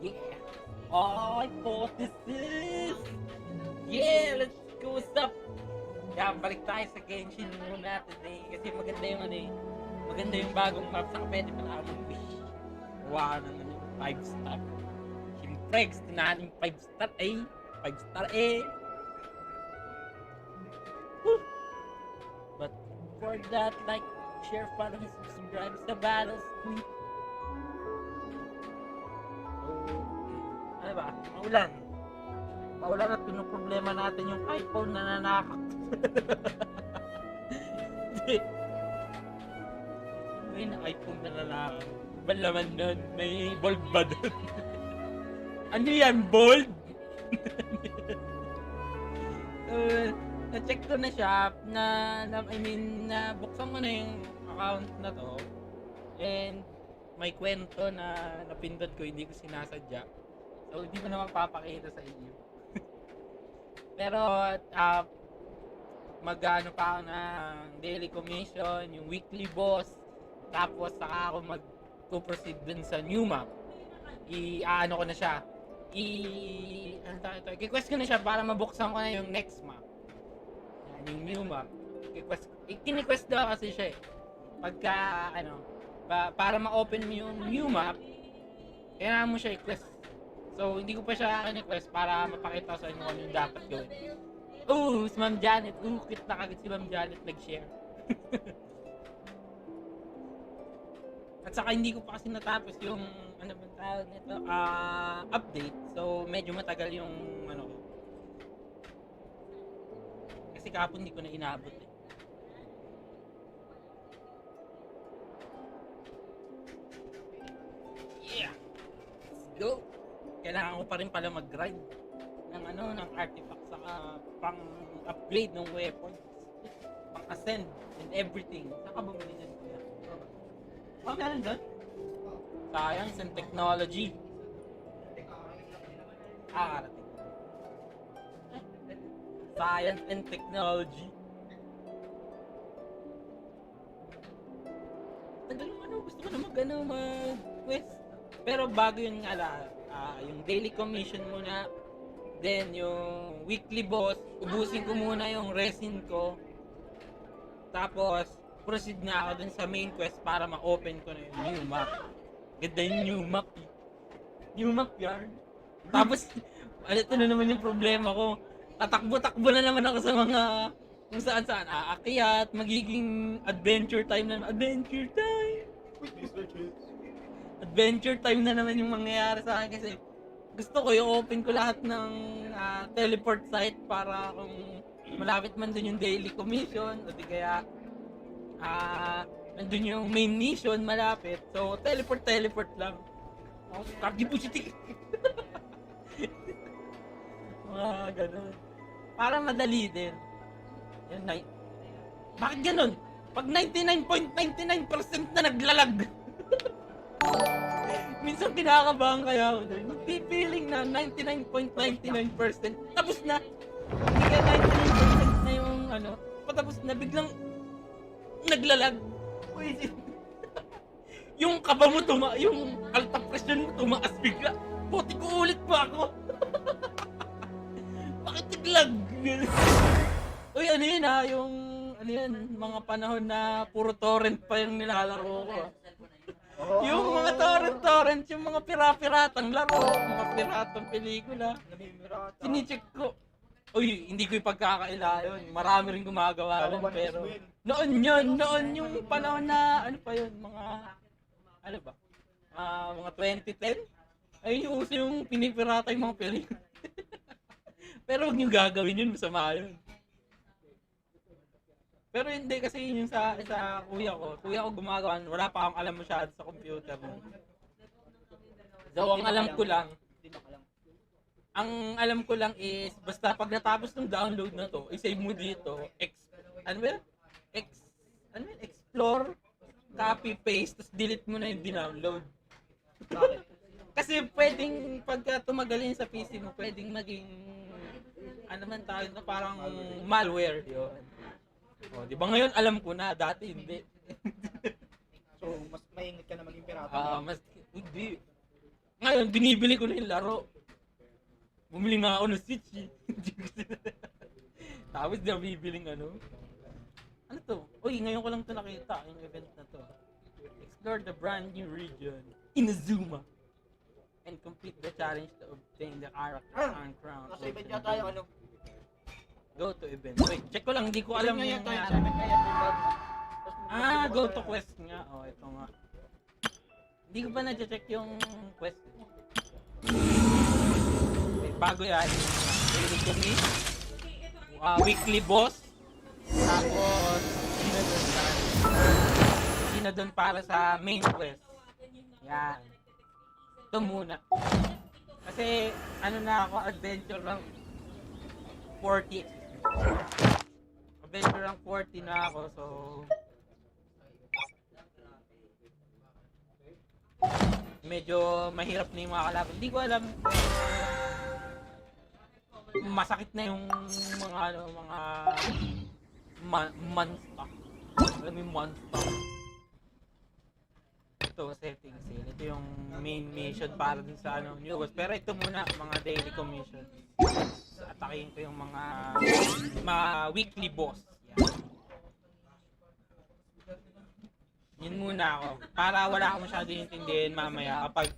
Yeah. Oh, hypothesis! Yeah, let's go. What's up? Yeah, balik tayo sa Genshin muna today. Kasi maganda yung ano eh. Maganda yung bagong map. Saka pwede pa na mag-wish. Wow, ng ano, 5 star. Siyempre, gusto natin 5 star eh. 5 star eh. Woo! But for that, like, share, follow, and subscribe sa Battles Tweet. Ano ba? Maulan. Maulan at problema natin yung iPhone na nanakak. Hindi. May na iPhone na nanakak. Ba laman nun? May bold ba dun? Ano yan? Bold? Na-check ko na siya na buksan ko na yung account na to. And may kwento na napindot ko, hindi ko sinasadya. So, hindi ko na magpapakita sa inyo. Pero, mag-ano pa ako ng daily commission, yung weekly boss. Tapos, saka ako mag-proceed dun sa new map. I-ano ko na siya. I-request ko na siya para mabuksan ko na yung next map. Yan, yung new map. Kini-request daw kasi siya eh. Pagka, para ma-open mo yung new map, kailangan mo siya i-request. So, hindi ko pa siya request para mapakita sa inyo kung yung dapat gawin. Si Ma'am Janet. Cute na kagad si Ma'am Janet nag-share. At saka hindi ko pa kasi natapos yung, ano ba tawag nito, update. So, medyo matagal yung, ko. Kasi kapon hindi ko na inabot eh. Yeah! Let's go! Kailangan ko pa rin pala mag-grind ng artifact saka pang-upgrade ng weapons, pang-ascend and everything. Saka bumili dyan kuya. Meron dyan? Science and Technology. Karating. Science and Technology. Tagal mo gusto ko na mag-quest. Pero bago yun nga yung daily commission muna, then yung weekly boss, ubusin ko muna yung resin ko, tapos proceed na ako dun sa main quest para ma-open ko na yung new map. Ganda yung new map eh. New map yan. Tapos, ito na naman yung problema ko, tatakbo-takbo na naman ako sa mga kung saan-saan aakyat, magiging adventure time na adventure time. Adventure time na naman yung mangyayari sa akin kasi gusto ko i-open ko lahat ng teleport site para kung malapit man dun yung daily commission o di kaya nandun yung main mission malapit. So, teleport lang. Cardi po si ticket. Mga ganun. Para madali din. Yan, bakit ganun? Pag 99.99% na naglalag. Minsan kinakabahan kaya ako doon. Magpipiling na 99.99% tapos na. Hindi ka 99% na yung patapos na biglang naglalag. Yung kaba mo yung alta pressure mo tumaas bigla. Puti ko ulit pa ako. Bakit naglag? Uy, ano yun mga panahon na puro torrent pa yung nilalaro ko. Yung mga torrent, yung mga pira-piratang laro, mga piratang pelikula. Sinicheck ko. Uy, hindi ko ipagkakaila yun. Marami rin gumagawa rin, pero noon yung panahon na, mga 2010? Ayun yung uso yung pinipirata yung mga pelikula. Pero huwag nyo gagawin yun, masama yun. Pero hindi kasi yung sa kuya ko gumagawa, wala pa akong alam masyado sa computer mo. So ang alam ko lang is basta pag natapos ng download na to, i-save mo dito, explore, copy, paste, tapos delete mo na yung dinownload. Kasi pwedeng pagka tumagalin sa PC mo, pwedeng maging parang malware yun. Di ba ngayon alam ko na, dati hindi. So, mas maingat ka na maging pirata. Mas hindi. ngayon, binibili ko na yung laro. Bumili nga ako ng Switch eh. Tapos di ako bibiling ano. Ano to? Uy, ngayon ko lang to nakita, yung event na to. Explore the brand new region, Inazuma. And complete the challenge to obtain the character and crown. Nasa event niya tayo, ano? Go to event. Wait, check ko lang, hindi ko alam Event yung niya tayo, nangyari. event niya tayo. Go to quest nga. Oh, ito nga. Hindi ko ba na-check yung quest? Okay, bago yan. Daily commit. Weekly boss. Tapos, sino doon para sa main quest. Yan. Ito muna. Kasi, ano na ako, adventure lang 40. Adventure lang 40 na ako, so medyo mahirap na yung mga kalaban. Hindi ko alam masakit na yung mga ano, mga monster. Alam mo yung monster. Ito settings eh. Ito yung main mission para din sa ano, new boss. Pero ito muna mga daily commission. So, atakin ko yung mga weekly boss. Yun muna ako. Para wala akong masyado intindihin mamaya kapag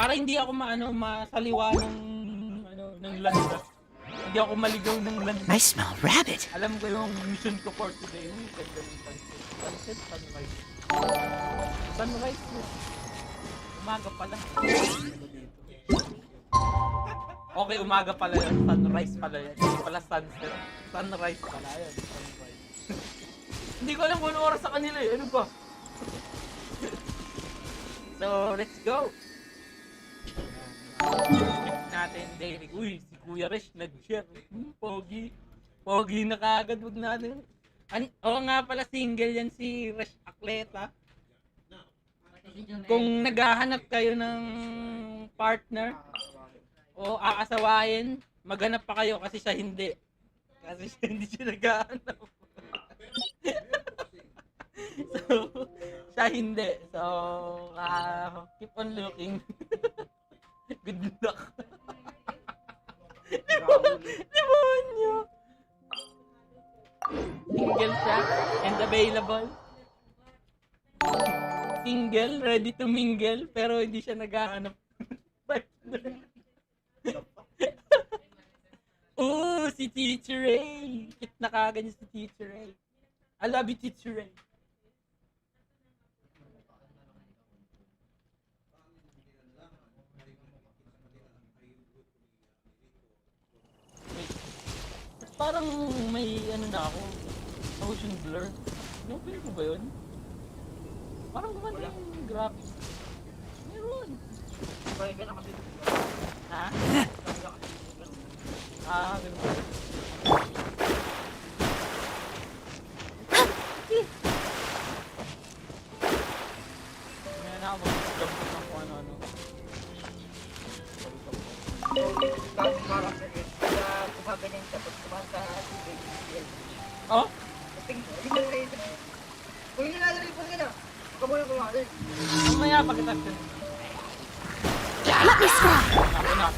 para hindi ako masaliwa ng landas. Hindi ako maligaw ng landas. I smell rabbit. Alam ko yung mission ko for today. Sunset, sunrise. Sunrise. Umaga pala. Okay, umaga pala yun. Sunrise pala yan. Hindi pala sunset. Sunrise pala yan. Sunrise. Hindi ko alam kung ano oras sa kanila eh. Ano ba? So, let's go! Check natin daily. Uy, si Kuya Resh nag-share. Pogi. Pogi na kagad. Huwag natin. Oo nga pala, single yan si Resh Akleta. Kung naghahanap kayo ng partner o aasawain, maghanap pa kayo kasi siya hindi. Kasi siya hindi siya naghahanap. So, siya hindi. So, keep on looking. Good luck. Demonyo! Single siya and available. Single, ready to mingle, pero hindi siya naghahanap. Oh, si Teacher Ray! Kit na kagad si Teacher Ray. I love you, Teacher Ray. Parang may ano na ako, motion blur. Open ko ba yun? Parang gumanda yung graphics. Meron. Ha? Ganun ba? Ngayon ako mag-jump ng kung ano-ano. Tapos parang kaya kumaganyan siya pag kumahan sa tubig. Oh? Hindi mo rin ito. Kung hindi nalalagay po nila, huwag mo yung kumahan. Mamaya pagkatapos yun. Let me stop. Ako na.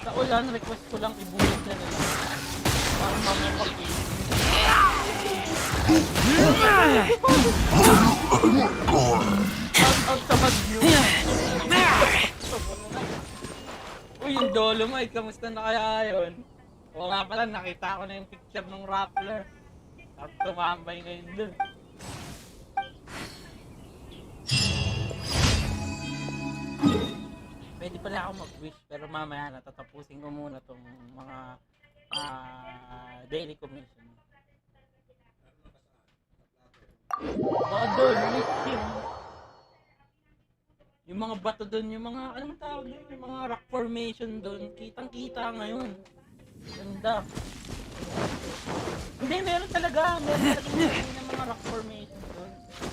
Sa ulan, request ko lang ibulit na nila. Para mamaya pag-ibig. Out sa Magyo. Uy, yung Dolomite, kamusta na kaya yun? Oo nga pala, nakita ko na yung picture ng Rappler. Tapos tumambay ngayon dun. Pwede pala ako mag-wish, pero mamaya natatapusin ko muna tong mga daily commission. Oo, doon, lithium. Yung mga bato doon, yung mga, anong tawag doon? Yung mga rock formation doon, kitang-kita ngayon. Ganda. Hindi, meron talaga ng mga rock formation doon.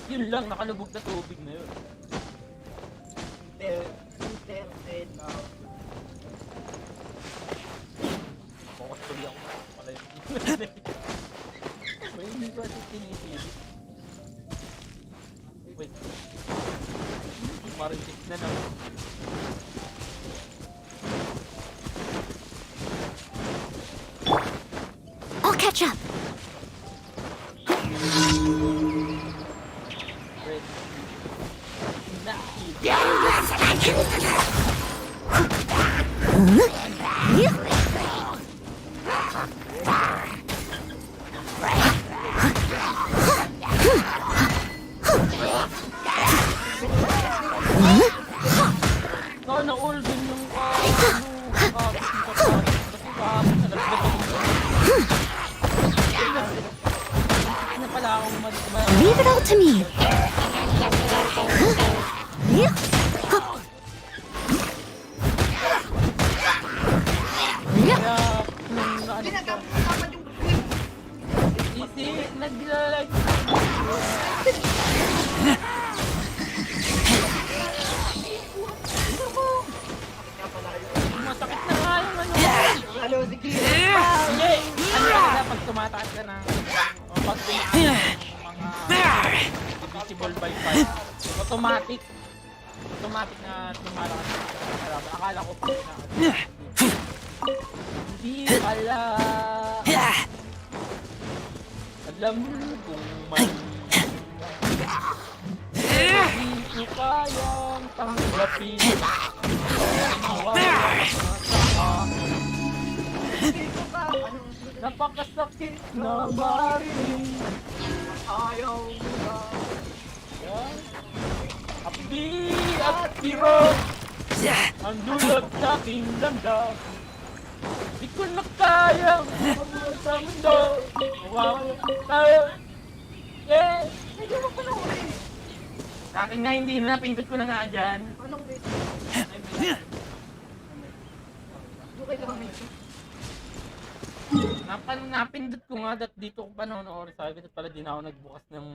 Yun lang, nakalubog na tubig na yun. Focus tuloy ako. Pala yun. Hindi ko kasi tinitigil. Wait. Maritik na naman. I'll catch up. Wait. Na-all din yung Leave it all to me. Easy, nag-like. Masakit na nga yung ano. Hello, sige. Hindi! Ano talaga pag tumataas ka ng o pag tumaas ng mga divisible by 5, automatic na tumalakas ka. Akala ko po na hindi pala. Alam kung mali. Hindi ko kayang tanggapin. Napakasakit na marinig. Ayaw mo na. Abdi at pirot ang dulot sa aking damdamin. Di ko na kayang mabuhay sa mundo. Mawawala tayo. Medyo mo pa na ulit. Sa akin nga hindi na, pinindot ko na nga dyan. Anong ulit? Okay lang medyo. Napindot ko nga dat dito ko pa noon sabi ko pala di na ako nagbukas ng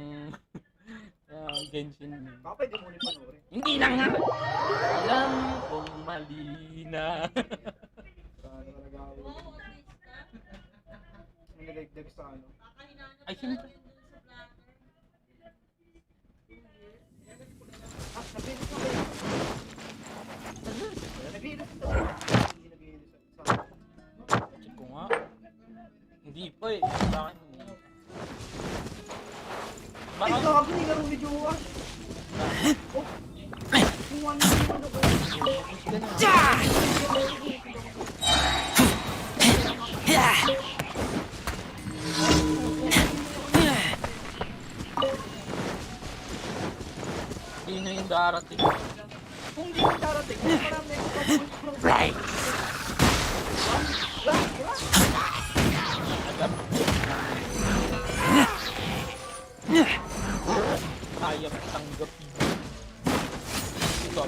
Genshin. Baka pwede mo ulit panoorin. Hindi na nga! Alam kong mali na. Sana talaga ako. May nagagdag sa ano. Ay, siyempre. Ah, nag-virus na kayo. Nag-virus na kayo. Hindi nag-virus sa Check ko nga. Hindi pa eh. Bakit hindi? Ay, Baka... gago, hindi laro video ah. Oh. Kung ano yung ano ko. Hindi na yung darating. Kung di mo darating, marami ko Right. Agad. Kaya tanggapin. Ikaw.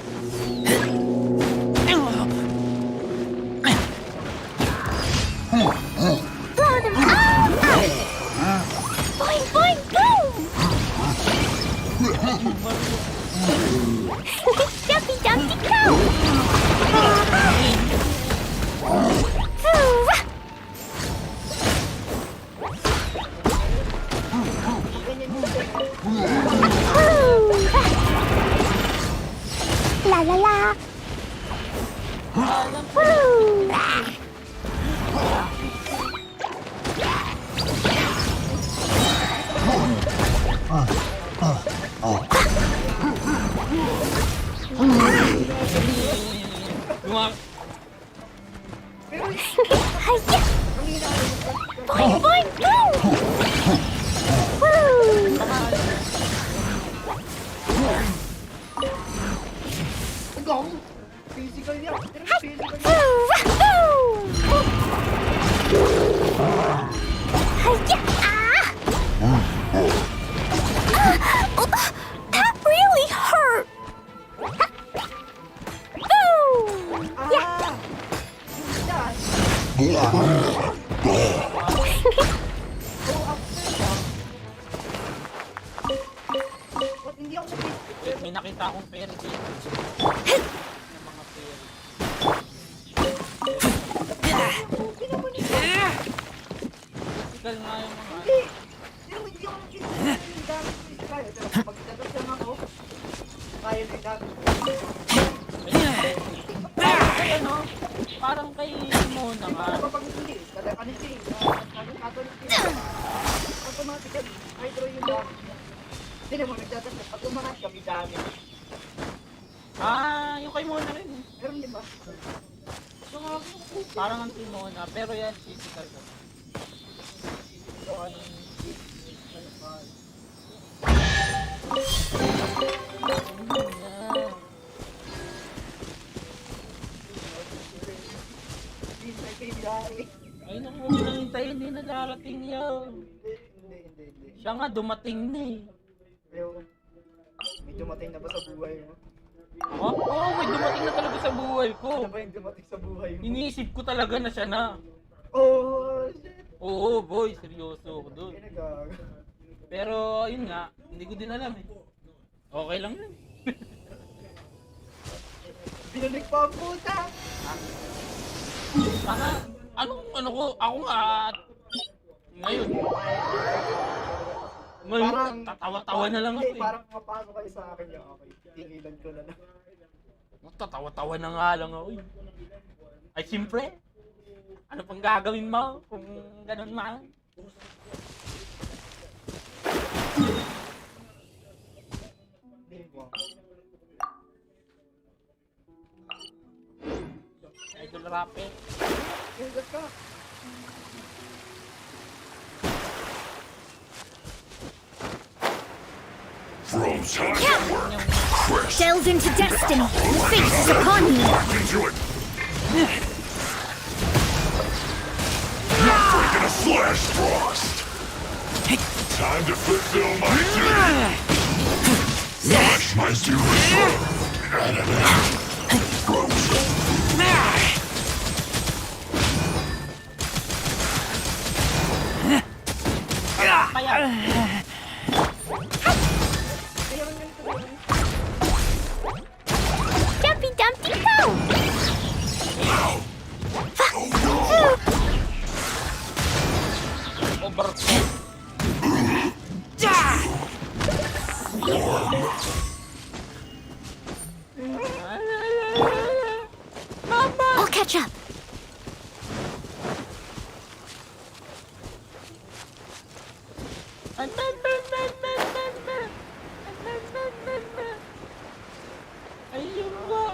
Blow them up! Boing, boing, boom! Jumpy, jumpy, go! Hoo! La la la! Woo! Lumaki. Hiya! Boing, boing, boom! Woo! Gong! Physical yan. Physical yan. Woo! Hiya! Oh, that really hurt! Ooh! Ah! Yung dad. Ba't hindi ako nakita? May nakita akong fairy dito. Yung mga fairy. Physical nga yung mga... Hindi! Hindi mo Hindi ako yung dami ko yung kaya. Pero pag dapat lang ako, kaya na yung dami ko. Parang kay ano? Parang kay Mona nga. Kapag hindi, ano siya eh, Catholic siya. Automatically, hydro yung dami niya. Hindi naman nagdadasal. Pag umangat kami dami. Ah, yung kay Mona rin. Meron di ba? Parang ang kay Mona, pero yan physical ko. So, ano Ay, naku, huwag nang hintayin, hindi na darating yun. Hindi. Siya nga, dumating na eh. Pero, may dumating na ba sa buhay mo? Ako? Oo, may dumating na talaga sa buhay ko. Ano ba yung dumating sa buhay mo? Iniisip ko talaga na siya na. Oh, shit! Oo, boy, seryoso ako doon. Ay, nagaga. Pero, ayun nga, hindi ko din alam eh. Okay lang yun. Binulik pa ang puta! Saka, ano ko, ako nga, ngayon, tatawa-tawa na lang ako Hindi, eh. parang mapasok kayo sa akin yung okay. Tingilan ko na lang. Tatawa-tawa na nga lang ako eh. Ay, siyempre, ano pang gagawin mo kung ganun man? Hindi mo. Idol Rape. Hugas ka! From time to work. Quest. Delve into destiny. Fate is upon you. Into it. You're breaking a slash frost. Time to fulfill my duty. Watch my duty. Kaya, Dumpy Dumpty Go! overcoat. I'll catch up. Ayun nga.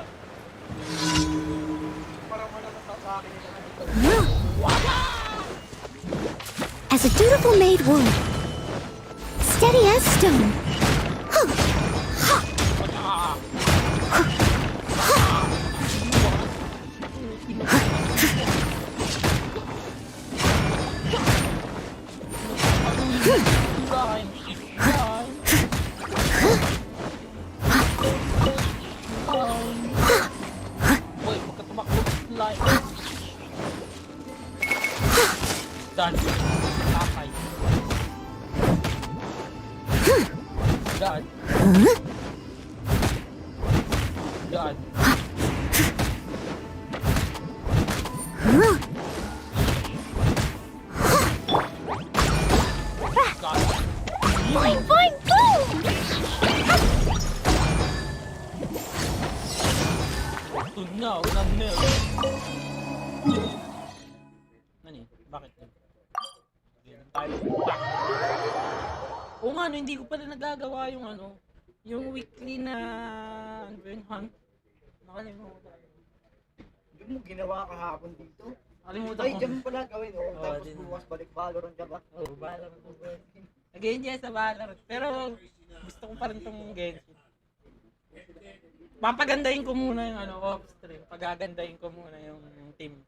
Parang wala na sa akin yung As a dutiful maid would. Steady as stone. Boy, huwag ka tumakbo. Like. Done. Tatay. Done. Done. Done. Boing, boing, boom! To know the milk. Ano yun? Bakit yun? Tayo. Oo nga, no, hindi ko pala nagagawa yung ano, yung weekly na, ano ba yun, hunt? Nakalimutan. Hindi mo ginawa kahapon dito. Nakalimutan Ay, ko. dyan pala gawin, oh. Oo, Tapos din. bukas balik Valorant ka ba? Oo, Valorant. Nag-enjoy sa Valorant. Pero gusto ko pa rin tong Genshin. Papagandahin ko muna yung ano, off-stream. Pagagandahin ko muna yung team.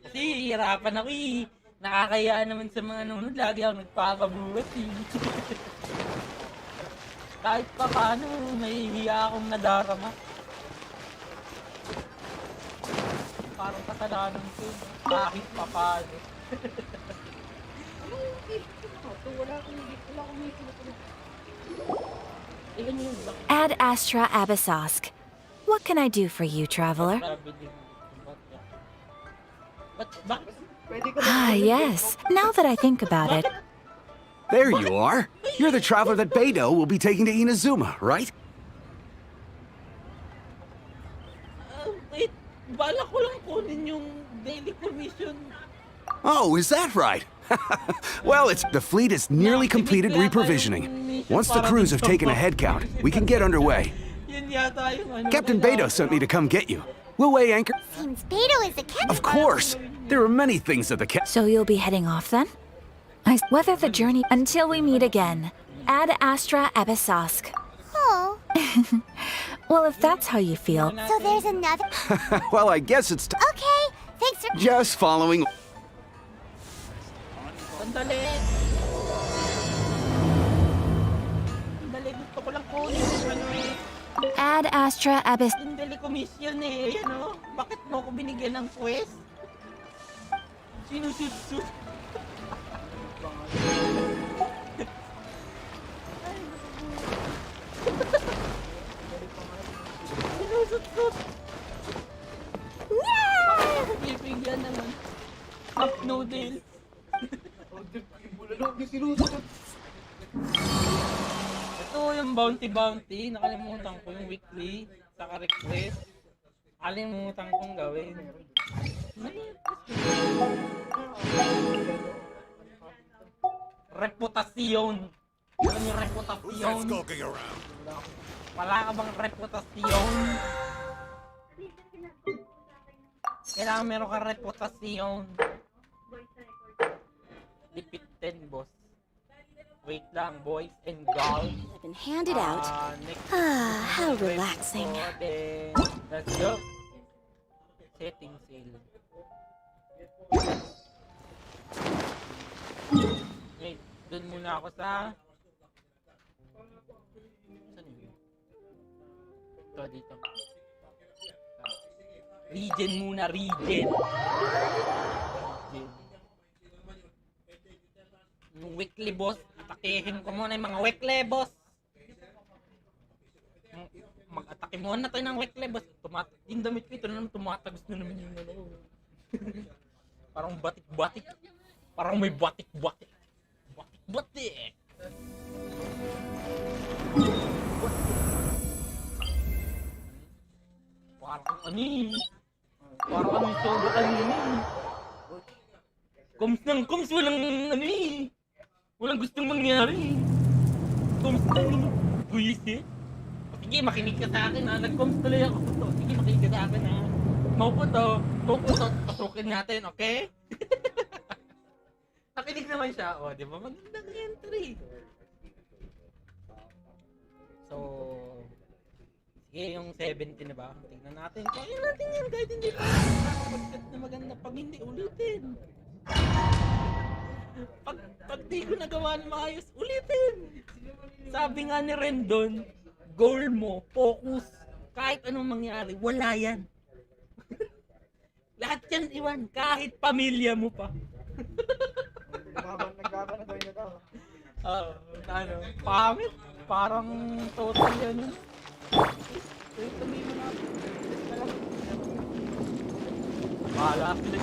Kasi hihirapan ako eh. Nakakaya naman sa mga nunod. Lagi ako nagpakabuhat eh. Kahit pa paano, may hiya akong nadarama. Parang kasalanan ko. Kahit pa paano. Wala akong may Ilan yun ba? Ad Astra Abyssosk. What can I do for you, traveler? Ba't? Pwede ko Ah, yes. Now that I think about it, There you are. You're the traveler that Beidou will be taking to Inazuma, right? Wait, bala ko lang kunin yung daily commission. Oh, is that right? Well, the fleet is nearly completed reprovisioning. Once the crews have taken a head count, we can get underway. Yun yata yung ano. Captain Beidou sent me to come get you. We'll weigh anchor. Seems Beto is the captain. Of course. There are many things that the So you'll be heading off then? Weather the journey until we meet again. Ad Astra Ebisosk. Oh, Well, if that's how you feel. so there's another. Well, I guess it's Okay, thanks for. just following. Sandali. Sandali, gusto ko lang kunin yung ano eh. Ad Astra Ebis. Yung daily commission eh. Ayan o. Bakit mo ako binigyan ng quest? Sinusut-sut. Sinusut-sut. Bibigyan naman. Cup noodle. Bulalo, yung sinusunod. Ito yung bounty. Nakalimutan ko yung weekly. Saka request. Nakalimutan kong gawin. Reputasyon. Alam yung reputasyon? around? Wala ka bang reputasyon? Kailangan meron kang reputasyon. Lipit 10, boss. Wait lang, boys and girls. I've been handed out. Next How relaxing. So, then, let's go. Setting sail. Wait, dun muna ako sa... Saan yun? Ito, dito. Regen muna, regen. Yung weekly boss, atakihin ko muna yung mga weekly boss. Mag-atake muna tayo ng weekly boss. Yung damit ko ito na naman tumatagos na naman yung ano. Parang batik-batik. Parang may batik-batik. Batik-batik. Parang ano eh. Parang ano yung soba kanina eh. Coms ng coms, walang ano eh. Walang gustong mangyari. Coms ng buwis eh. Sige, makinig ka sa akin ha. Nag-coms tuloy ako. Sige, makinig ka sa akin ha. Maupo to, pasukin natin, okay? Nakinig naman siya. O, di ba? Magandang entry. So, sige, yung 70 na ba? Tingnan natin. Kaya natin yan kahit hindi pa. Pagkat na maganda pag hindi ulitin. Pag di ko nagawa ng maayos, ulitin. Sabi nga ni Rendon, goal mo, focus. Kahit anong mangyari, wala yan. Lahat yan iwan, kahit pamilya mo pa. Naglaban na daw niya daw. Ano, pamit. Parang total yan. Wait, sabihin mo natin. Bahala sila.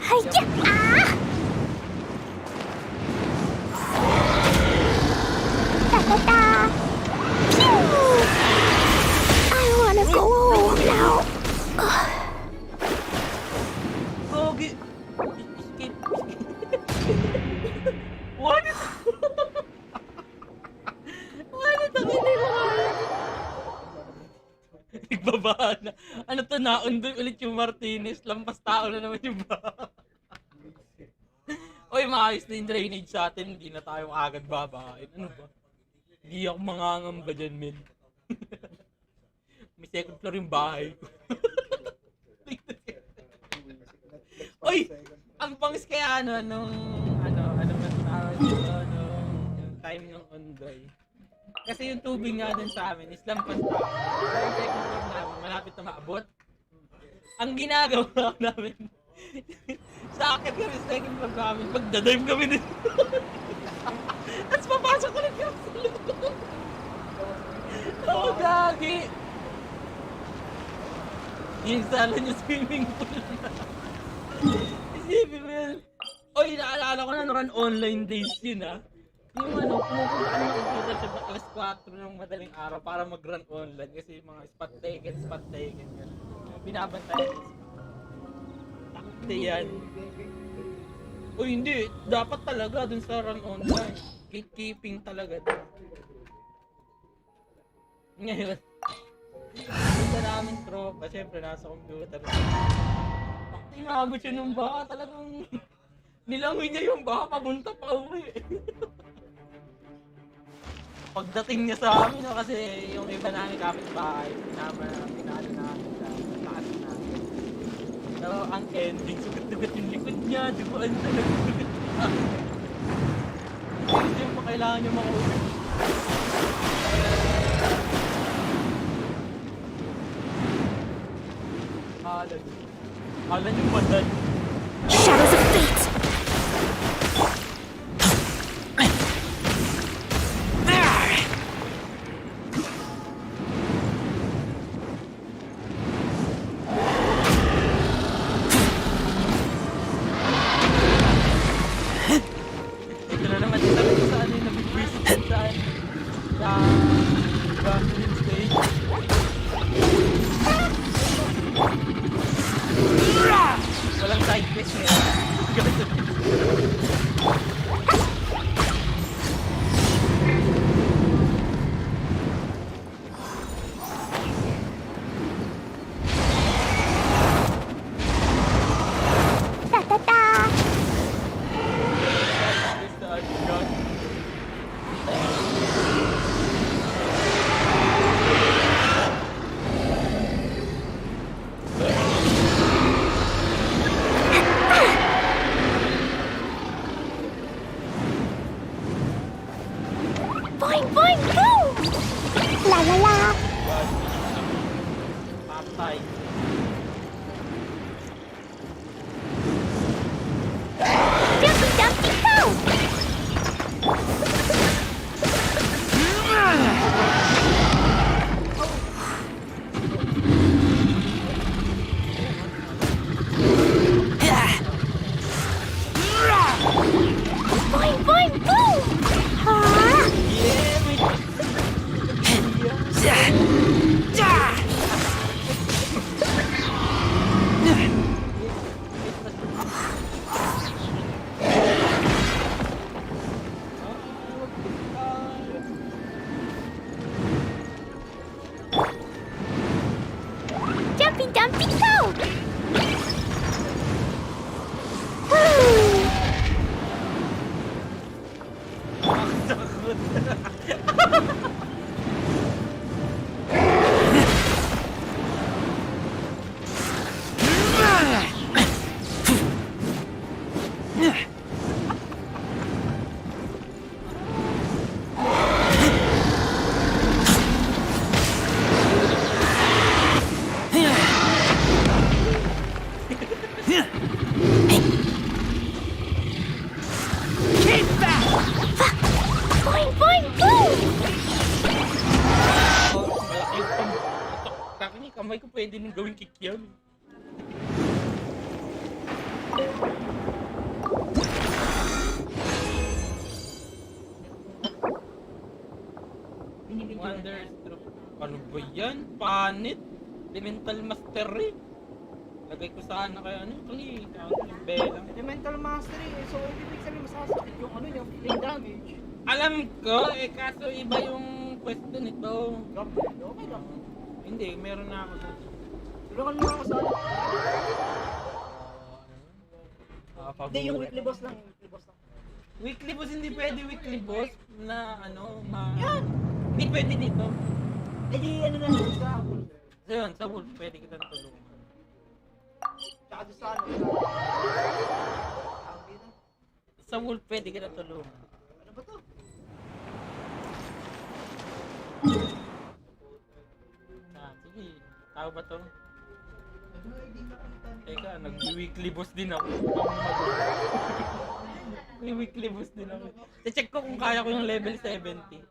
Hiya! Ah! Ta-ta-ta! Pew! I wanna go home now. Gogi! Escape! What? Ano ito? Nagbabaan na. Ano to, naundoy ulit yung Martinez. Lampas tao na naman yung baha. Oy, maayos na yung drainage sa atin. Hindi na tayo agad babain. Ano ba? Hindi ako mangangamba dyan, men. May second floor yung bahay ko. Oy! Ang pangis kaya nung time ng Ondoy. Kasi yung tubig nga dun sa amin is lampas tao. Pero yung second floor namin, malapit na maabot. Ang ginagawa namin, sa akin kami sa second floor namin, magdadive kami din. Tapos Yung sala niya swimming pool na. Isipin mo yun. Oy, naalala ko na run online days yun ah. Yung ano, pumupunta kami ng computer sa alas 4 ng madaling araw para mag-run online kasi yung mga spot taken. Binabantayan yung spot. Takte yan. Uy, hindi. Dapat talaga dun sa run online. Gatekeeping talaga dun. Ngayon, punta namin tropa. Siyempre, nasa computer. Takte, inabot siya ng baka. Talagang nilangoy niya yung baka. Papunta pa uwi. Pagdating niya sa amin, no, kasi yung iba namin kapitbahay, pinalo namin sa taas namin. So, ang ending, sugat-sugat yung likod niya, duguan talaga. Hindi mo kailangan niya makaulit. Alan yung badan. Shadows of fate! Ito na naman, ito na sa ano yung nabibwisit saan. Sa Genshin stage. Walang side quest ngayon. Ta ta ta! Boing boing boom! La la la! Patay. Jumpy dumpty go! Boing boing boom! Ha? Yeah, may Jumpy dumpty go! Woo! Boing boing boom! malaki yung pang... Kakin yung kamay ko pwede nang gawing kick yan. Wonderstruck. Ano ba yan? Panit? Elemental Mastery? Lagay ko sana kaya ano yung bela. Elemental Mastery, so ibig sabihin masasakit yung ano yung feeling damage. Alam ko, kaso iba yung pwesto nito. Okay lang. Hindi, meron na ako sa... Tulungan mo ako sa ano. Hindi, yung weekly boss lang. Weekly boss, hindi pwede weekly boss na ano, Hindi pwede dito. Eh di ano na sa Apple. So yun, sa Wolf pwede kita tulungan. Tsaka doon sa ano. Tawag dito. Sa Wolf pwede kita tulungan. Ano ba to? Sige, tao ba to? Teka, nag-weekly boss din ako. May weekly boss din ako. Check ko kung kaya ko yung level 70.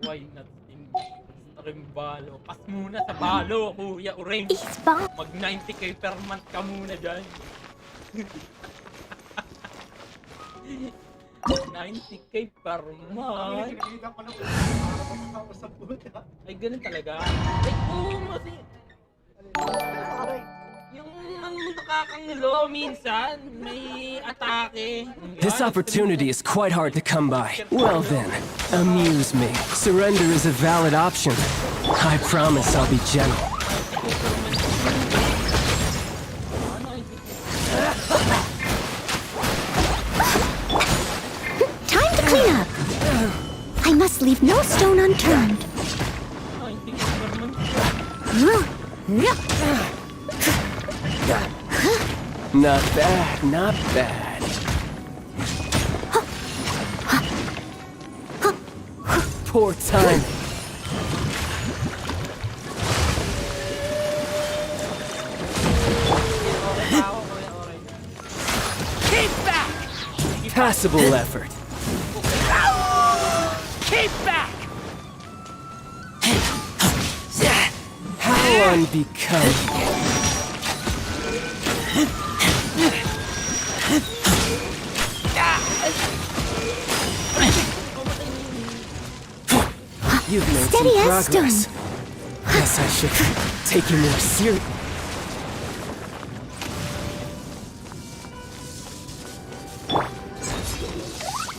Why not Rimbalo? Pas muna sa balo, Kuya Orange. It's bomb. Mag 90k per month ka muna dyan. 90k per month? Nakikita ko na kung ako sa puta. Ay, ganun talaga. Ay, oo, kasi Aray. yung nakakangilo minsan, may atake. This opportunity is quite hard to come by. Well then, amuse me. Surrender is a valid option. I promise I'll be gentle. Time to clean up. I must leave no stone unturned. 90k per month. Not bad, not bad. Poor time. Keep back! Passable effort. Keep back! How unbecoming. You've made Steady some as progress. stone. Guess I should take you more seriously.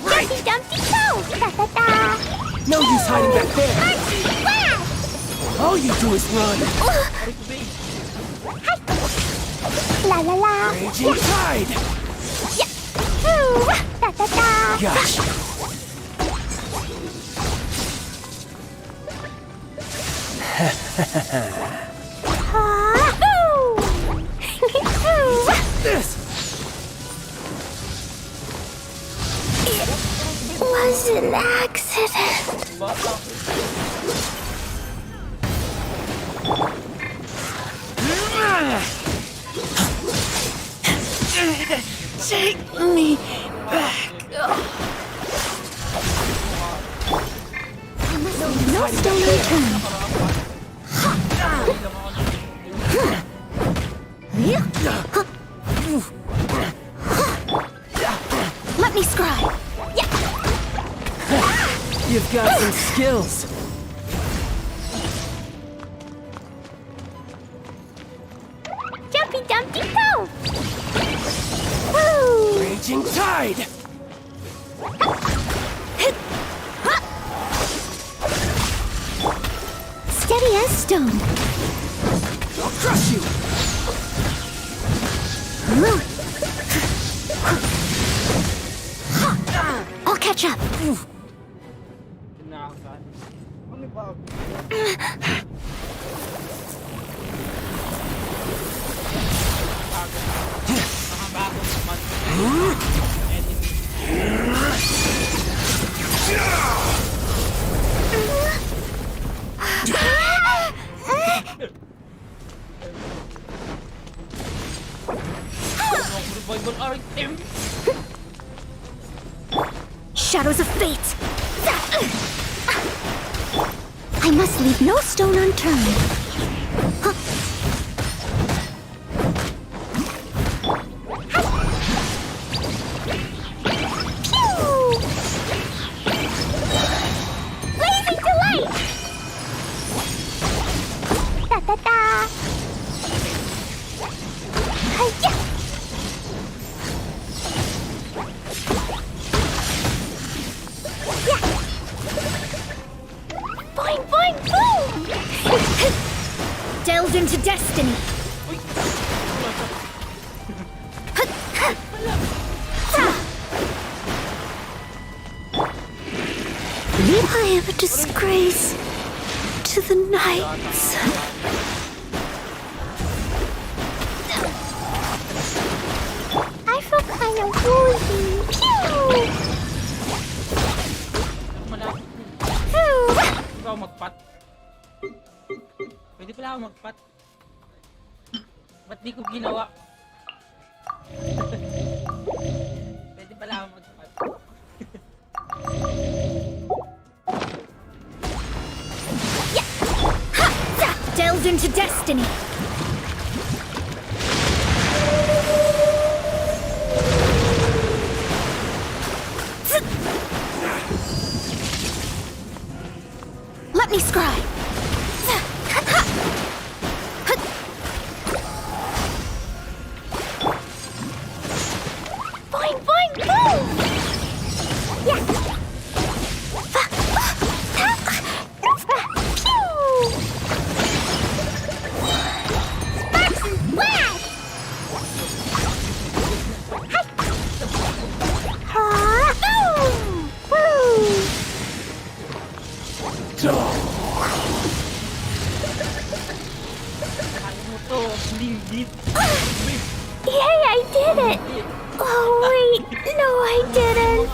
Dumpty Dumpty Go! Da da da! No use hiding back there. Wow! All you do is run. La la la! Raging tide. Ooh! Da da da! Gosh. This. It was an accident. Take me back. No stone unturned. Let me scry. You've got some skills. Jumpy Dumpty Go! Woo! Raging tide. Steady as stone. I'll crush you. I'll catch up. Kinakasan. Ano ba? Mga bagong month. Revival item. Shadows of fate. I must leave no stone unturned. Pew! Blazing delight! Da da da! Hi-ya! Boing, boing, boom! Delve into destiny. I am a disgrace to the knights. I feel kind of woozy. Pew! Malapit. Pew! Pwede ba ako magpat? Pwede pala ako magpat. Ba't di ko ginawa? Pwede pala ako magpat. ourselves into destiny. Let me scry. Boing, boing, boom! Yeah. Sparks and splash! Boom! Woo! Yay, I did it! Oh, wait. No, I didn't.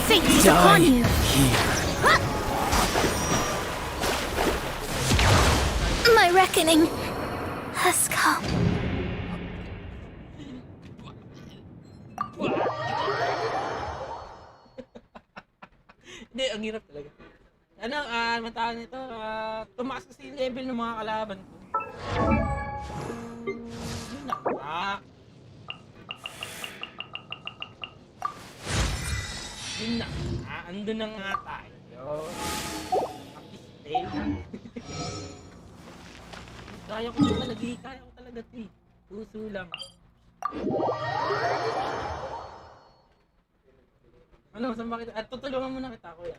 Fate is upon you. My reckoning has come. Hindi, ang hirap talaga. Ano, matawag nito, tumaas kasi yung level ng mga kalaban ko. Yun na nga. Yun na nga, andun na nga tayo. Nakistay. Kaya ko talaga, puso lang. Ano, saan ba kita? At tutulungan mo na kita, kuya.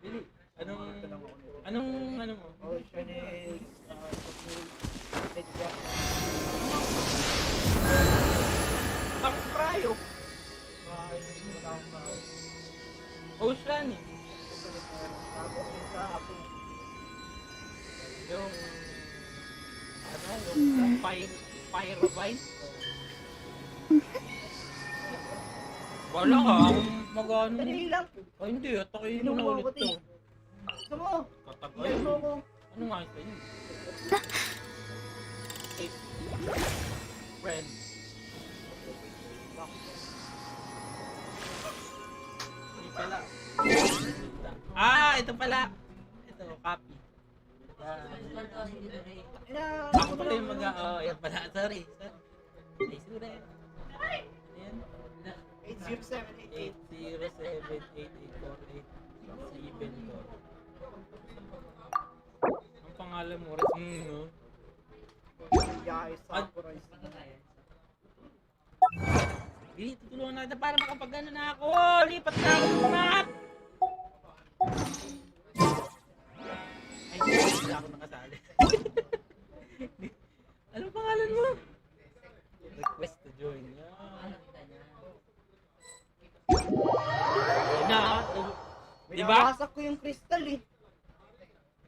Bili, anong mo? Oh, siya ni... Ang prayo. Ocean eh. Yung pyrovine. Wala ka, mag-ano. Dali lang. Ay hindi, atakin mo na ulit to. Gusto mo? Katagay. Gusto mo? Ano nga ito yun? Friend. Hindi pala. Ito pala. Ito, copy. Ako pala yung yan pala. Sorry. Ay, sorry. Ayan. 80788. 807-8848-74. Ang pangalan mo, no? Yay, Sakurai. Hindi, tutulungan natin para makapag-ano na ako. Lipat na ako ng map. Ay, hindi ako nakasali. Ano pangalan mo? Request to join. Di Diba? Wasak ko yung crystal eh.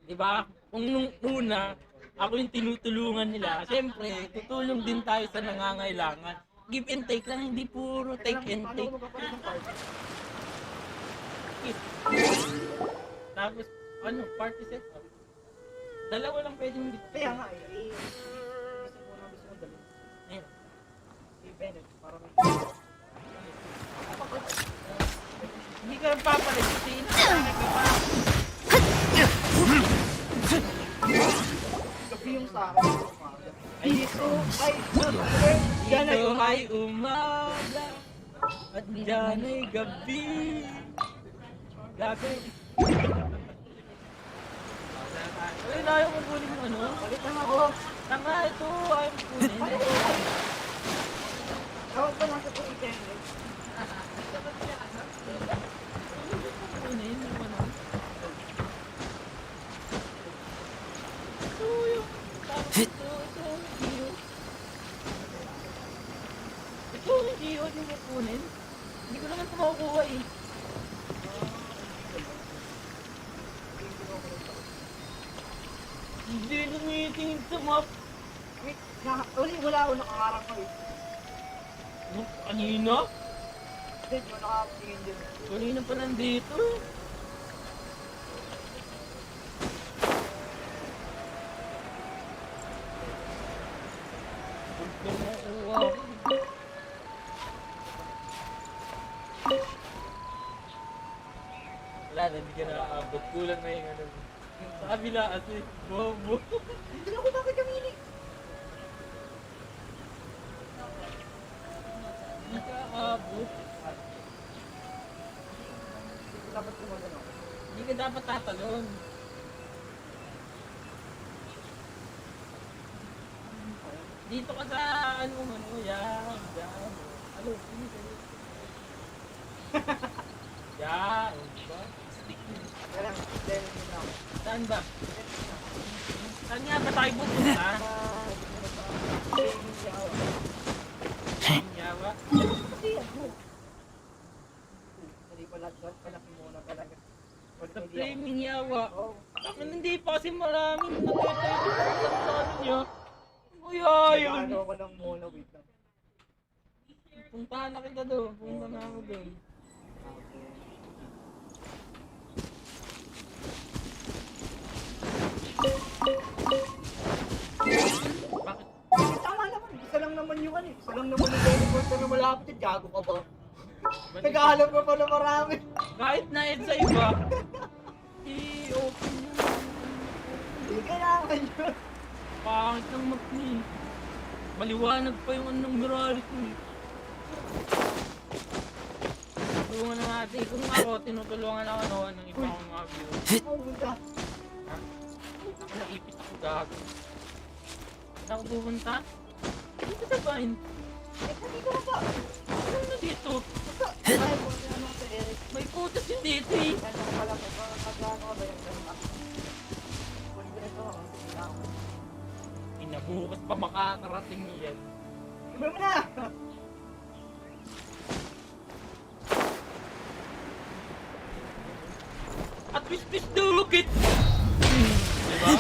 Diba? Kung nung una, ako yung tinutulungan nila. Siyempre, tutulong din tayo sa nangangailangan. Give and take lang, hindi puro take and Paano take. ko magpapalit ng card? Tapos, party set up. Dalawa lang pwedeng dito. Kaya nga eh. Gusto mo dali. Ayun. Si Bennett, para may... Hindi ka papalit. Sinasakit ka pa. Gabi yung sa akin. Ay, dito. Ay, yan ay Ito ay umaga. At dyan ay gabi. Gabi. Ay, ayaw mo kunin yung ano? Palit lang ako. Tanga, ito. Ayaw mo kunin. Tawag pa lang sa kulitin. Kunin yung ano. Ito yung... Ito yung Gio. Ito yung Gio yung kukunin. Hindi ko naman ito makukuha eh. Hindi lumitingin sa map. Wait, wala ako nakakarang ko eh. Nung kanina? Hindi, di mo nakatingin din. Kanina pa nandito. Huwag ka makuha. Wala na, hindi ka nakaabot. Kulang na yung ano. Sa kabila kasi, bobo. Hindi ako bakit kamili. Hindi ka aabot. Dapat kumagano. Hindi ka dapat tatalon. Dito ka sa ano, yan. Ano, hindi ka dito. Yan, diba? Kaya lang, then, Saan ba? Saan nga ba tayo pupunta? Yawa? kasi ano. Hindi pala, palaki muna talaga. Sa flaming yawa. Oo. Bakit hindi pa kasi maraming natatayo sa ano nyo? Kuya, yun. Ano ako lang muna, wait lang. Puntahan na kita doon. Punta na ako doon. Bakit? Tama naman, isa lang naman yung ano, isa lang naman yung teleporter na malapit, gago ka ba? Naghahanap ka pa na marami. Kahit na yun sa iba, i-open nyo. Hindi kailangan yun. Pangit ng map ni. Maliwanag pa yung anong mirror ko eh. Tulungan na natin. Kung ako, tinutulungan ako naman ng ibang mga viewers. Oh, punta. Ha? Ako naipit ako gago. Saan ako pupunta? Dito sa bahin. Eh, kanino ka ba? Ano na dito? Ay, buti ano sa Eric. May putas yung dito eh. Ano ka pala, magkano ka ba yung ganun? Kung ganito, sige na ako. Inabukas pa makakarating yan. Iba mo na! At twist dugit! Diba?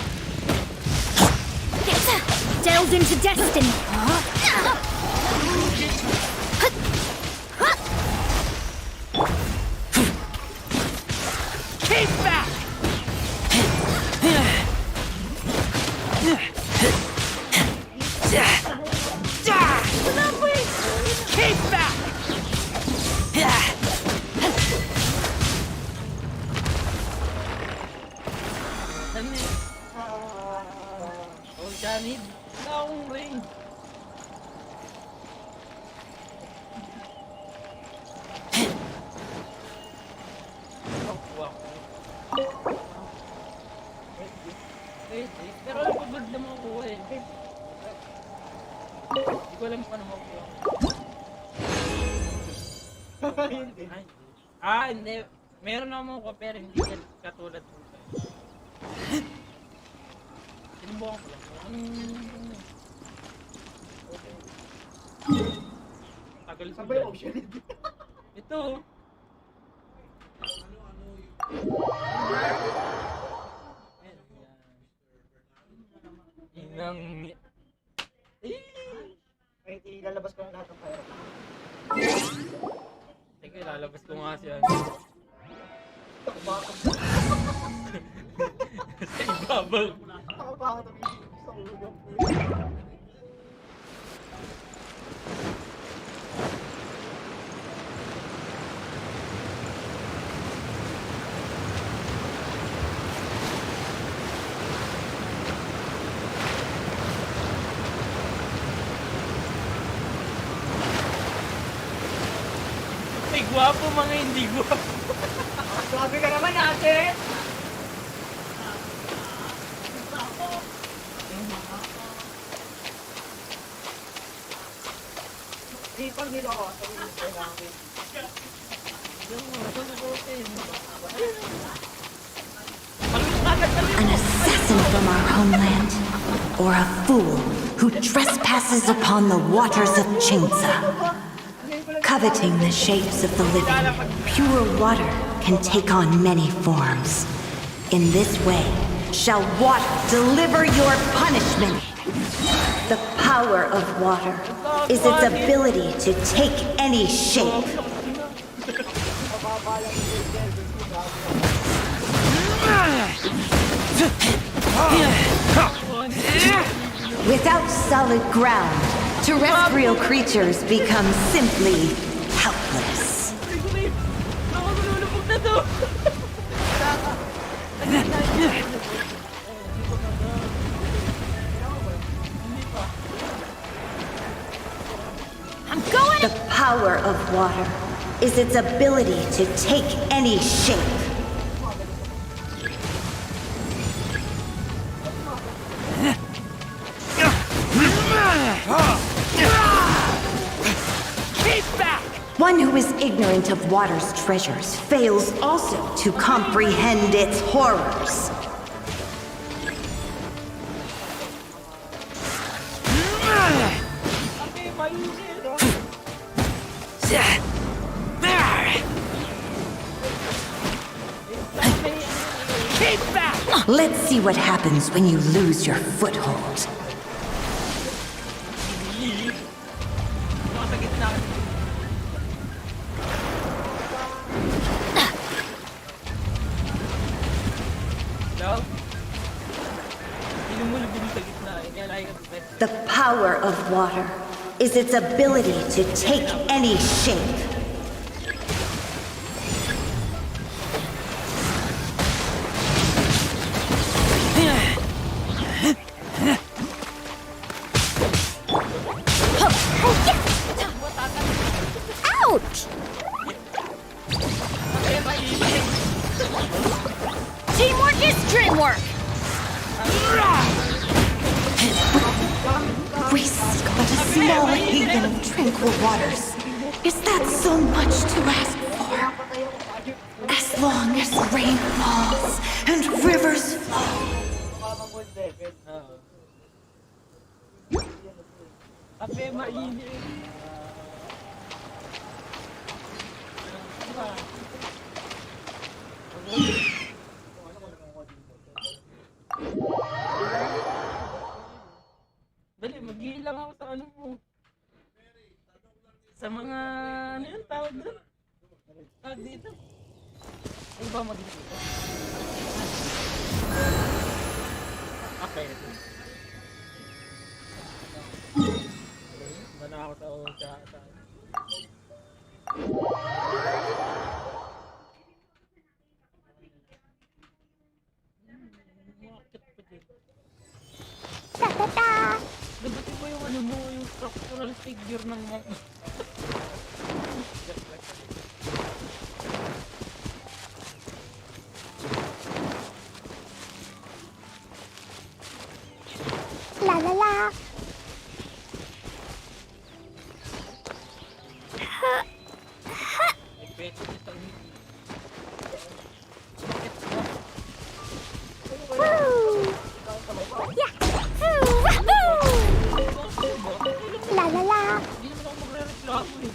Delved into destiny. Keep back! Keep back! Ano eh? Oh, Janid. Wala akong ring. Oh, wow. Wait. Pero alam ko bird na makukuha eh. Hindi ko alam paano makukuha. Hindi. Hindi. Meron ako makukuha pero hindi yan katulad po. Sinubukan ko lang. Tagal sa Sabay ocean. Ito. Inang... Ay, ilalabas ko na lahat ng fire. Teka, ilalabas ko nga siya. Takbakot. Sa ibabaw. Takbakot ang isip sa ulo. May gwapo, mga hindi gwapo. Sabi ka naman ate! Ipang nila ako sa minister namin. An assassin from our homeland, or a fool who trespasses upon the waters of Chingsa. Coveting the shapes of the living, pure water can take on many forms. In this way, shall water deliver your punishment. The power of water is its ability to take any shape. Without solid ground, terrestrial creatures become simply helpless. I'm going. The power of water is its ability to take any shape. Keep back! One who is ignorant of water's treasures fails also to comprehend its horrors. Keep back! Let's see what happens when you lose your foothold. Mga sa gitna. Daw? Inumulubog sa gitna. Kaya lagi ka best. The power of water is its ability to take any shape. Ouch! Teamwork is dreamwork. We seek but a small haven of tranquil waters. Is that so much to ask for? As long as rain falls and rivers flow. Kape mainit. Dali, maghilang ako sa ano mo. Sa mga, ano yun, tawag doon? Tawag dito. Ano ba maghilang? Okay. Mana ako sa Dapat ba yung ano mo, yung structural figure ng mga... La la la. Epekto nito ang hindi. La la la. Hindi naman ako magre-reklamo eh.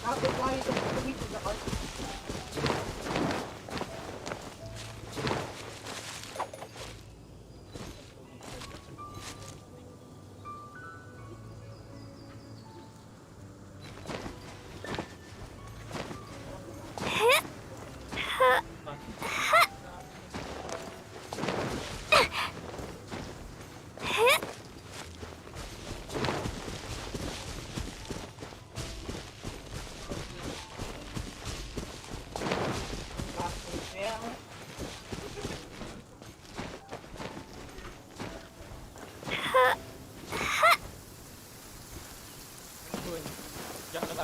Diyan ka ba?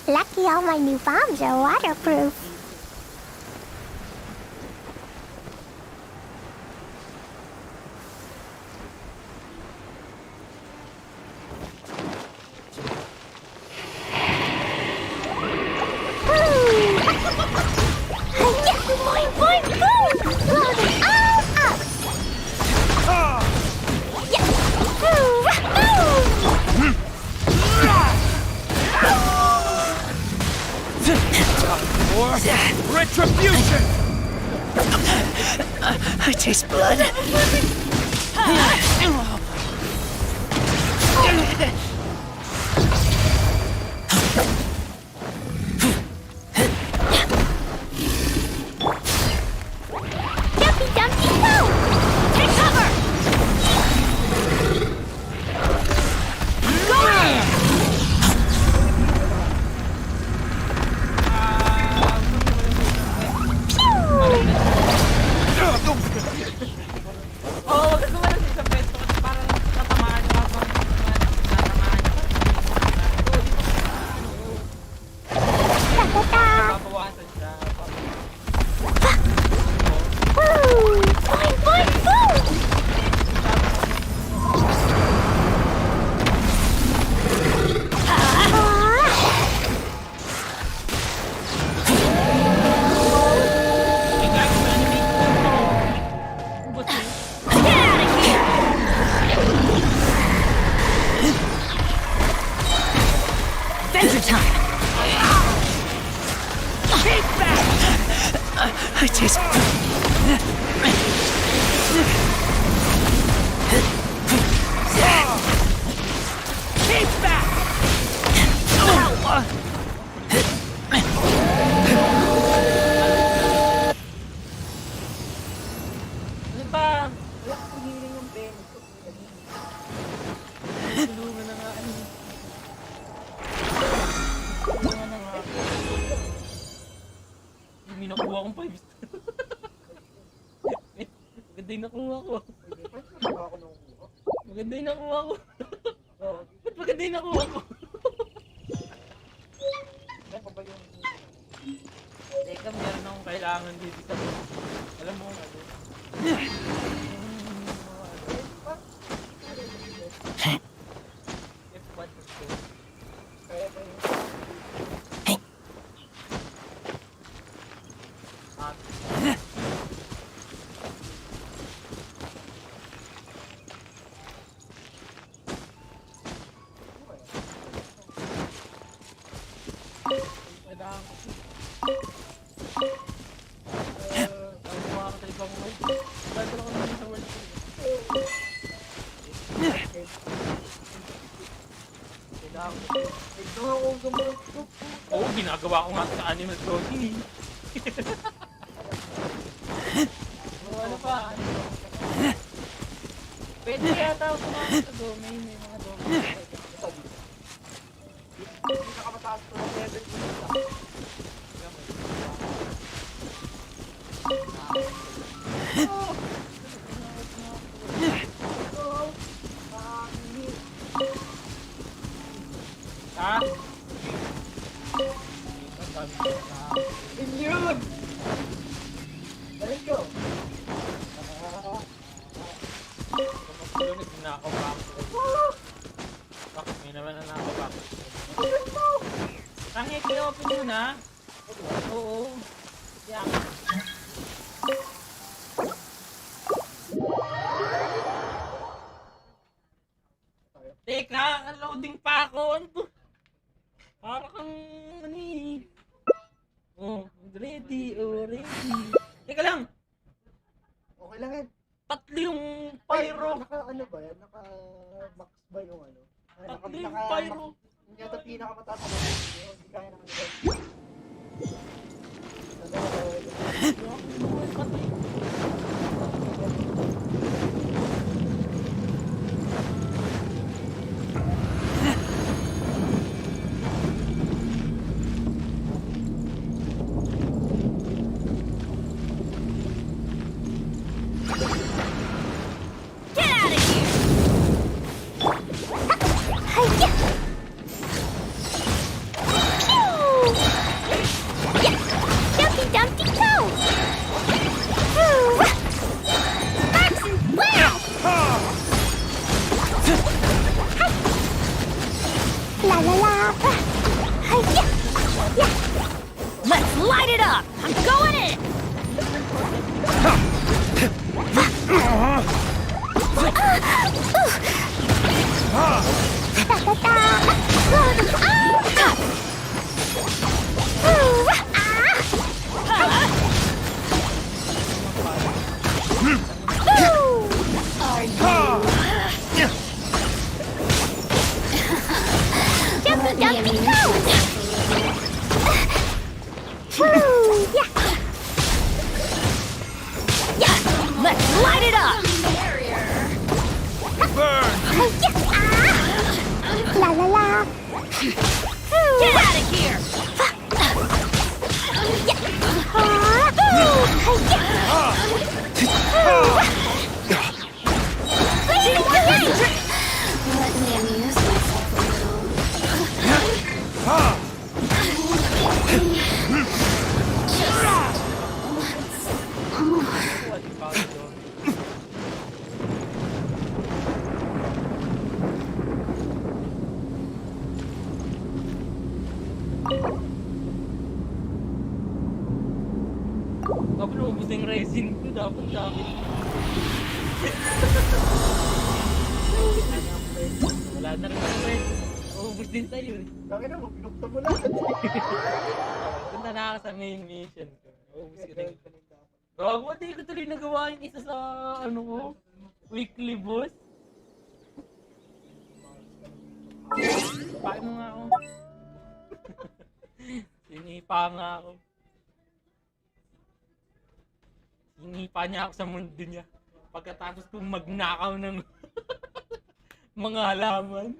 Lucky all my new bombs are waterproof. Boing, boing, boom! Blow them all up! Yeah. Or retribution! I taste blood. Dumpy Dumpty Go! Take cover! Go in! I just... Keep back! Ano ba? Wala kang healing yung pen. Tulungan na nga. Tulungan na nga. May nakuha akong 5 star. Maganda yung nakuha ko. Ako nung kuha. Maganda yung nakuha ko. Ba't maganda yung nakuha ko? Ano ba yung... Teka, meron akong kailangan dito sa... Alam mo ano? F1 ito. Kaya ba yung... Kailangan ko. Nakuha ko sa ibang world. Bago lang ako naman sa world. Kailangan ko. Ito ako gumawa. Oo, ginagawa ko nga sa Animal Crossing. Ano pa? Pwede yata ako sumama sa domain. May mga domain. Pinakamataas ko ng level ko nila. Ha? Ilyun! Balik ko. Tulunod na ako ba? Bakit may naman na ako ba? Tangit, i-open mo na. Oo. Yan. Teka, loading pa ako. Ano to? Para kang ano eh. Oh, ready. Teka lang. Okay lang yan. Tatlo yung pyro. Naka ano ba yan? Naka max ba yung ano? Tatlo yung pyro. Yung yata pinakamataas na level. Hindi kaya na ano. Get out of here! Hi-ya! Pew! Yeah! Dumpty Dumpty Go! Woo! Max and wow! Hi! La la la! Hi-ya! Yeah! Let's light it up! I'm going in! Jumpy Dumpy Go! Yeah! Yeah! Let's light it up! La la la! Get out of here! Let me amuse myself a little. Dapat ubus yung resin ko. Dapat gamit. Wala na rin ako eh. Ubus din sa'yo eh. Bakit na mo? Pinukta mo lang. Punta na ako sa main mission ko. Ubus ko na. Gago, di ko tuloy nagawa yung isa sa ano ko. Weekly boss. Paano nga ako? Sinipa nga ako. Sinipa niya ako sa mundo niya. Pagkatapos kong magnakaw ng mga halaman.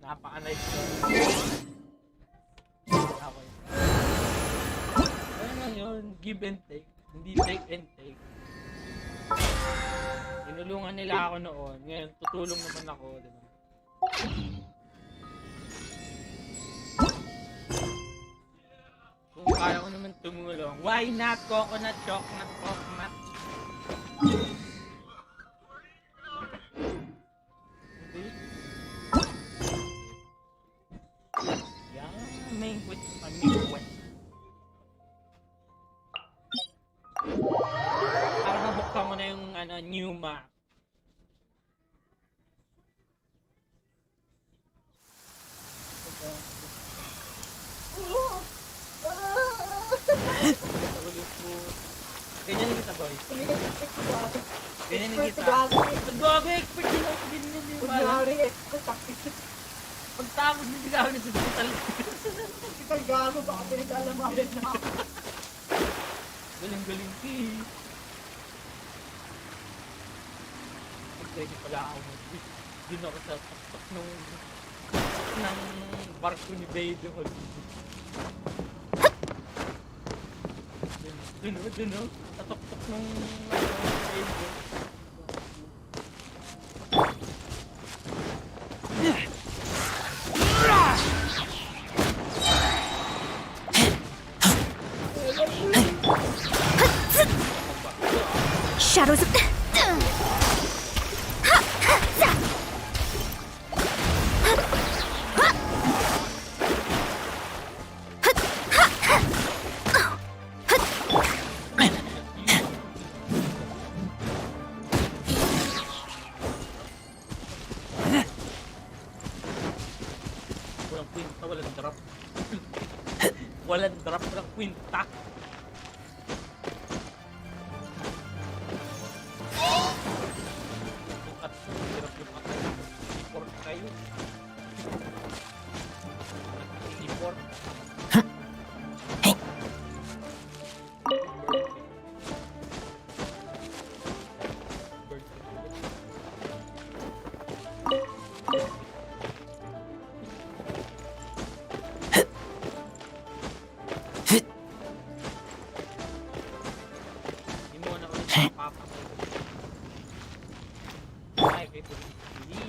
Napaka-nice ko. Okay. Ano lang yun? Give and take. Hindi take and take. Tinulungan nila ako noon. Ngayon, tutulong naman ako. Diba? Kung kaya ko naman tumulong, why not? Coconut, chocolate, coconut. Hindi. Yan, main quest. Para mabuksan mo na yung new map. Ganyan kita, boy. Ganyan kita. Gago, expert din ako. Ganyan din ba? Kunyari, taktis. Pagtapos din sigaw na sa hospital. Hospital gago, baka pinag-alamayan na ako. Galing-galing si. Pag-ready pala ako. Dun ako sa taktak ng barko ni Beidou. Dun o. Tatok-tok ng Beidou. Shadows of... Walang kwinta, walang drop. Walang drop, walang kwinta. At hirap yung patay. Report kayo. Report. Hindi mo na ulit mapapakay. Ay, kay hindi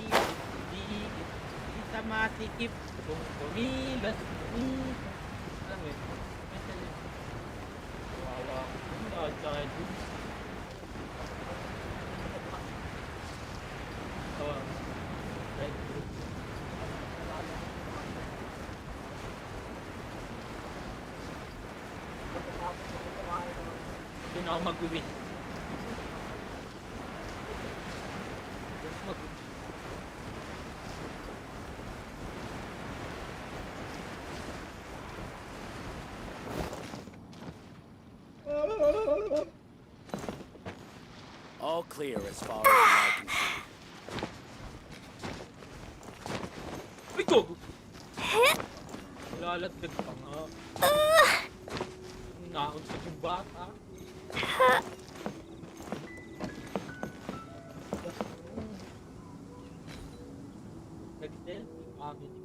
sa masikip kung kumilos. Alam mo yun? Wawa. Ang dahil dun. Red group. Doon ako mag-win. All clear as far as the eye can see. Ay, gogo! Lalatag pa nga. Nausap yung bata. Nag-selfie. Comedy.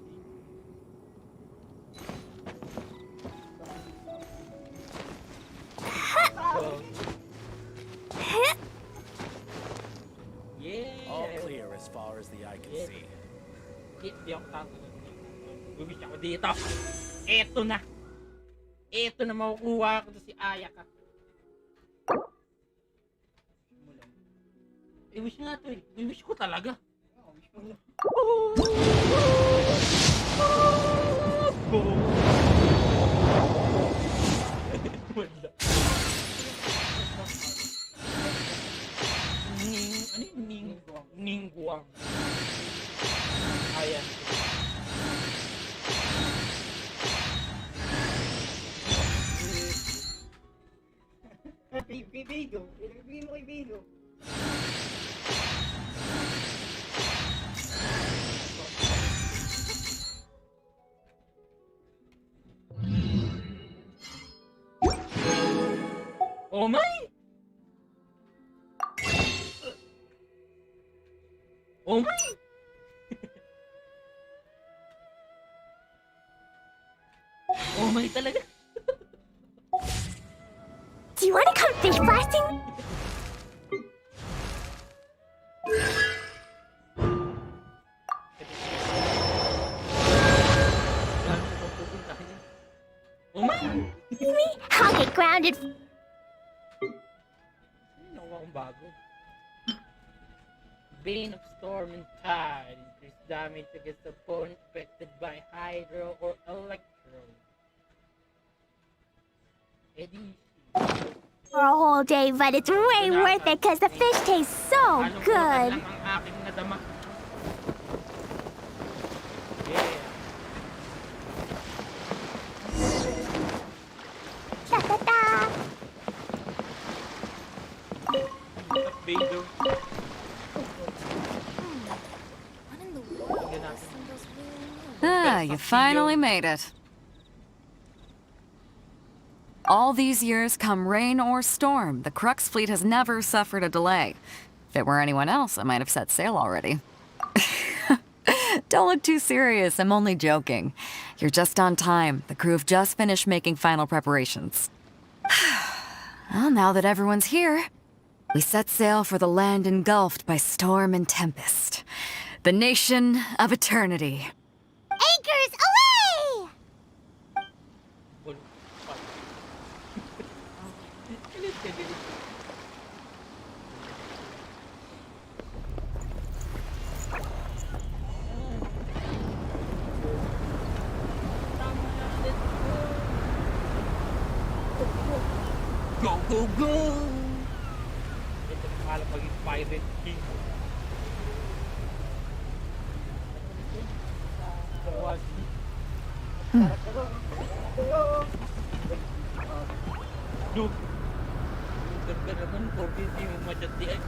Yeah! All clear as far as the eye can Yeah. see. Di ako tatanong. Gumis ako dito. Eto na. Eto na makukuha ko to si Ayaka. I-wish nga to eh. I-wish ko talaga. Wala. Ano yung Ningguang? Ningguang. Ayan. Kay Bigo. Ibigay mo kay Bigo. Oh my! Oh my! Oh my talaga. Do you want to come fish blasting? Oh my! Me? I'll get grounded. Nakuha akong bago. Bane of Storm and Tide. Increase damage against opponent affected by Hydro or Electro. Eddie. For a whole day, but it's way worth it because the fish tastes so good. Lang ang aking nadama. Yeah. Ta-ta-ta. Bingo. Ah, you finally made it. All these years, come rain or storm, the Crux fleet has never suffered a delay. If it were anyone else, I might have set sail already. Don't look too serious, I'm only joking. You're just on time. The crew have just finished making final preparations. Well, now that everyone's here, we set sail for the land engulfed by storm and tempest. The nation of eternity. Anchors away! Go, go, go! Ito na pala paging Pirate King. Dude, ganda naman, 450 mo masyatian.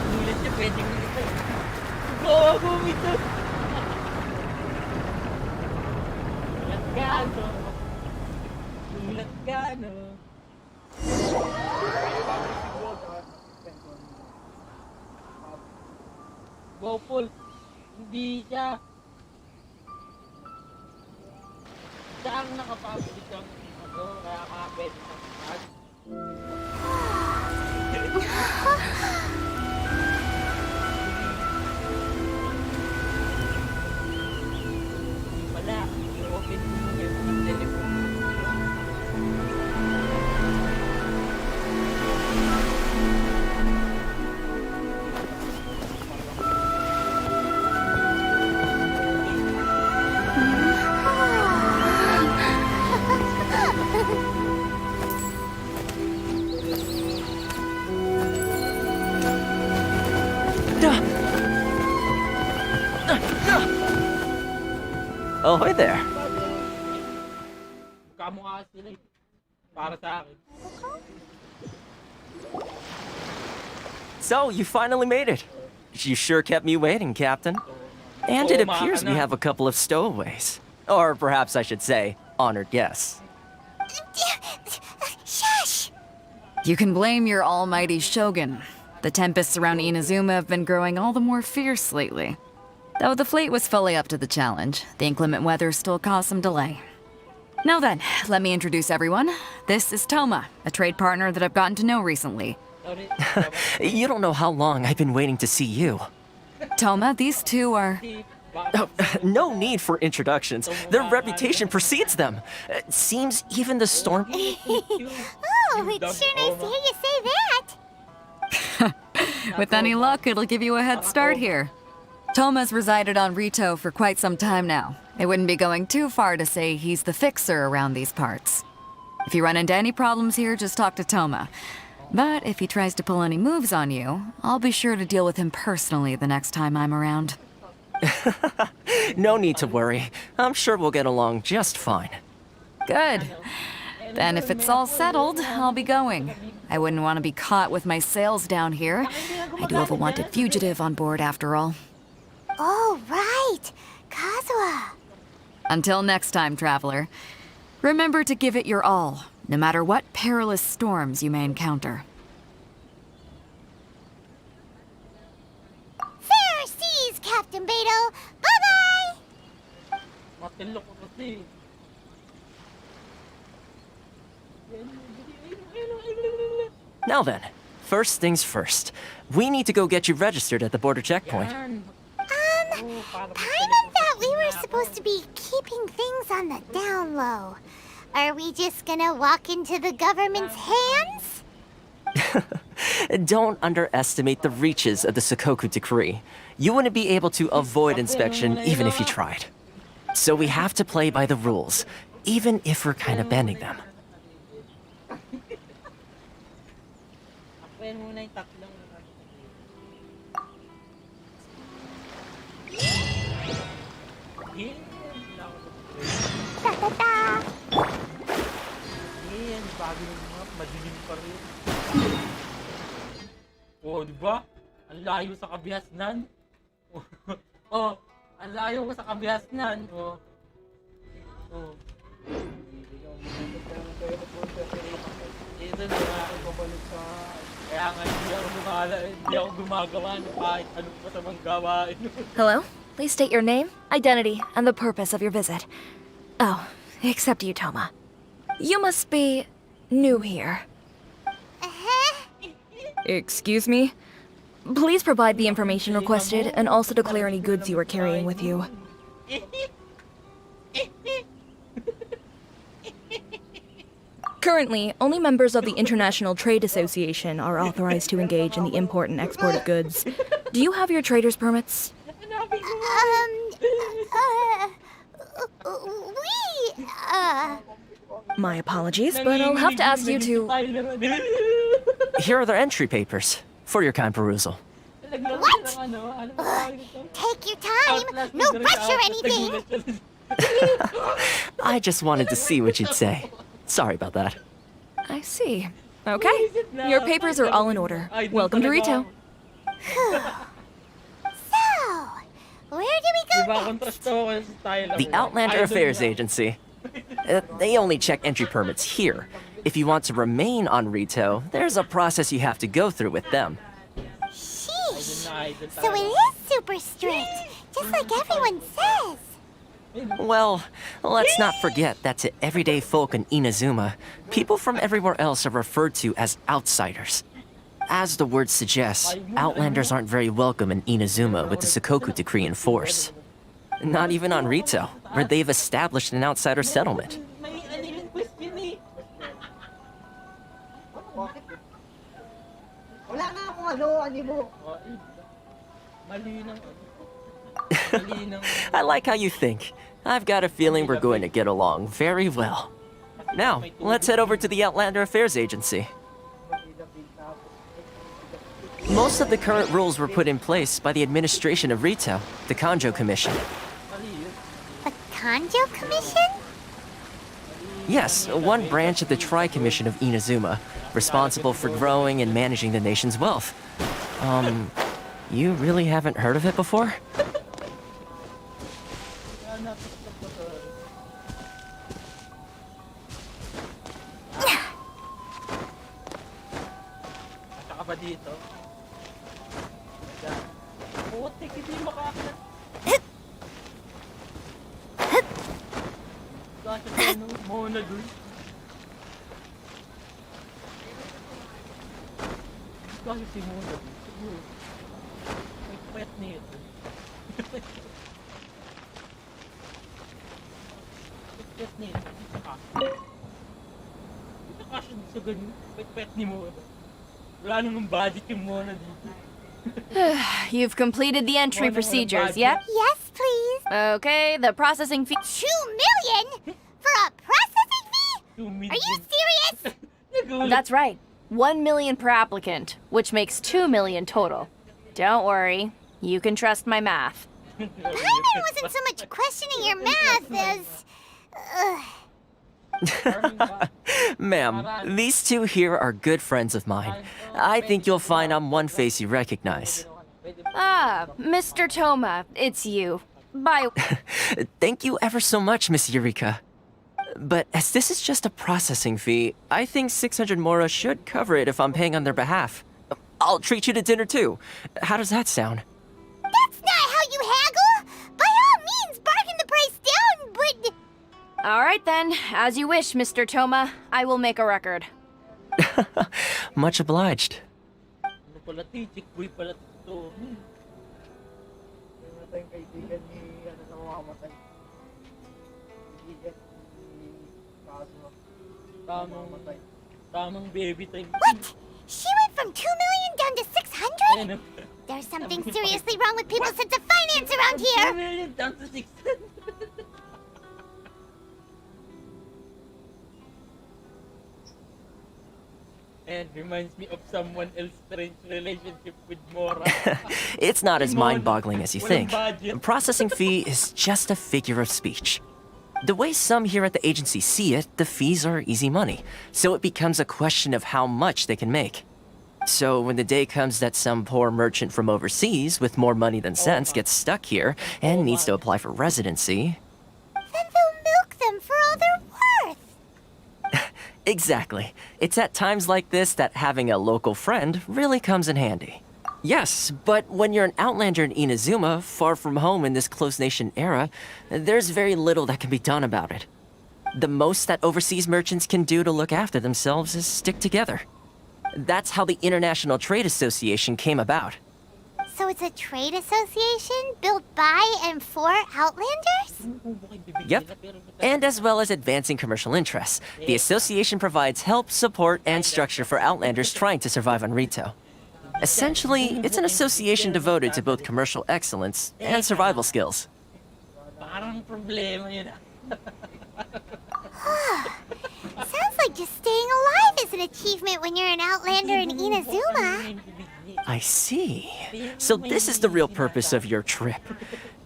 Nulit siya, pwedeng nito. Oo, bumito! Nulat ka, no? Nulat ka, no? Gopol, hindi siya. Siya ang nakapabili ng ano, kaya kapit ng tag. Wala, i-open mo yung telephone. Oh, hi there. Kamukha sila eh. Para sa akin. So, you finally made it. You sure kept me waiting, Captain. And it appears we have a couple of stowaways. Or perhaps I should say, honored guests. Shush! You can blame your almighty shogun. The tempests around Inazuma have been growing all the more fierce lately. Though the fleet was fully up to the challenge, the inclement weather still caused some delay. Now then, let me introduce everyone. This is Toma, a trade partner that I've gotten to know recently. You don't know how long I've been waiting to see you. Toma, these two are... Oh, no need for introductions. Their reputation precedes them. Seems even the storm... Oh, it's sure nice to hear you say that. With any luck, it'll give you a head start here. Toma's resided on Rito for quite some time now. It wouldn't be going too far to say he's the fixer around these parts. If you run into any problems here, just talk to Toma. But if he tries to pull any moves on you, I'll be sure to deal with him personally the next time I'm around. No need to worry. I'm sure we'll get along just fine. Good. Then if it's all settled, I'll be going. I wouldn't want to be caught with my sails down here. I do have a wanted fugitive on board after all. Oh, right. Kazuha. Until next time, traveler. Remember to give it your all, no matter what perilous storms you may encounter. Fair seas, Captain Beto. Bye-bye. Matilo ko kasi. Now then, first things first. We need to go get you registered at the border checkpoint. Paimon thought we were supposed to be keeping things on the down low. Are we just gonna walk into the government's hands? Don't underestimate the reaches of the Sakoku Decree. You wouldn't be able to avoid inspection even if you tried. So we have to play by the rules, even if we're kind of bending them. Ayan muna yung tatlong. Ta-ta-ta! Ayan, bago yung map, madilim pa rin. Oh, di ba? Ang layo sa kabihasnan. Oh, ang layo ko sa kabihasnan. Oh. Oh. Ito na nga ako pabalik sa... Kaya nga hindi ako gumagawa ng kahit ano pa sa mga gawain. Hello? Please state your name, identity, and the purpose of your visit. Oh, except you, Toma. You must be new here. Excuse me? Please provide the information requested and also declare any goods you are carrying with you. Currently, only members of the International Trade Association are authorized to engage in the import and export of goods. Do you have your trader's permits? My apologies, but I'll have to ask you to... Here are their entry papers for your kind perusal. What? Take your time. No rush or anything. I just wanted to see what you'd say. Sorry about that. I see. Okay. Your papers are all in order. Welcome to Rito. So, where do we go next? The Outlander Affairs Agency. They only check entry permits here. If you want to remain on Rito, there's a process you have to go through with them. Sheesh. So it is super strict, just like everyone says. Well, let's not forget that to everyday folk in Inazuma, people from everywhere else are referred to as outsiders. As the word suggests, Outlanders aren't very welcome in Inazuma with the Sakoku Decree in force. Not even on Rito, where they've established an outsider settlement. Wala nga akong ano mo. I like how you think. I've got a feeling we're going to get along very well. Now, let's head over to the Outlander Affairs Agency. Most of the current rules were put in place by the administration of Rito, the Kanjo Commission. The Kanjo Commission? Yes, one branch of the Tri-Commission of Inazuma, responsible for growing and managing the nation's wealth. You really haven't heard of it before? Dito. Putik, hindi makakit. Kasi muna dun. Kasi si Muna dun. Siguro. May pet nito. May pet nito. Ito kasi sa ganyan. May pet ni Muna. Wala namang budget yung Mona dito. You've completed the entry procedures, yep? Yes, please. Okay, the processing fee... 2 million? For a processing fee? 2 million. Are you serious? That's right. 1 million per applicant, which makes 2 million total. Don't worry, you can trust my math. Paimon wasn't so much questioning your math as... Ma'am, these two here are good friends of mine. I think you'll find I'm one face you recognize. Ah, Mr. Toma, it's you. Bye. Thank you ever so much, Miss Eureka. But as this is just a processing fee, I think 600 Mora should cover it if I'm paying on their behalf. I'll treat you to dinner too. How does that sound? That's not how you haggle! By all means, bargain the price down, but... All right then, as you wish, Mr. Toma. I will make a record. Much obliged. Ano pala, chick boy pala to. Meron tayong kaibigan ni, ano na mamamatay. Kaibigan ni Kaso. Tamang baby time. What? She went from 2 million down to 600? Ayun, There's something seriously wrong with people's sense of finance around here! 2 million down to 600. And reminds me of someone else's strange relationship with Mora. It's not as mind-boggling as you think. budget. Processing fee is just a figure of speech. The way some here at the agency see it, the fees are easy money, so it becomes a question of how much they can make. So when the day comes that some poor merchant from overseas with more money than sense gets stuck here and needs to apply for residency... Then they'll milk them for all they're worth! Exactly. It's at times like this that having a local friend really comes in handy. Yes, but when you're an outlander in Inazuma, far from home in this closed nation era, there's very little that can be done about it. The most that overseas merchants can do to look after themselves is stick together. That's how the International Trade Association came about. So it's a trade association built by and for Outlanders? Yep. And as well as advancing commercial interests, the association provides help, support, and structure for Outlanders trying to survive on Rito. Essentially, it's an association devoted to both commercial excellence and survival skills. Parang problema yun. Sounds like just staying alive is an achievement when you're an Outlander in Inazuma. I see. So this is the real purpose of your trip.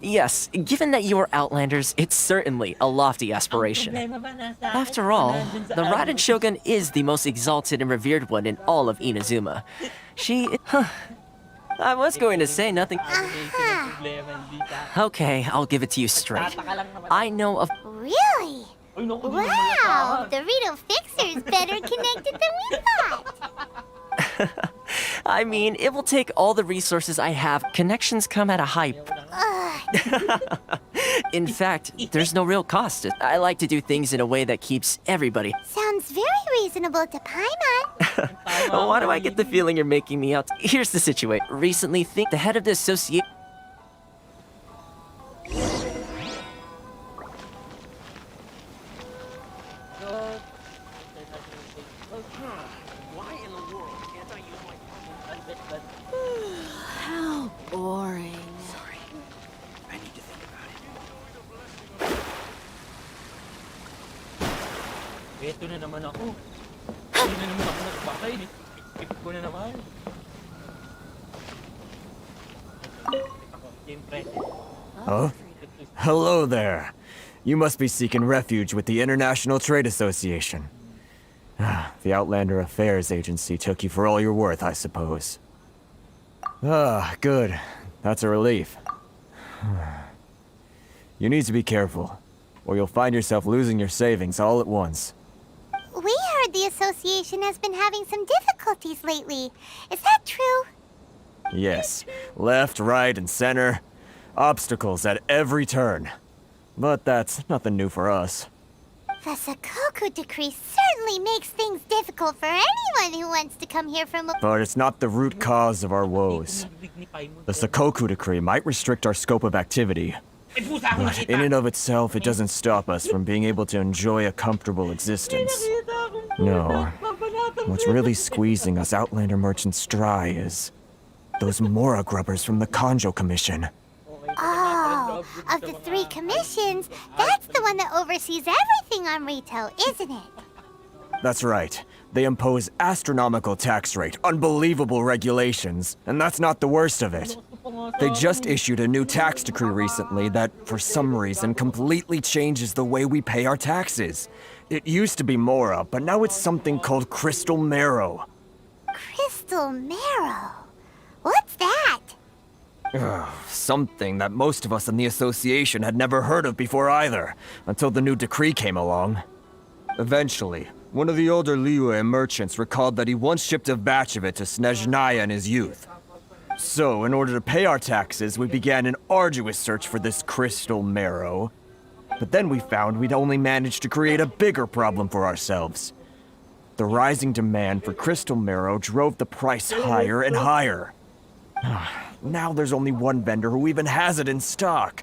Yes, given that you are Outlanders, it's certainly a lofty aspiration. After all, the Raiden Shogun is the most exalted and revered one in all of Inazuma. I was going to say nothing. Okay, I'll give it to you straight. I know of... Really? Wow, the Rito Fixer's better connected than we thought. I mean, it will take all the resources I have. Connections come at a high... In fact, there's no real cost. I like to do things in a way that keeps everybody... Sounds very reasonable to Paimon. Why do I get the feeling you're making me out? Here's the situation. Recently, the head of the association... How boring. Sorry. I need to think about it. Eto na naman ako. Hindi na naman ako nagbakay. Skip ko na naman. Huh? Hello there. You must be seeking refuge with the International Trade Association. The Outlander Affairs Agency took you for all you're worth, I suppose. Good. That's a relief. You need to be careful, or you'll find yourself losing your savings all at once. We heard the association has been having some difficulties lately. Is that true? Yes. Left, right, and center. Obstacles at every turn. But that's nothing new for us. The Sakoku decree certainly makes things difficult for anyone who wants to come here from... But it's not the root cause of our woes. The Sakoku decree might restrict our scope of activity. But in and of itself, it doesn't stop us from being able to enjoy a comfortable existence. No. What's really squeezing us Outlander merchants dry is those Mora grubbers from the Kanjo Commission. Oh, of the 3 commissions, that's the one that oversees everything on Rito, isn't it? That's right. They impose astronomical tax rate, unbelievable regulations, and that's not the worst of it. They just issued a new tax decree recently that, for some reason, completely changes the way we pay our taxes. It used to be Mora, but now it's something called Crystal Marrow. Crystal Marrow? What's that? Something that most of us in the association had never heard of before either, until the new decree came along. Eventually, one of the older Liyue merchants recalled that he once shipped a batch of it to Snezhnaya in his youth. So, in order to pay our taxes, we began an arduous search for this crystal marrow. But then we found we'd only managed to create a bigger problem for ourselves. The rising demand for crystal marrow drove the price higher and higher. Now there's only one vendor who even has it in stock.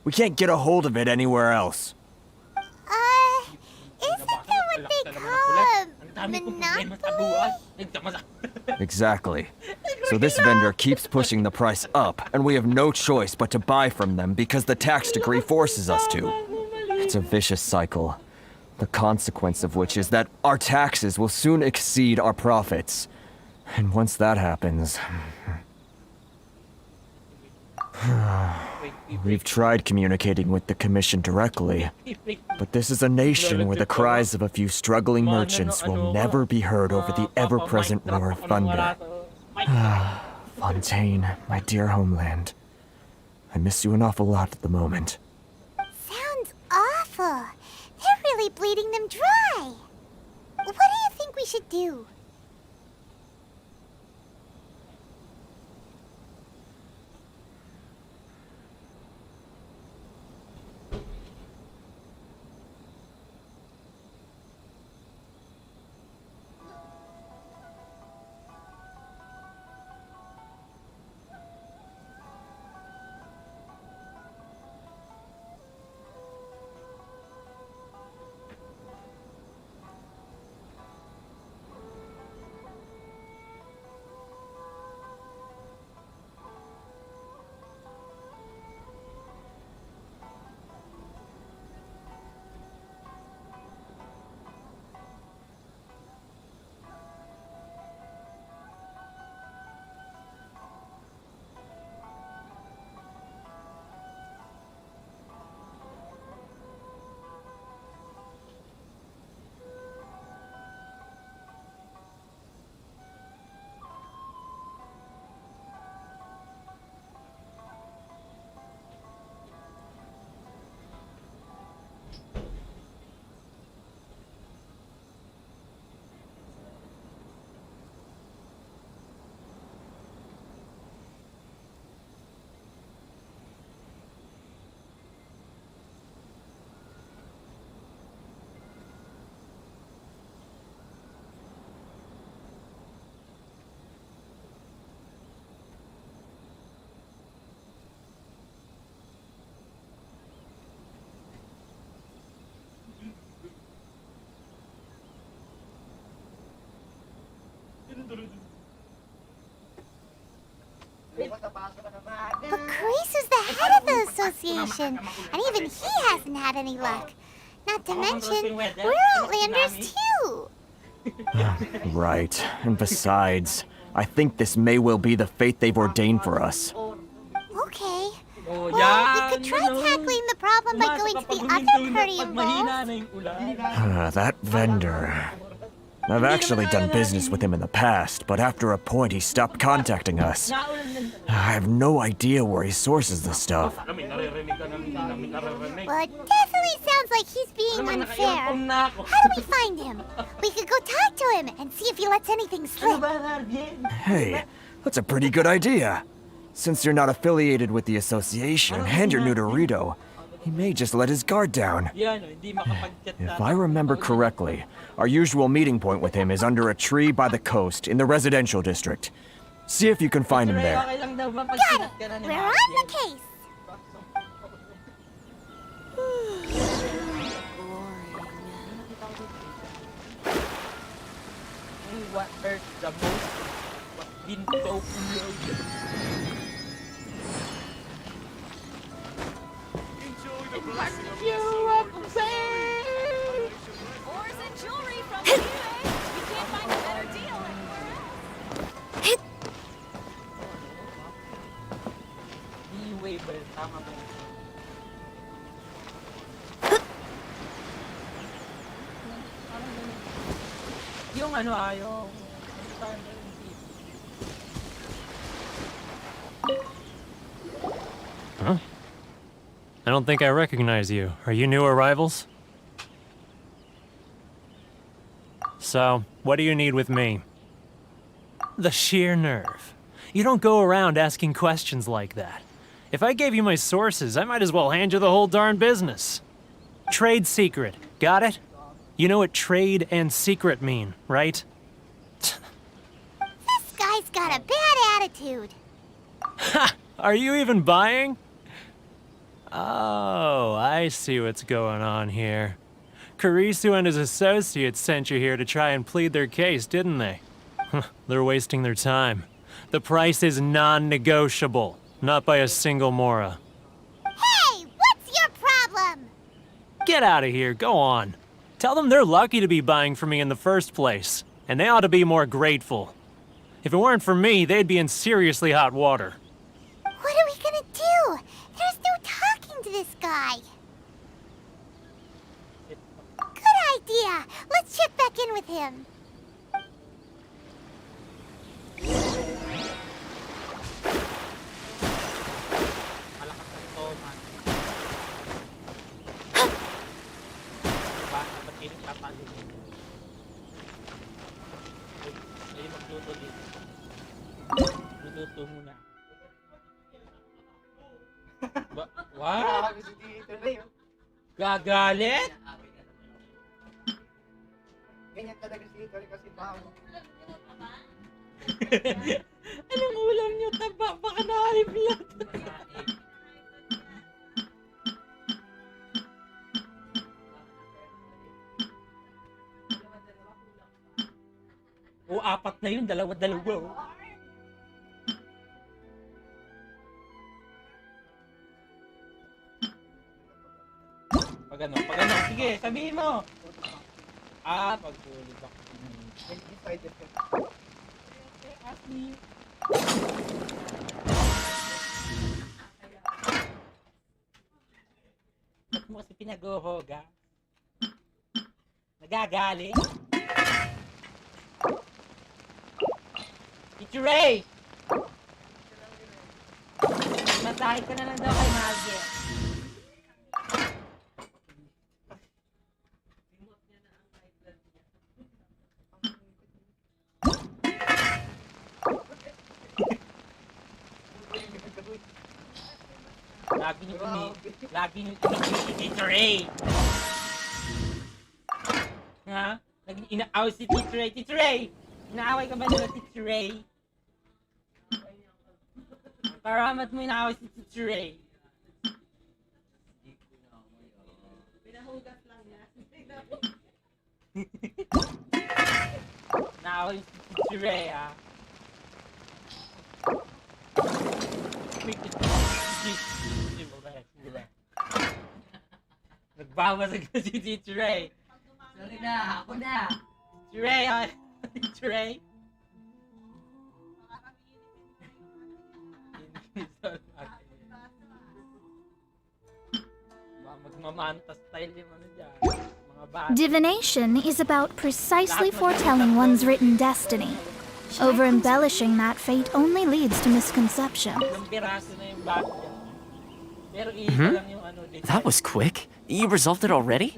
We can't get a hold of it anywhere else. Isn't that what they call a monopoly? Exactly. So this vendor keeps pushing the price up, and we have no choice but to buy from them because the tax decree forces us to. It's a vicious cycle. The consequence of which is that our taxes will soon exceed our profits. And once that happens... We've tried communicating with the Commission directly, but this is a nation where the cries of a few struggling merchants will never be heard over the ever-present roar of thunder. Fontaine, my dear homeland. I miss you an awful lot at the moment. Sounds awful. They're really bleeding them dry. What do you think we should do? But Carice is the head of the association, and even he hasn't had any luck. Not to mention, we're Outlanders too. Right. And besides, I think this may well be the fate they've ordained for us. Okay. Well, we could try tackling the problem by going to the other party involved. That vendor. I've actually done business with him in the past, but after a point he stopped contacting us. I have no idea where he sources the stuff. Well, it definitely sounds like he's being unfair. How do we find him? We could go talk to him and see if he lets anything slip. Hey, that's a pretty good idea. Since you're not affiliated with the association and you're new to Rito, he may just let his guard down. If I remember correctly, our usual meeting point with him is under a tree by the coast in the residential district. See if you can find him there. Got it! We're on the case! What hurt the most? What didn't go Yung ano yung... Huh? I don't think I recognize you. Are you new arrivals? So, what do you need with me? The sheer nerve. You don't go around asking questions like that. If I gave you my sources, I might as well hand you the whole darn business. Trade secret. Got it? You know what trade and secret mean, right? This guy's got a bad attitude. Ha! Are you even buying? Oh, I see what's going on here. Karisu and his associates sent you here to try and plead their case, didn't they? They're wasting their time. The price is non-negotiable, not by a single Mora. Hey, what's your problem? Get out of here, go on. Tell them they're lucky to be buying from me in the first place, and they ought to be more grateful. If it weren't for me, they'd be in seriously hot water. What are we gonna do? There's no talking to this guy. Good idea. Let's check back in with him. Luto muna. What? Gagalit? Ganyan talaga si Tori kasi baho. Anong ulam niyo? Taba, baka na-high blood. O, apat na yun, dalawa-dalawa. Pag ano, sige, sabihin mo. Pagkulit ako. Ask me. Ba't mo kasi pinag-uhoga? Nagagaling? Teacher Ray! Masahe ka na lang daw kay Maggie. Lagi niyo si Teacher Ray. Ha? Inaaway si Teacher Ray. Teacher Ray! Inaaway ka ba nila, Teacher Ray? Paramat mo inaaway si Teacher Ray. Pinahugas lang niya. Inaaway si Teacher Ray, ha? Nagbabasag na si Teacher Ray. Sorry na, ako na. Teacher Ray, ha? Teacher Ray? Magmamanta style yung ano dyan. Mga bata. Divination is about precisely foretelling one's written destiny. Over-embellishing that fate only leads to misconception. Ilang piraso na yung bata dyan. Pero iisa lang yung ano. That was quick. You resolved it already?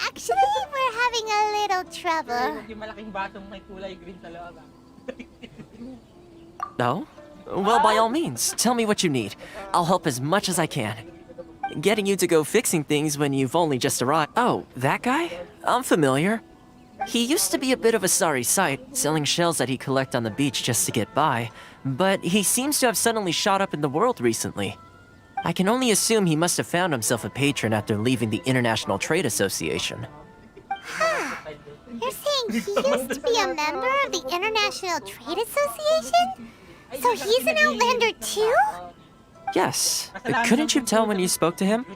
Actually, we're having a little trouble. Yung malaking batong may kulay green sa loob. No? Well, by all means, tell me what you need. I'll help as much as I can. Getting you to go fixing things when you've only just arrived. Oh, that guy? I'm familiar. He used to be a bit of a sorry sight, selling shells that he collect on the beach just to get by, but he seems to have suddenly shot up in the world recently. I can only assume he must have found himself a patron after leaving the International Trade Association. Huh. You're saying he used to be a member of the International Trade Association? So he's an Outlander too? Yes. Couldn't you tell when you spoke to him?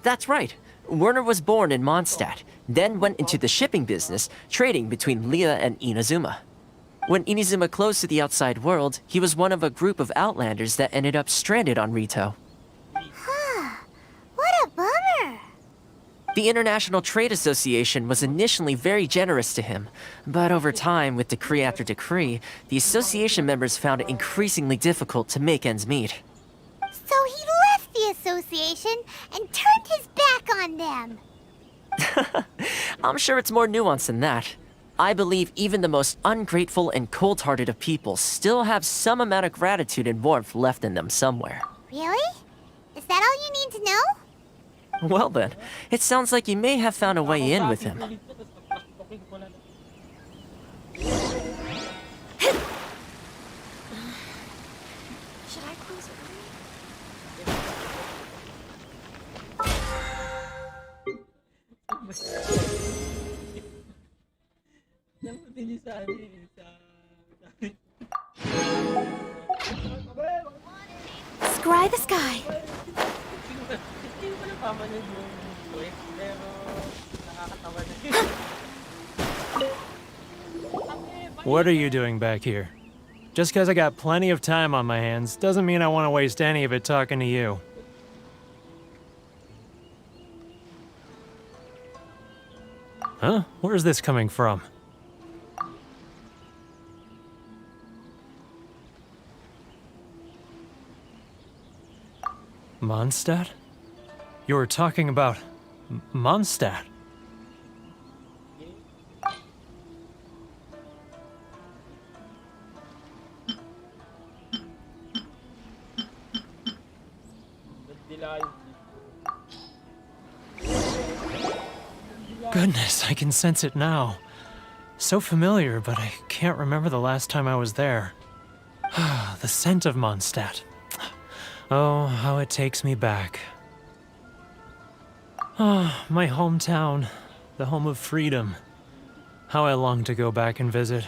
That's right. Werner was born in Mondstadt, then went into the shipping business, trading between Leah and Inazuma. When Inazuma closed to the outside world, he was one of a group of outlanders that ended up stranded on Rito. What a bummer. The International Trade Association was initially very generous to him, but over time, with decree after decree, the association members found it increasingly difficult to make ends meet. So he left the association and turned his back on them. I'm sure it's more nuanced than that. I believe even the most ungrateful and cold-hearted of people still have some amount of gratitude and warmth left in them somewhere. Really? Is that all you need to know? Well then, it sounds like you may have found a way in with him. Should I close early? Scry the sky. What are you doing back here? Just because I got plenty of time on my hands doesn't mean I want to waste any of it talking to you. Huh? Where's this coming from? Mondstadt? You were talking about Mondstadt. Goodness, I can sense it now. So familiar, but I can't remember the last time I was there. The scent of Mondstadt. Oh, how it takes me back. Ah, my hometown, the home of freedom. How I long to go back and visit.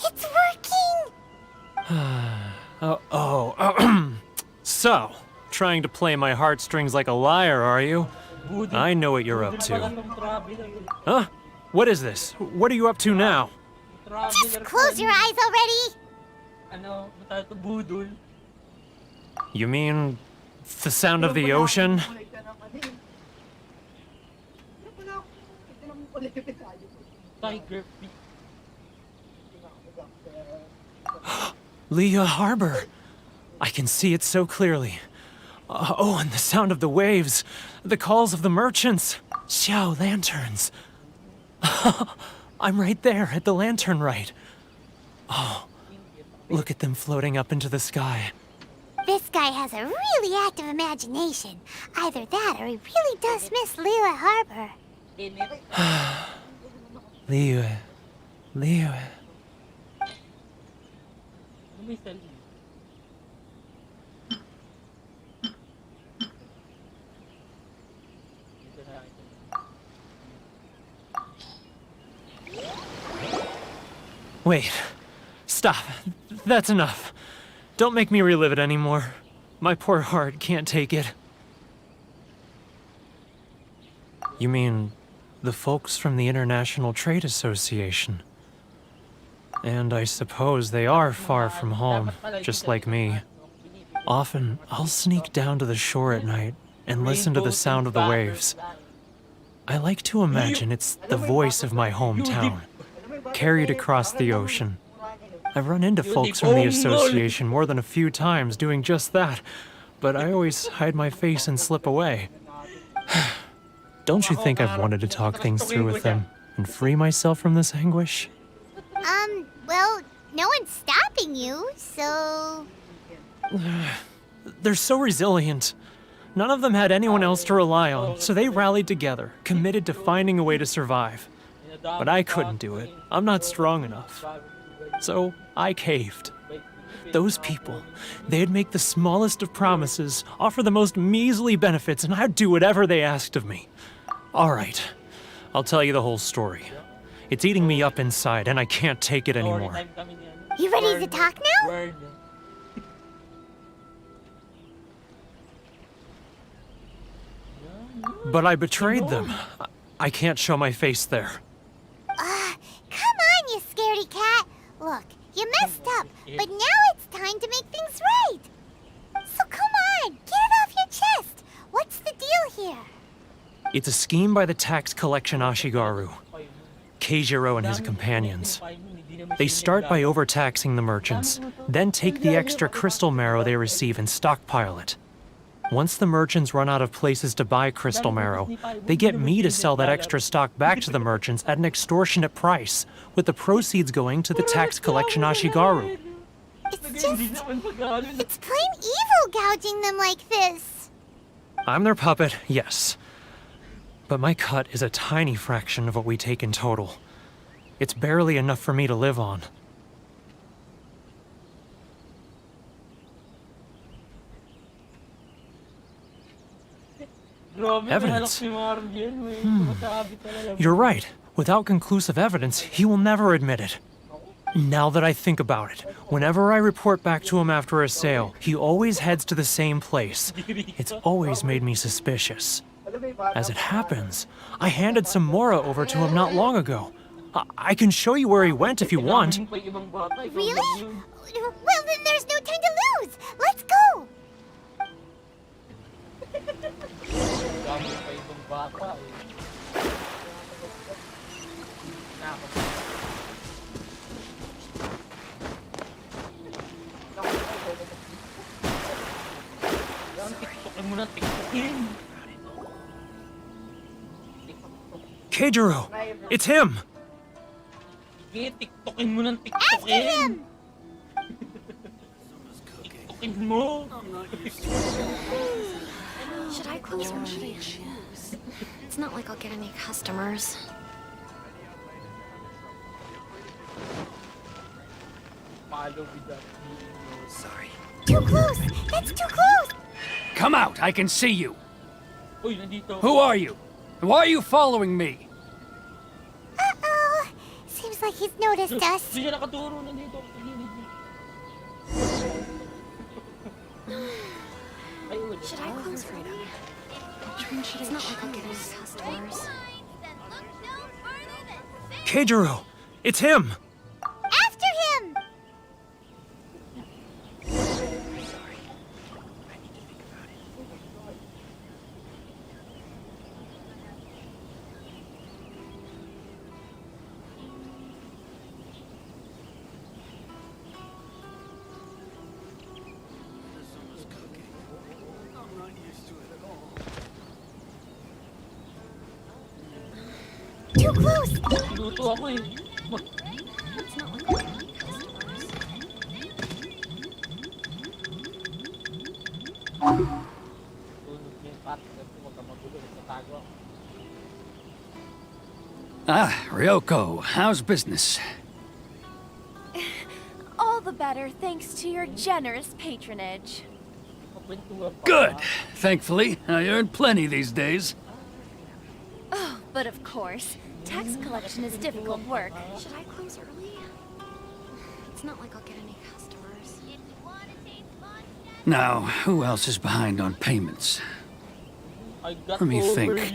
It's working! So, trying to play my heartstrings like a liar, are you? I know what you're up to. Huh? What is this? What are you up to now? Just close your eyes already! You mean the sound of the ocean? Leah Harbor. I can see it so clearly. Oh, and the sound of the waves. The calls of the merchants. Xiao lanterns. I'm right there at the lantern right. Oh, look at them floating up into the sky. This guy has a really active imagination. Either that or he really does miss Liyue Harbor. Liyue. Liyue. Wait. Stop. That's enough. Don't make me relive it anymore. My poor heart can't take it. You mean the folks from the International Trade Association? And I suppose they are far from home, just like me. Often, I'll sneak down to the shore at night and listen to the sound of the waves. I like to imagine it's the voice of my hometown, carried across the ocean. I've run into folks from the association more than a few times doing just that, but I always hide my face and slip away. Don't you think I've wanted to talk things through with them and free myself from this anguish? Well, no one's stopping you, so... They're so resilient. None of them had anyone else to rely on, so they rallied together, committed to finding a way to survive. But I couldn't do it. I'm not strong enough. So I caved. Those people, they'd make the smallest of promises, offer the most measly benefits, and I'd do whatever they asked of me. All right, I'll tell you the whole story. It's eating me up inside, and I can't take it anymore. You ready to talk now? But I betrayed them. I can't show my face there. Come on, you scaredy cat. Look, you messed up, but now it's time to make things right. So come on, get it off your chest. What's the deal here? It's a scheme by the tax collection Ashigaru, Keijiro and his companions. They start by overtaxing the merchants, then take the extra crystal marrow they receive and stockpile it. Once the merchants run out of places to buy crystal marrow, they get me to sell that extra stock back to the merchants at an extortionate price, with the proceeds going to the tax collection Ashigaru. It's plain evil gouging them like this. I'm their puppet, yes. But my cut is a tiny fraction of what we take in total. It's barely enough for me to live on. Evidence? You're right. Without conclusive evidence, he will never admit it. Now that I think about it, whenever I report back to him after a sale, he always heads to the same place. It's always made me suspicious. As it happens, I handed some Mora over to him not long ago. I can show you where he went if you want. Really? Well, then there's no time to lose. Let's go. Keijiro! It's him! After him! Should I close or should I choose? It's not like I'll get any customers. Sorry. Too close! That's too close! Come out, I can see you. Who are you? Why are you following me? Uh-oh. Seems like he's noticed us. Should I close early? It's not like I'll get any customers. Keijiro! It's him! After him! Too close! Luto ako eh. It's not like I'll get any customers. Ah, Ryoko, how's business? All the better thanks to your generous patronage. Good. Thankfully, I earn plenty these days. Oh, but of course, tax collection is difficult work. Should I close early? It's not like I'll get any customers. Now, who else is behind on payments? Let me think.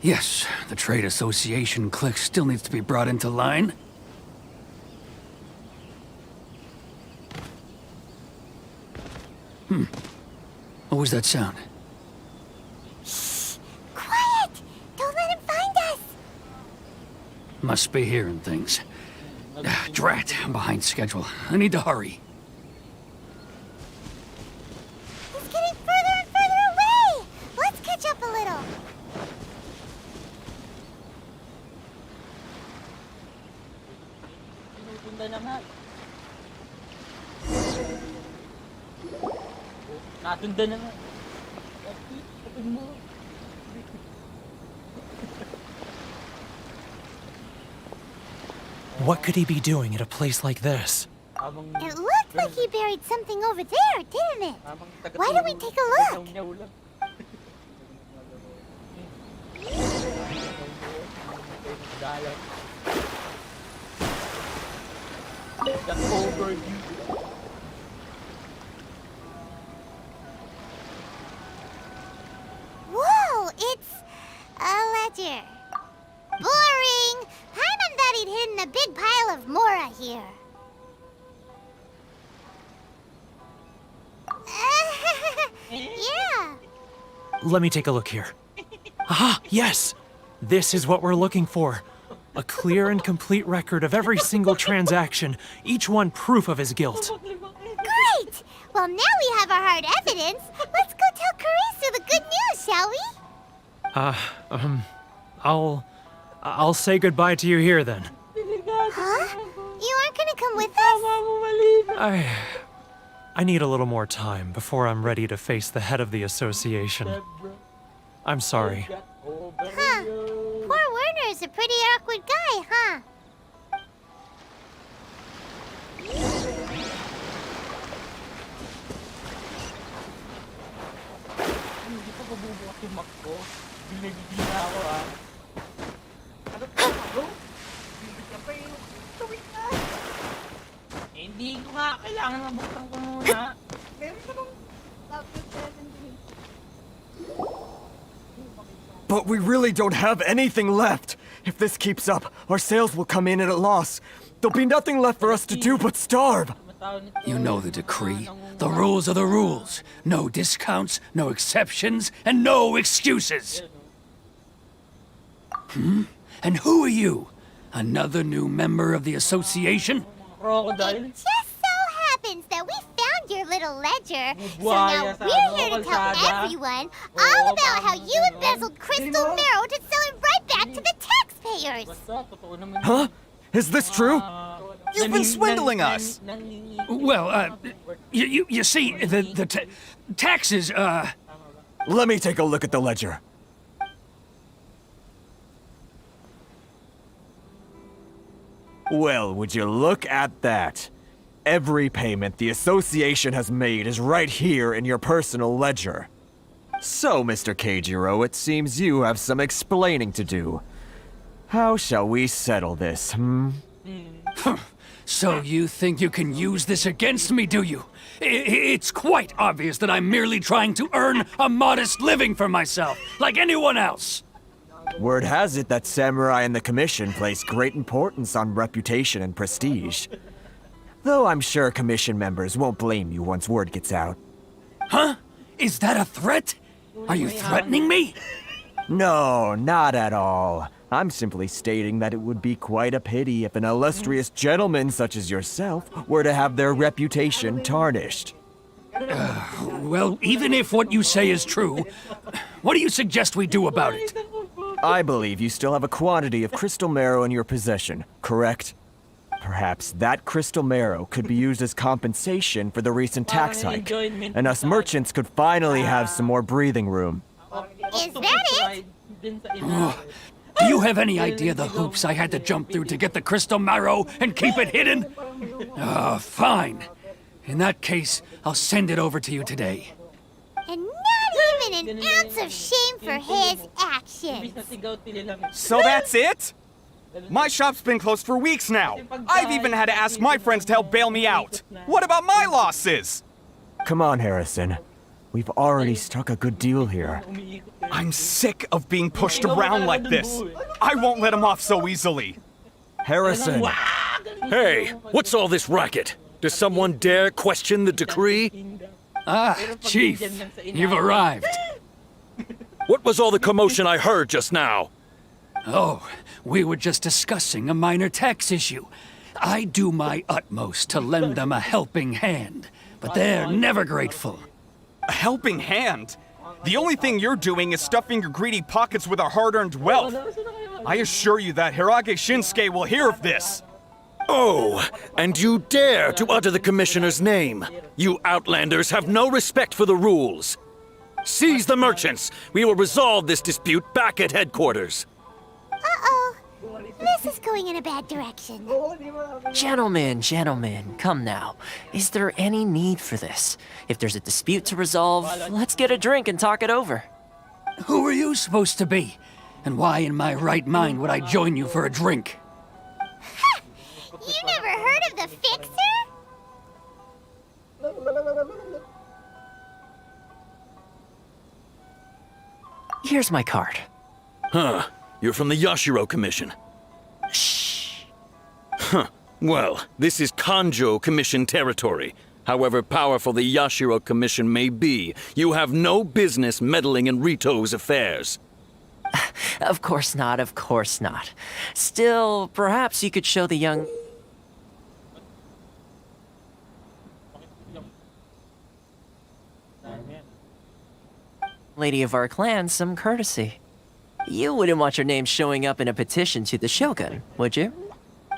Yes, the trade association clique still needs to be brought into line. What was that sound? Shh! Quiet! Don't let him find us! Must be hearing things. Drat, I'm behind schedule. I need to hurry. He's getting further and further away! Let's catch up a little. Natunda na nga. What could he be doing at a place like this? It looked like he buried something over there, didn't it? Why don't we take a look? The overview. Whoa! It's ledger. Boring! Paimon thought he'd hidden a big pile of Mora here. Yeah. Let me take a look here. Ah, yes! This is what we're looking for. A clear and complete record of every single transaction, each one proof of his guilt. Great! Well, now we have our hard evidence. Let's go tell Karisu the good news, shall we? I'll say goodbye to you here then. Huh? You aren't gonna come with us? I need a little more time before I'm ready to face the head of the association. I'm sorry. Huh. Poor Werner's a pretty awkward guy, huh? Hindi pa mabubukas yung Mac ko. Binigil na ako ah. Ano pa bro? Bibig ka pa eh. Tawid na. Hindi ko nga. Kailangan mabuksan ko muna. Meron ka bang laptop 7 days? But we really don't have anything left. If this keeps up, our sales will come in at a loss. There'll be nothing left for us to do but starve. You know the decree. The rules are the rules. No discounts, no exceptions, and no excuses. And who are you? Another new member of the association? It just so happens that we found your little ledger. So now we're here to tell everyone all about how you embezzled crystal marrow to sell it right back to the taxpayers. Huh? Is this true? You've been swindling us! Well, you see, the taxes, Let me take a look at the ledger. Well, would you look at that? Every payment the association has made is right here in your personal ledger. So, Mr. Keijiro, it seems you have some explaining to do. How shall we settle this, So you think you can use this against me, do you? It's quite obvious that I'm merely trying to earn a modest living for myself, like anyone else. Word has it that samurai and the commission place great importance on reputation and prestige. Though I'm sure commission members won't blame you once word gets out. Huh? Is that a threat? Are you threatening me? No, not at all. I'm simply stating that it would be quite a pity if an illustrious gentleman such as yourself were to have their reputation tarnished. Well, even if what you say is true, what do you suggest we do about it? I believe you still have a quantity of crystal marrow in your possession, correct? Perhaps that crystal marrow could be used as compensation for the recent tax hike, and us merchants could finally have some more breathing room. Is that it? Do you have any idea the hoops I had to jump through to get the crystal marrow and keep it hidden? Fine. In that case, I'll send it over to you today. And not even an ounce of shame for his actions. So that's it? My shop's been closed for weeks now. I've even had to ask my friends to help bail me out. What about my losses? Come on, Harrison. We've already struck a good deal here. I'm sick of being pushed around like this. I won't let him off so easily. Harrison! Hey, what's all this racket? Does someone dare question the decree? Chief, you've arrived. What was all the commotion I heard just now? Oh, we were just discussing a minor tax issue. I do my utmost to lend them a helping hand, but they're never grateful. A helping hand? The only thing you're doing is stuffing your greedy pockets with our hard-earned wealth. I assure you that Hirage Shinsuke will hear of this. Oh, and you dare to utter the Commissioner's name. You Outlanders have no respect for the rules. Seize the merchants. We will resolve this dispute back at headquarters. Uh-oh. This is going in a bad direction. Gentlemen, come now. Is there any need for this? If there's a dispute to resolve, let's get a drink and talk it over. Who are you supposed to be? And why in my right mind would I join you for a drink? Ha! You never heard of the Fixer? Here's my card. Huh. You're from the Yashiro Commission. Shh. Huh. Well, this is Kanjo Commission territory. However powerful the Yashiro Commission may be, you have no business meddling in Rito's affairs. Of course not, of course not. Still, perhaps you could show the young... lady of our clan some courtesy. You wouldn't want your name showing up in a petition to the Shogun, would you?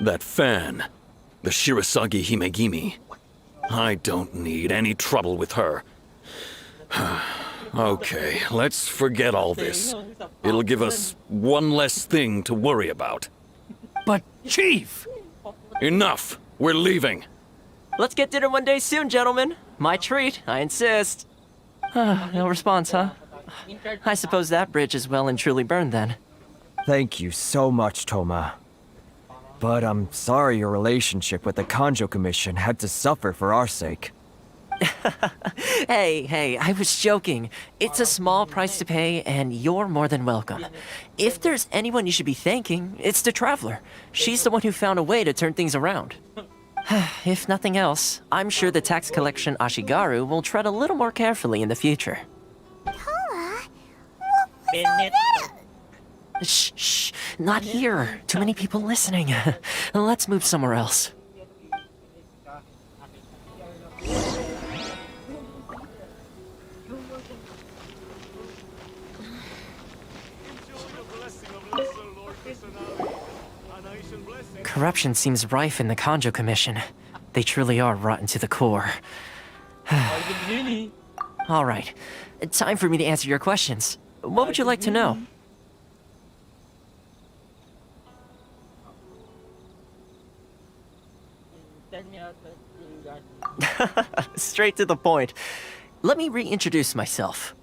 That fan, the Shirasagi Himegimi. I don't need any trouble with her. Okay, let's forget all this. It'll give us one less thing to worry about. But, Chief! Enough! We're leaving. Let's get dinner one day soon, gentlemen. My treat, I insist. No response, huh? I suppose that bridge is well and truly burned then. Thank you so much, Toma. But I'm sorry your relationship with the Kanjo Commission had to suffer for our sake. Hey, I was joking. It's a small price to pay, and you're more than welcome. If there's anyone you should be thanking, it's the Traveler. She's the one who found a way to turn things around. If nothing else, I'm sure the tax collection Ashigaru will tread a little more carefully in the future. Toma, what was all that? Shh, not here. Too many people listening. Let's move somewhere else. Corruption seems rife in the Kanjo Commission. They truly are rotten to the core. All right, time for me to answer your questions. What would you like to know? Straight to the point. Let me reintroduce myself.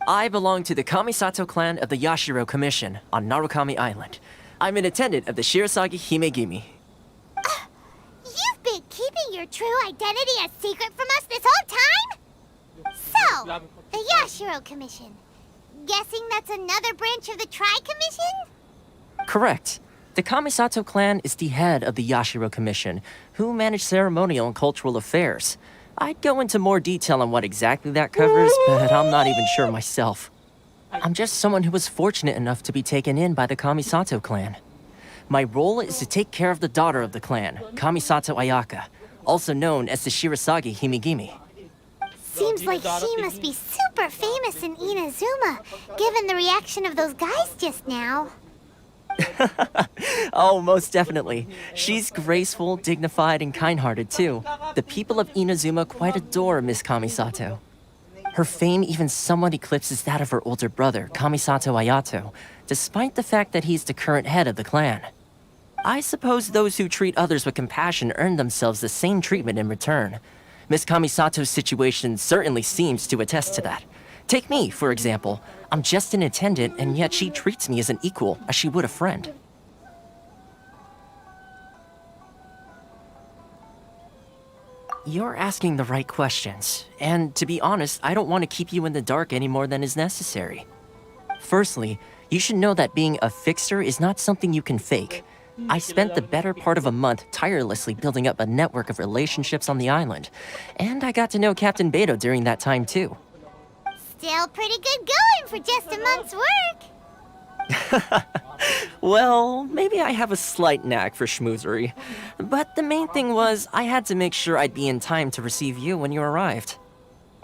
I belong to the Kamisato clan of the Yashiro Commission on Narukami Island. I'm an attendant of the Shirasagi Himegimi. You've been keeping your true identity a secret from us this whole time? So, the Yashiro Commission. Guessing that's another branch of the Tri-Commission? Correct. The Kamisato clan is the head of the Yashiro Commission, who manage ceremonial and cultural affairs. I'd go into more detail on what exactly that covers, but I'm not even sure myself. I'm just someone who was fortunate enough to be taken in by the Kamisato clan. My role is to take care of the daughter of the clan, Kamisato Ayaka, also known as the Shirasagi Himegimi. Seems like she must be super famous in Inazuma, given the reaction of those guys just now. Oh, most definitely. She's graceful, dignified, and kind-hearted, too. The people of Inazuma quite adore Miss Kamisato. Her fame even somewhat eclipses that of her older brother, Kamisato Ayato, despite the fact that he's the current head of the clan. I suppose those who treat others with compassion earn themselves the same treatment in return. Miss Kamisato's situation certainly seems to attest to that. Take me, for example. I'm just an attendant, and yet she treats me as an equal, as she would a friend. You're asking the right questions, and to be honest, I don't want to keep you in the dark any more than is necessary. Firstly, you should know that being a fixer is not something you can fake. I spent the better part of a month tirelessly building up a network of relationships on the island, and I got to know Captain Beto during that time too. Still pretty good going for just a month's work. Well, maybe I have a slight knack for schmoozery. But the main thing was, I had to make sure I'd be in time to receive you when you arrived.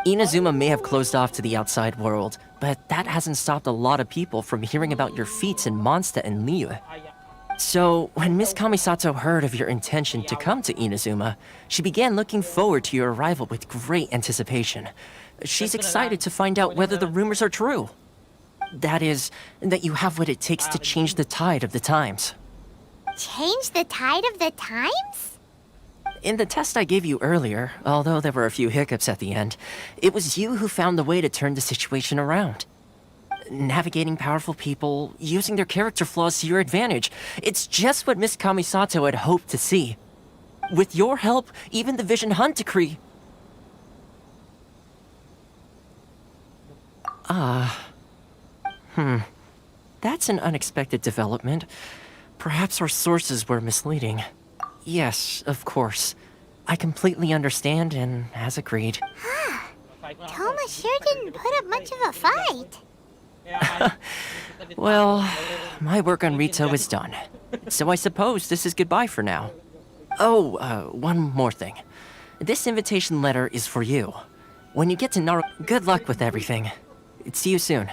Inazuma may have closed off to the outside world, but that hasn't stopped a lot of people from hearing about your feats in Mondstadt and Liyue. So, when Miss Kamisato heard of your intention to come to Inazuma, she began looking forward to your arrival with great anticipation. She's excited to find out whether the rumors are true. That is, that you have what it takes to change the tide of the times. Change the tide of the times? In the test I gave you earlier, although there were a few hiccups at the end, it was you who found the way to turn the situation around. Navigating powerful people, using their character flaws to your advantage. It's just what Miss Kamisato had hoped to see. With your help, even the Vision Hunt decree... That's That's an unexpected development. Perhaps our sources were misleading. Yes, of course. I completely understand and as agreed. Toma sure didn't put up much of a fight. Well, my work on Rito is done. So I suppose this is goodbye for now. Oh, one more thing. This invitation letter is for you. When you get to good luck with everything. See you soon.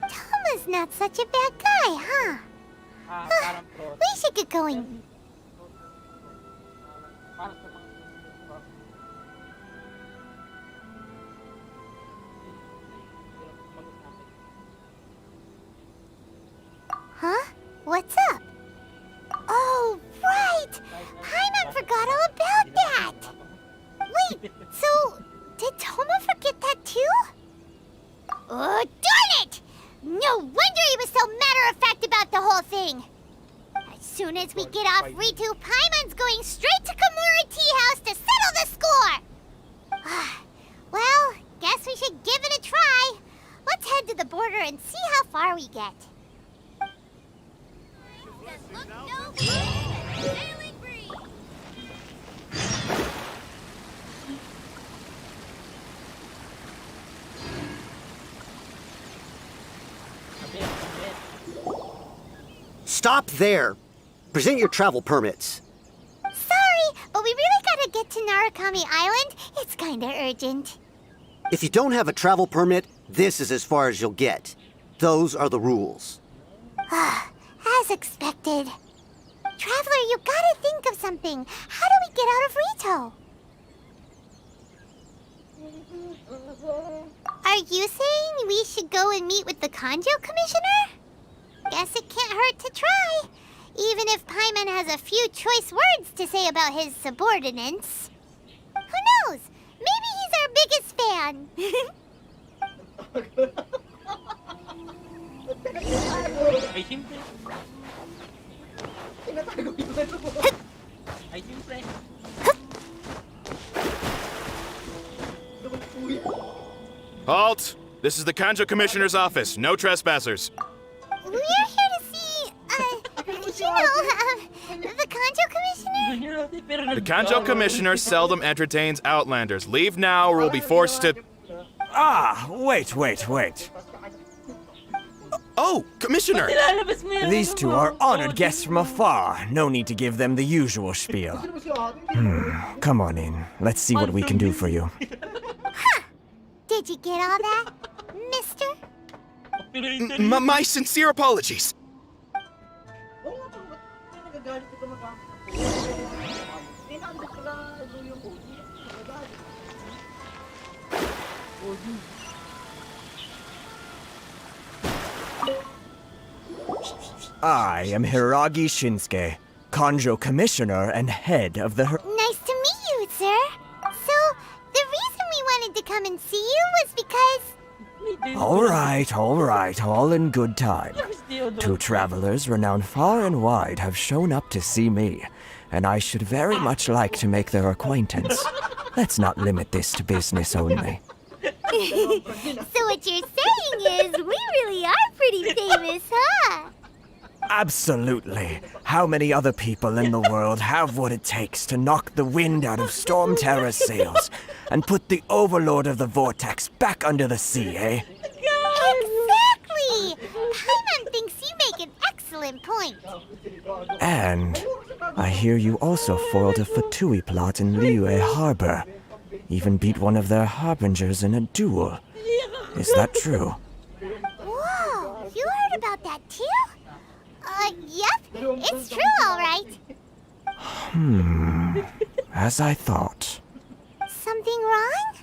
Toma's not such a bad guy, huh? We should get going. Huh? What's up? Oh, right! Paimon forgot all about that! Wait, so did Toma forget that too? Oh, darn it! No wonder he was so matter-of-fact about the whole thing! As soon as we get off Ritu, Paimon's going straight to Komura Tea House to settle the score! Well, guess we should give it a try. Let's head to the border and see how far we get. Stop there! Present your travel permits. Sorry, but we really gotta get to Narukami Island. It's kinda urgent. If you don't have a travel permit, this is as far as you'll get. Those are the rules. As expected. Traveler, you gotta think of something. How do we get out of Rito? Are you saying we should go and meet with the Kanjo Commissioner? Guess it can't hurt to try. Even if Paimon has a few choice words to say about his subordinates. Who knows? Maybe he's our biggest fan. Ay, simple. Ay, simple. Halt! This is the Kanjo Commissioner's office. No trespassers. We're here to see, the Kanjo Commissioner? The Kanjo Commissioner seldom entertains Outlanders. Leave now or we'll be forced to... Ah, wait. Oh, Commissioner! These two are honored guests from afar. No need to give them the usual spiel. Come on in. Let's see what we can do for you. Did you get all that, mister? My sincere apologies. I am Hiragi Shinsuke, Kanjo Commissioner and head of the... Nice to meet you, sir. So, the reason we wanted to come and see you was because... All right, all in good time. Two travelers renowned far and wide have shown up to see me, and I should very much like to make their acquaintance. Let's not limit this to business only. So what you're saying is we really are pretty famous, huh? Absolutely. How many other people in the world have what it takes to knock the wind out of Storm Terror's sails and put the Overlord of the Vortex back under the sea, eh? Exactly! Paimon thinks you make an excellent point. And I hear you also foiled a Fatui plot in Liyue Harbor. Even beat one of their harbingers in a duel. Is that true? Whoa, you heard about that too? Yep, it's true, all right. As I thought. Something wrong?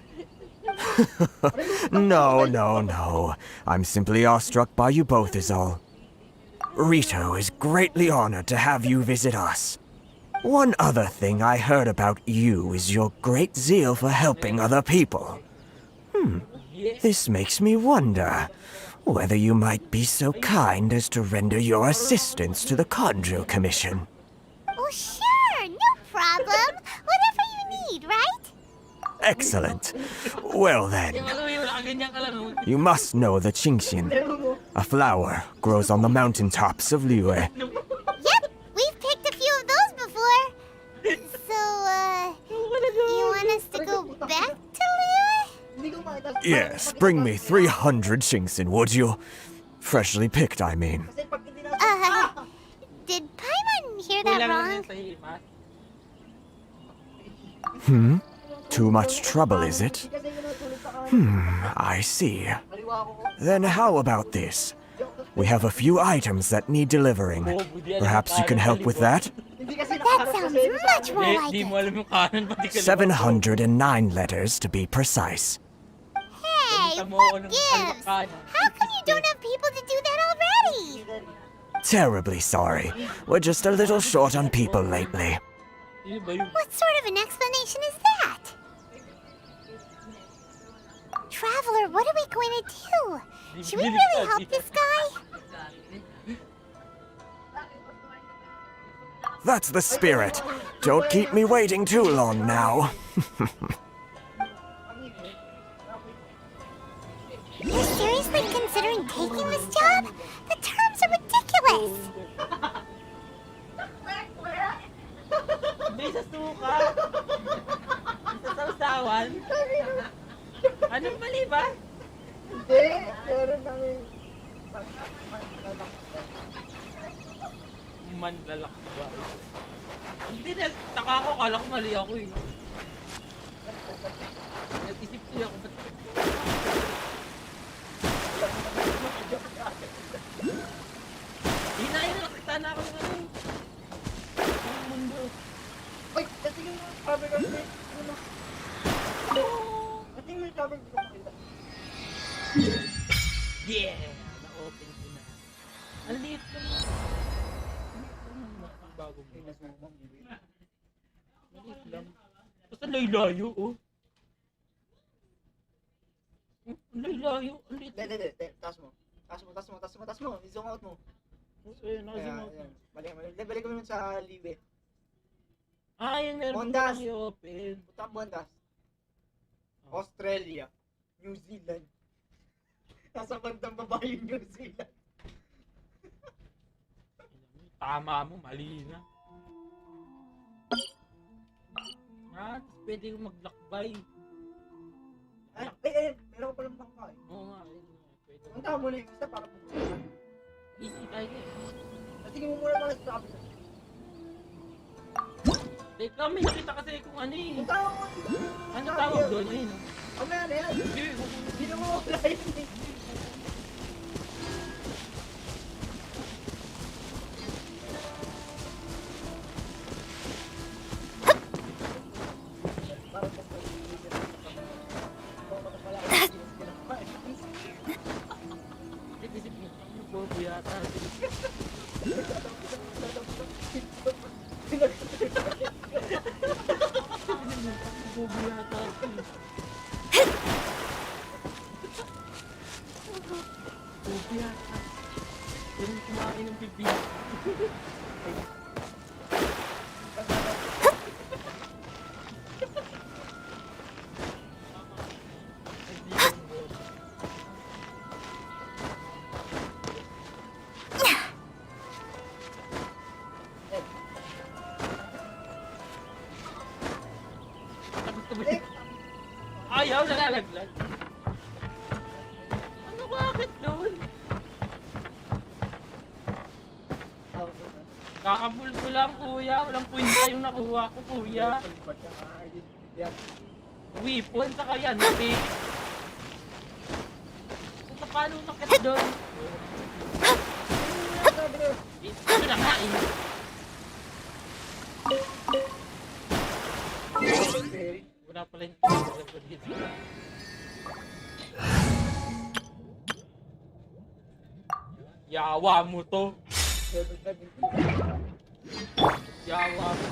No. I'm simply awestruck by you both is all. Rito is greatly honored to have you visit us. One other thing I heard about you is your great zeal for helping other people. This makes me wonder whether you might be so kind as to render your assistance to the Kanjo Commission. Oh, sure, no problem. Whatever you need, right? Excellent. Well then, Yung alam mo, wala ka ganyan ka lang. you must know the Genshin. A flower grows on the mountaintops of Liyue. Yep, we've picked a few of those before. So, you want us to go back to Liyue? Yes, bring me 300 Genshin, would you? Freshly picked, I mean. Did Paimon hear that wrong? Too much trouble, is it? I see. Then how about this? We have a few items that need delivering. Perhaps you can help with that? That sounds much more like it. 709 letters to be precise. Hey, what gives? How come you don't have people to do that already? Terribly sorry. We're just a little short on people lately. What sort of an explanation is that? Traveler, what are we going to do? Should we really help this guy? That's the spirit. Don't keep me waiting too long now. You're seriously considering taking this job? The terms are ridiculous. Hindi sa suka. Sa sausawan. Anong mali ba? Hindi, meron namin. Manlalak ba? Hindi na, taka ko, kala ko mali ako eh. Nag-isip ko ako, ba't hinahin na nakita na ako ng ano. Ang mundo. Uy, kasi yung cover ng plate. Kasi yung cover ko makita. Yeah! Na-open ko na. Ang liit lang. Ang bagong pinasumang. Maliit lang. Basta layo-layo, oh. Ang layo-layo. Ang liit. Hindi. Taas mo. Taas mo. I-zoom out mo. Ayun, naka-zoom out. Balik ko naman sa Libe. Ah, yung meron Mondas. ko i-open. Putak Mondas. Australia. New Zealand. Nasa bandang baba yung New Zealand. Tama mo, mali na. Tapos pwede kong maglakbay. Meron ko palang bangka eh. Oo nga, pwede. Punta mo na yung isa para pumunta. Easy tayo eh. Sige mo muna mga sa akin. Teka, may nakita kasi kung ano eh. Ano Ang tawag doon? Ayun. Ano yan? Hindi na mo wala yun eh. Ayaw, nalalaglag. Ano bakit doon? Kakabulto lang kuya, walang kwenta yung nakuha ko kuya. Weapon, saka yan, natin. So, paano nakita doon? Ito na nga eh. Wala pala yung yawa mo to. Yawa mo.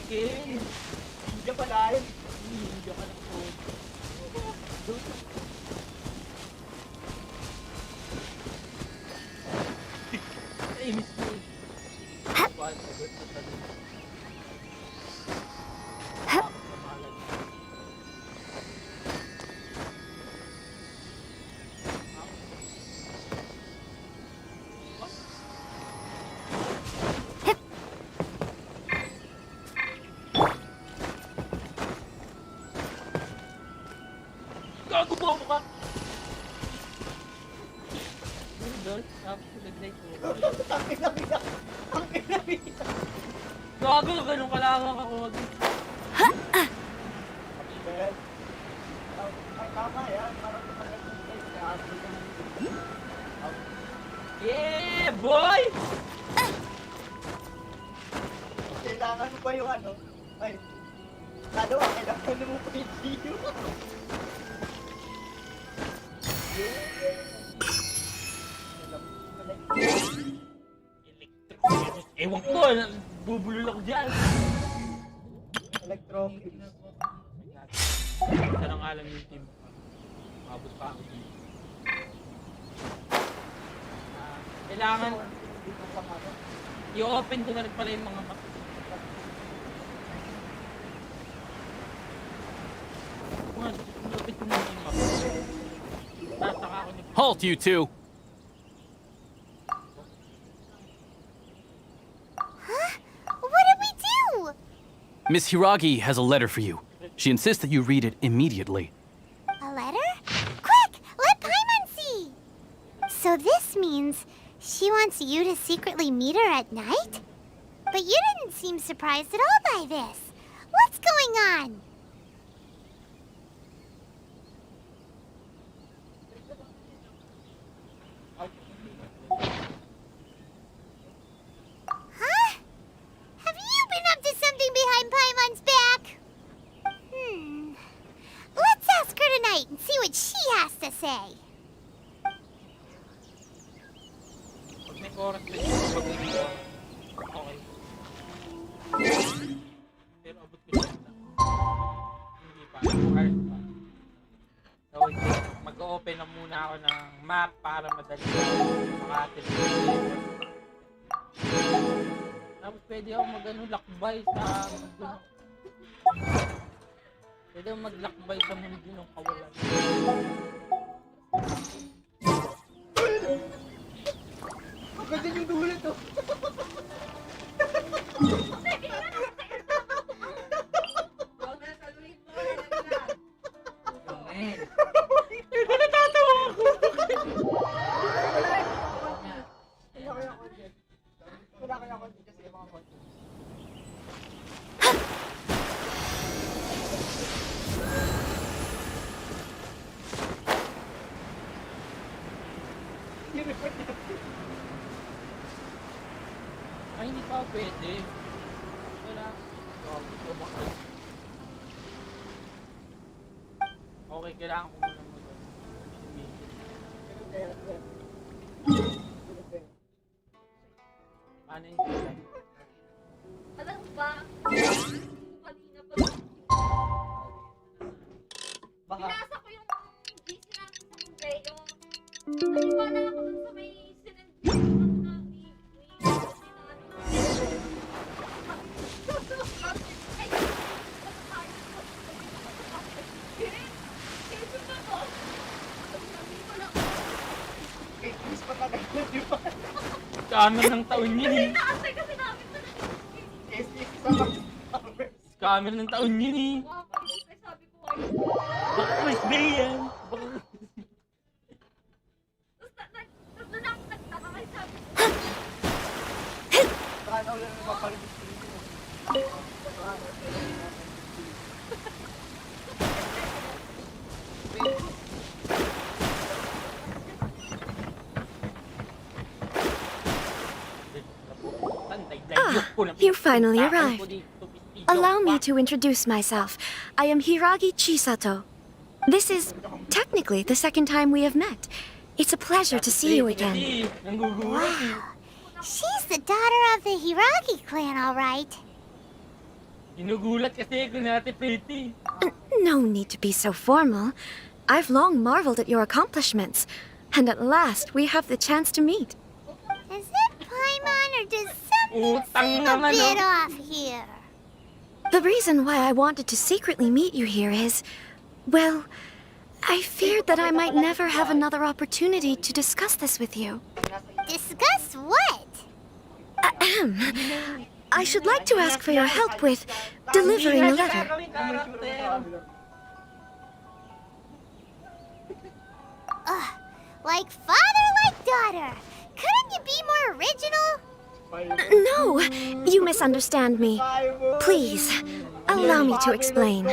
Chicken! Hindi pala yun. Ninja ka ng food. Ay, miss ko. Gago po ako ka! Dol, tapos nag-light mo. Gago, ganun kalawak ako mag- Yeah, boy! Kailangan mo ba yung ano? Ay, dalawa, kailangan mo pa yung video. Ewan ko, bubulol ako dyan. Electrophiles. Isa lang alam yung team. Mabot pa ako dito. Kailangan i-open ko na rin pala yung mga map. I-open ko na rin yung map. Nasaka ako ni... Halt, you two! What did we do? Miss Hiragi has a letter for you. She insists that you read it immediately. A letter? Quick! Let Paimon see! So this means she wants you to secretly meet her at night? But you didn't seem surprised at all by this. What's going on? Huh? Have you been up to something behind Paimon's back? Let's ask her tonight and see what she has to say. Pag may oras na yun, pag may oras. Okay. Pero abot ko lang na. Hindi pa. Hours pa. So, mag-open na muna ako ng map para madali makatelephone. Tapos pwede ako mag-ano, lakbay sa mundo. Pwede ako maglakbay sa mundo ng kawalan. Ganyan yung dulo to. Hindi ko natatawa ako. Wala kaya ako dito kasi mga konti. Ay, hindi pa pwede. Wala. Okay, kailangan ko muna muna. Paano yung kailangan? Alam ba? Kanina pa. Binasa ko yung GC namin sa museo. Naniwala ako dun sa may sinendihan na ni Scammer ng taon yun eh. Scammer ng taon yun eh. Baka Chris Bay yan. You finally arrived. Allow me to introduce myself. I am Hiragi Chisato. This is technically the second time we have met. It's a pleasure to see you again. Wow. She's the daughter of the Hiragi clan, all right. Ginugulat kasi ko natin pretty. No need to be so formal. I've long marveled at your accomplishments, and at last we have the chance to meet. Is it Paimon or does something seem a bit off here? The reason why I wanted to secretly meet you here is, well, I feared that I might never have another opportunity to discuss this with you. Discuss what? Ahem. I should like to ask for your help with delivering a letter. Like father, like daughter. Couldn't you be more original? No, you misunderstand me. Please, allow me to explain.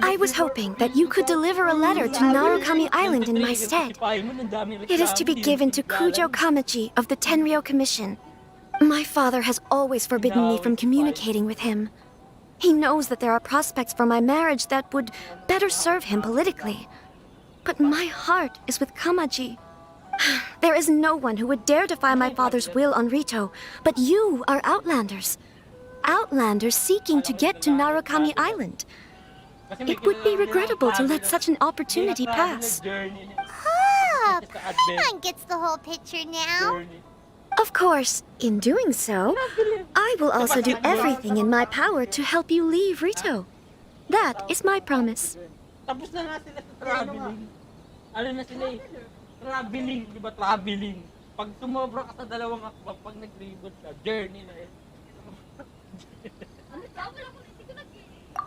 I was hoping that you could deliver a letter to Narukami Island in my stead. It is to be given to Kujo Kamaji of the Tenryou Commission. My father has always forbidden me from communicating with him. He knows that there are prospects for my marriage that would better serve him politically. But my heart is with Kamaji. There is no one who would dare defy my father's will on Rito, but you are Outlanders. Outlanders seeking to get to Narukami Island. It would be regrettable to let such an opportunity pass. Ah, Paimon gets the whole picture now. Of course, in doing so, I will also do everything in my power to help you leave Rito. That is my promise. Tapos na nga sila sa traveling. Ano na sila eh? Traveling, di ba? Traveling. Pag sumobra ka sa dalawang akbang, pag nag-reboot ka, journey na eh.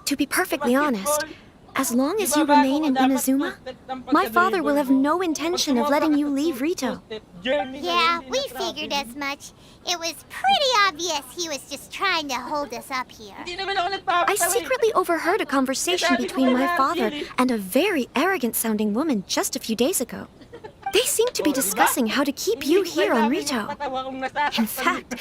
To be perfectly honest, as long as you remain in Inazuma, my father will have no intention of letting you leave Rito. Yeah, we figured as much. It was pretty obvious he was just trying to hold us up here. I secretly overheard a conversation between my father and a very arrogant-sounding woman just a few days ago. They seemed to be discussing how to keep you here on Rito. In fact,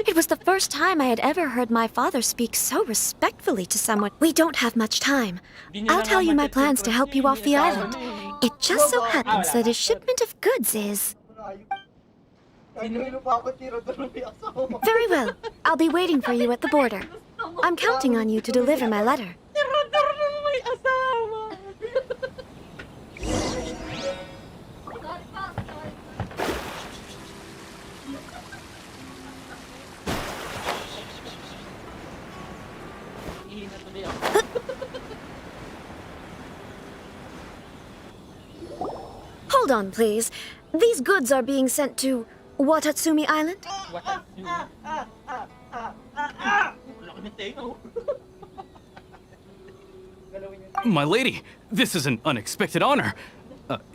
it was the first time I had ever heard my father speak so respectfully to someone. We don't have much time. I'll tell you my plans to help you off the island. It just so happens that a shipment of goods is... Very well. I'll be waiting for you at the border. I'm counting on you to deliver my letter. Hold on, please. These goods are being sent to Watatsumi Island? My lady, this is an unexpected honor.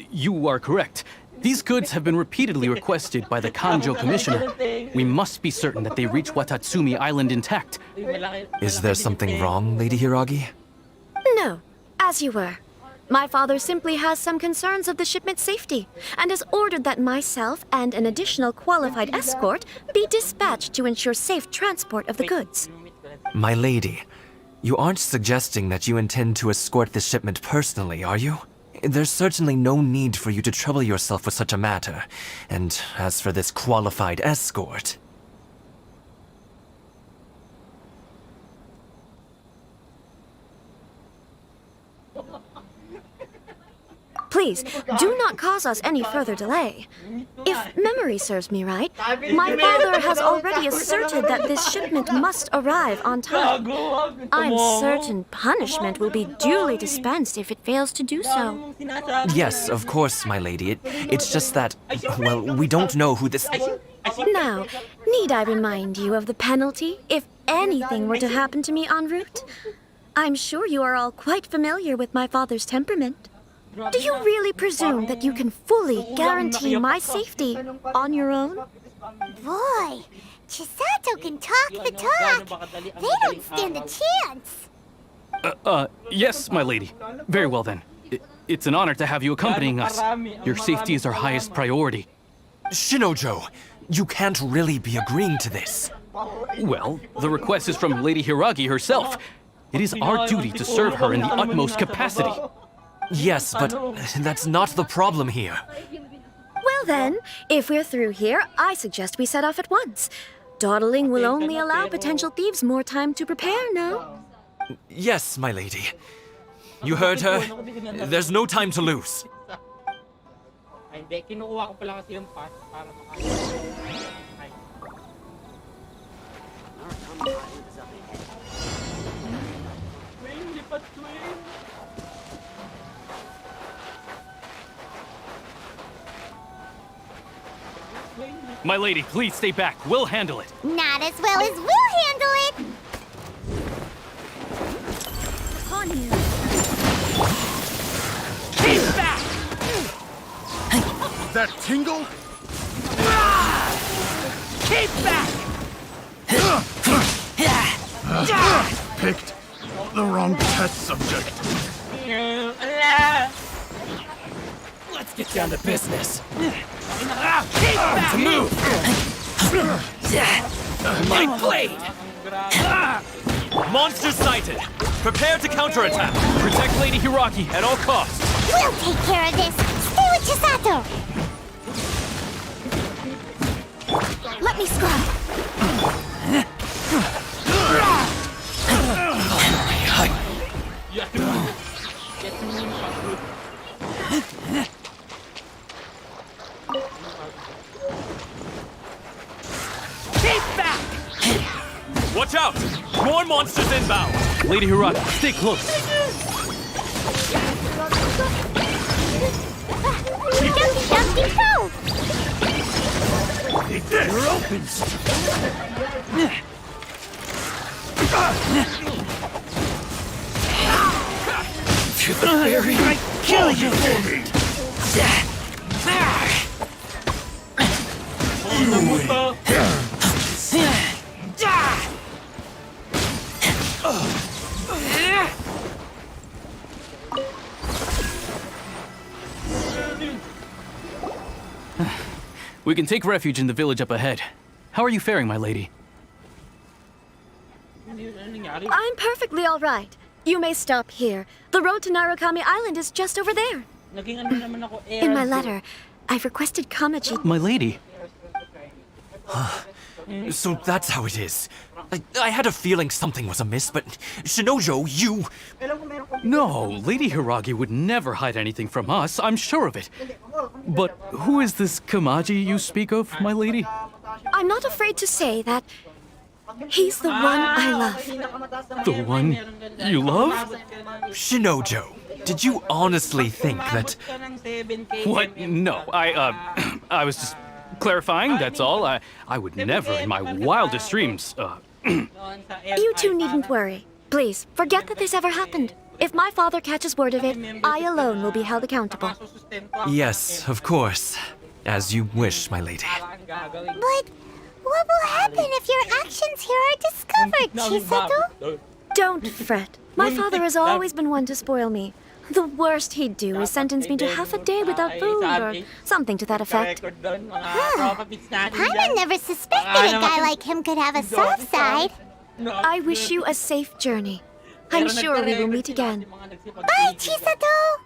You are correct. These goods have been repeatedly requested by the Kanjo Commissioner. We must be certain that they reach Watatsumi Island intact. Is there something wrong, Lady Hiragi? No, as you were. My father simply has some concerns of the shipment's safety, and has ordered that myself and an additional qualified escort be dispatched to ensure safe transport of the goods. My lady, you aren't suggesting that you intend to escort the shipment personally, are you? There's certainly no need for you to trouble yourself with such a matter. And as for this qualified escort... Please, do not cause us any further delay. If memory serves me right, my father has already asserted that this shipment must arrive on time. I'm certain punishment will be duly dispensed if it fails to do so. Yes, of course, my lady. It's just that, well, we don't know who this... Now, need I remind you of the penalty if anything were to happen to me en route? I'm sure you are all quite familiar with my father's temperament. Do you really presume that you can fully guarantee my safety on your own? Boy, Chisato can talk the talk. They don't stand a chance. Yes, my lady. Very well then. It's an honor to have you accompanying us. Your safety is our highest priority. Shinojo, you can't really be agreeing to this. Well, the request is from Lady Hiragi herself. It is our duty to serve her in the utmost capacity. Yes, but that's not the problem here. Well then, if we're through here, I suggest we set off at once. Dawdling will only allow potential thieves more time to prepare, no? Yes, my lady. You heard her? There's no time to lose. Ay, hindi. Kinukuha ko pala kasi yung pass para maka... Ay. Wayne, lipat Wayne. My lady, please stay back. We'll handle it. Not as well as we'll handle it. Upon you. Keep back! That tingle? Keep back! Picked the wrong test subject. Let's get down to business. Keep back! To move! My blade! Monster sighted! Prepare to counterattack! Protect Lady Hiragi at all costs. We'll take care of this. Stay with Chisato. Let me scrub. Keep back! Watch out! More monsters inbound! Lady Hiragi, stay close. Dumpty go! You're open! To the very kill you! We can take refuge in the village up ahead. How are you faring, my lady? I'm perfectly all right. You may stop here. The road to Narukami Island is just over there. In my letter, I've requested Kamaji. My lady. So that's how it is. I had a feeling something was amiss, but Shinojo, you... No, Lady Hiragi would never hide anything from us, I'm sure of it. But who is this Kamaji you speak of, my lady? I'm not afraid to say that he's the one I love. The one you love? Shinojo, did you honestly think that... What? No, I was just clarifying, that's all. I would never in my wildest dreams, You two needn't worry. Please, forget that this ever happened. If my father catches word of it, I alone will be held accountable. Yes, of course. As you wish, my lady. But what will happen if your actions here are discovered, Chisato? Don't fret. My father has always been one to spoil me. The worst he'd do is sentence me to half a day without food or something to that effect. Paimon never suspected a guy like him could have a soft side. I wish you a safe journey. I'm sure we will meet again. Bye, Chisato!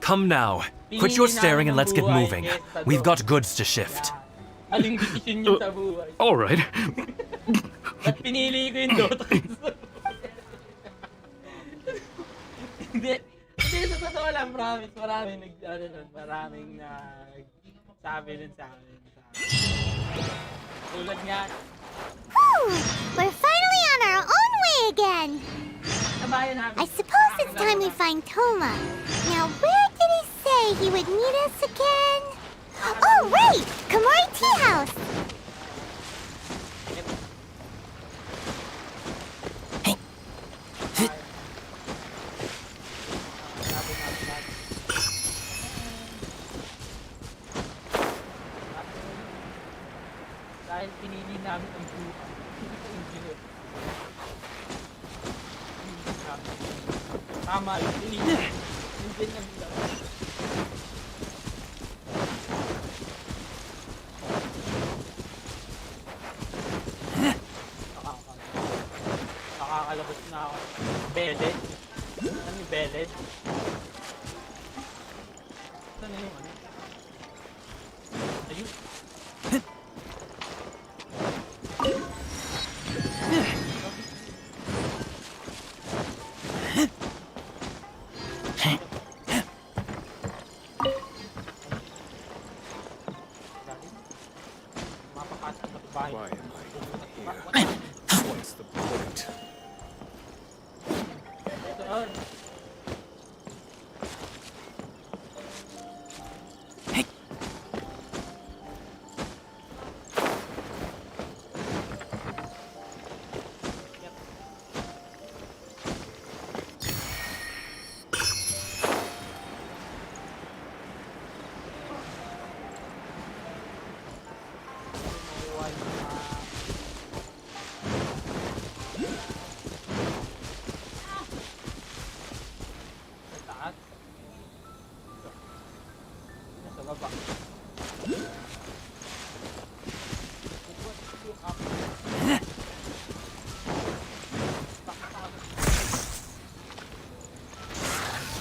Come now. Quit your staring and let's get moving. We've got goods to shift. All right. Pinili ko yung Dota. Hindi, sa totoo lang, promise, maraming sabi nun sa akin. Tulad nga. We're finally on our own way again! I suppose it's time we find Toma. Now, where did he say he would meet us again? Oh, right! Komori Tea House! Dahil pinili namin ang buhay. Tama, pinili. Hindi ang nakakalabas na ako. Beled? Ano yung beled? Ano yung ano? Ayun. Why am I here? What's the point?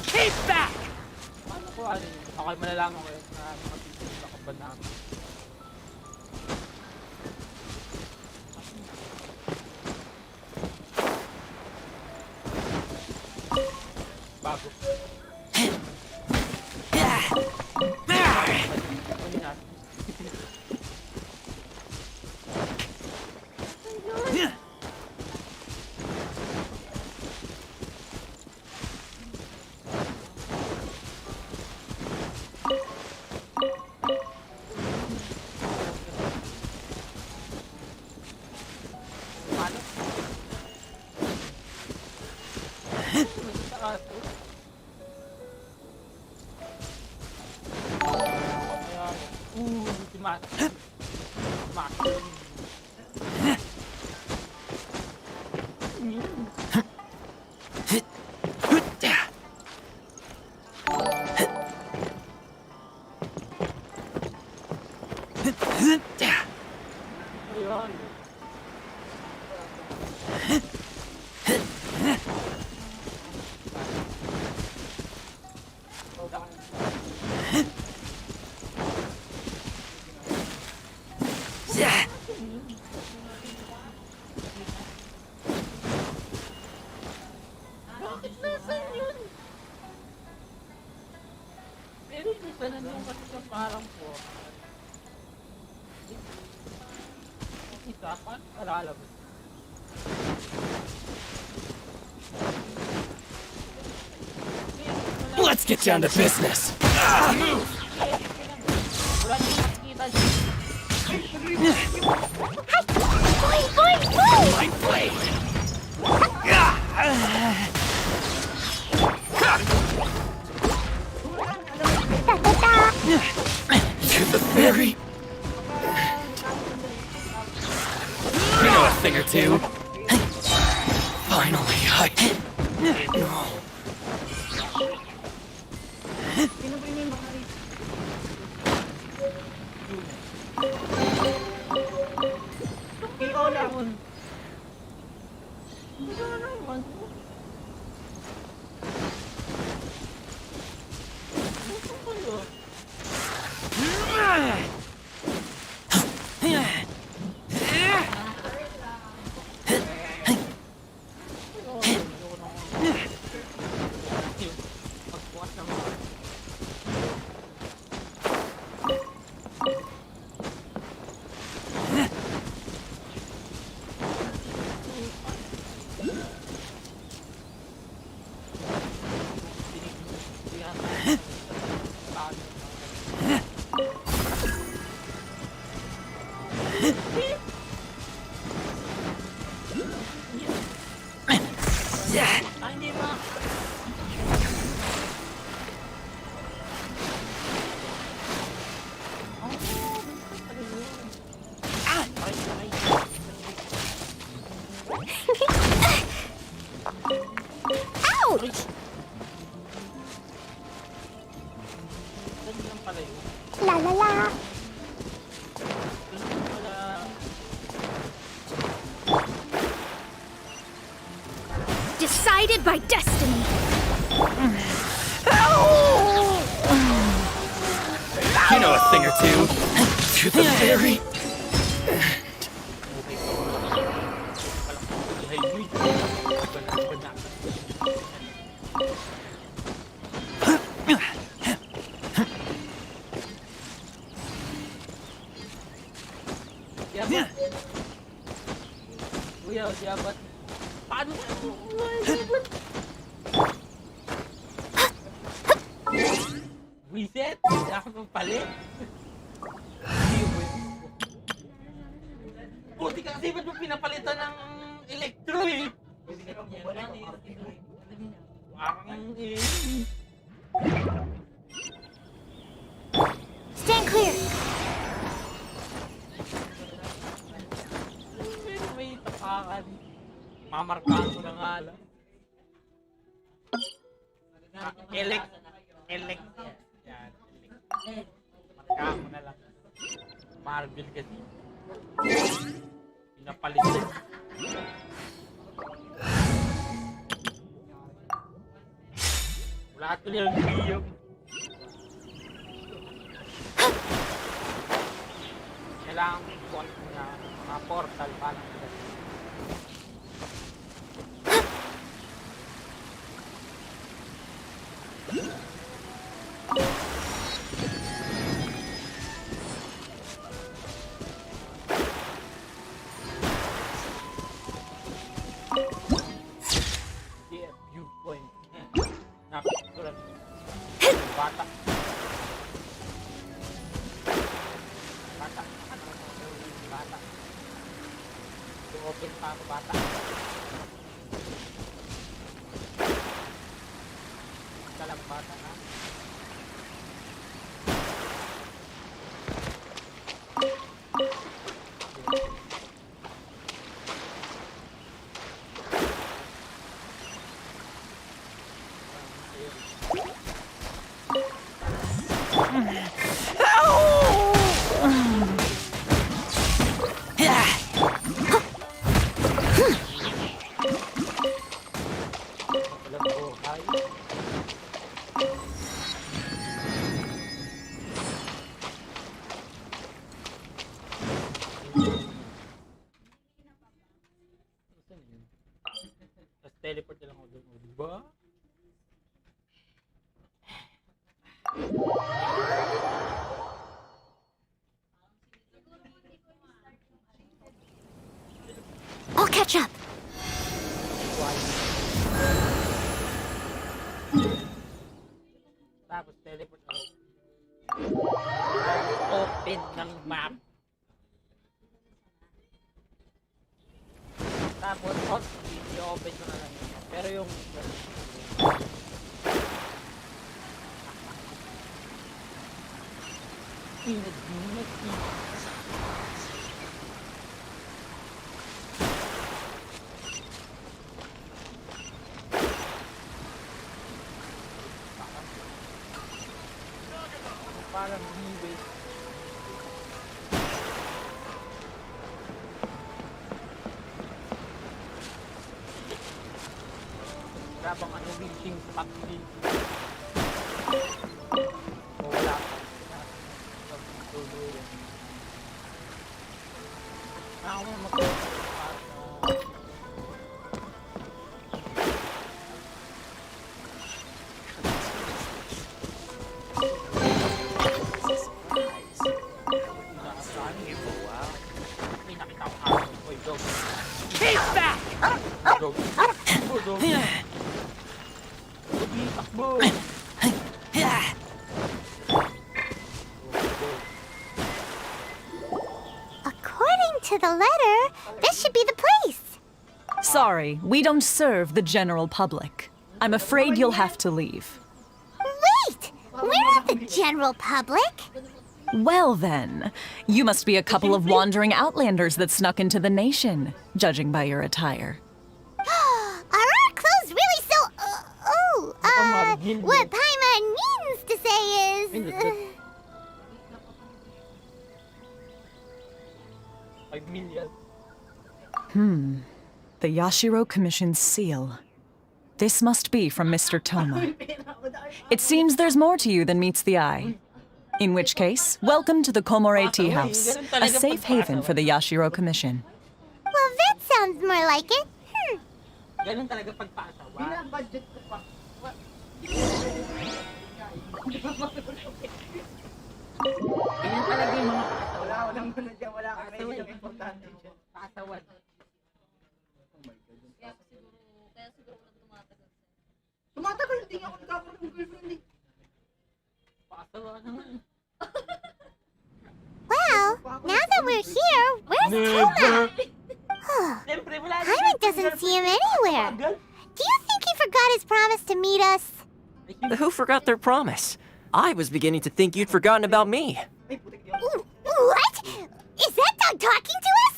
Keep back! Paano ko ano yun? Okay, malalaman ko yun na makatitin sa kaban namin. Bago. Bakit nasan yun? Pero isa na nung kasi sa parang po. Isa, paano kalalabas? Let's get down to business. Wala nang makikita dyan. My blade! To the fairy. You know a thing or two. Finally, Ikaw naman. Ikaw naman. Ouch! La la la. Decided by destiny. you know a thing or two. To the fairy. Yan Kuya, ba't? Paano? Reset? Hindi ako pampalit. Buti ka kasi ba't mo pinapalitan ng electro eh? Parang Stand clear. may tapakan. Mamarkahan ko na nga lang. Elect. Yan. Markahan ko na lang. Marvel kasi. Pinapalitan. Wala ko nilang biyong. Kailangan point na mga portal para viewpoint. Napakasulat. Bata. Bata. Open pa ako, bata. Dalang bata na. Teleport na lang ako doon, diba? I'll catch up. Tapos teleport ako. Open ng map. Tapos i-open ko na lang yun. Pero yung parang B-Wave. Grabang ano, reaching pack din. O wala pa. Ako na Keep back! According to the letter, this should be the place. Sorry, we don't serve the general public. I'm afraid you'll have to leave. Wait! We're not the general public. Well then, you must be a couple of wandering outlanders that snuck into the nation, judging by your attire. Are our clothes really so... what Paimon means to say is... The Yashiro Commission's seal. This must be from Mr. Toma. It seems there's more to you than meets the eye. In which case, welcome to the Komore Tea House, a safe haven for the Yashiro Commission. Well, that sounds more like it. Ganun talaga pagpaasawa. Binabudget ko pa. Ganyan talaga yung mga Walang ano dyan, wala kang medyo importante dyan. pasawad. Tumatagal, hindi ako nagkakaroon ng girlfriend eh. Pasawad naman. Well, now that we're here, where's Toma? Paimon doesn't see him anywhere. Do you think he forgot his promise to meet us? Who forgot their promise? I was beginning to think you'd forgotten about me. What? Is that dog talking to us?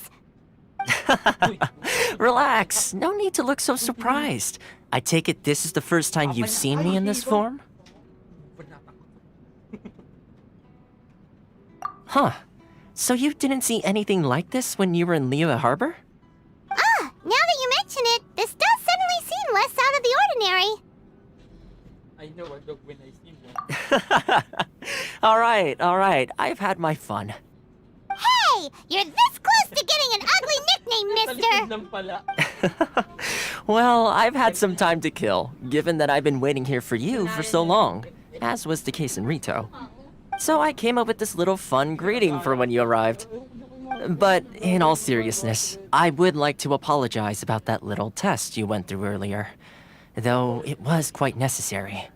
Relax, no need to look so surprised. I take it this is the first time you've seen me in this form? Huh. So you didn't see anything like this when you were in Liyue Harbor? Ah, now that you mention it, this does suddenly seem less out of the ordinary. I know a dog when I see one. Alright, I've had my fun. Hey, you're this close to getting an ugly nickname, mister! Well, I've had some time to kill, given that I've been waiting here for you for so long, as was the case in Rito. So I came up with this little fun greeting for when you arrived. But in all seriousness, I would like to apologize about that little test you went through earlier, though it was quite necessary.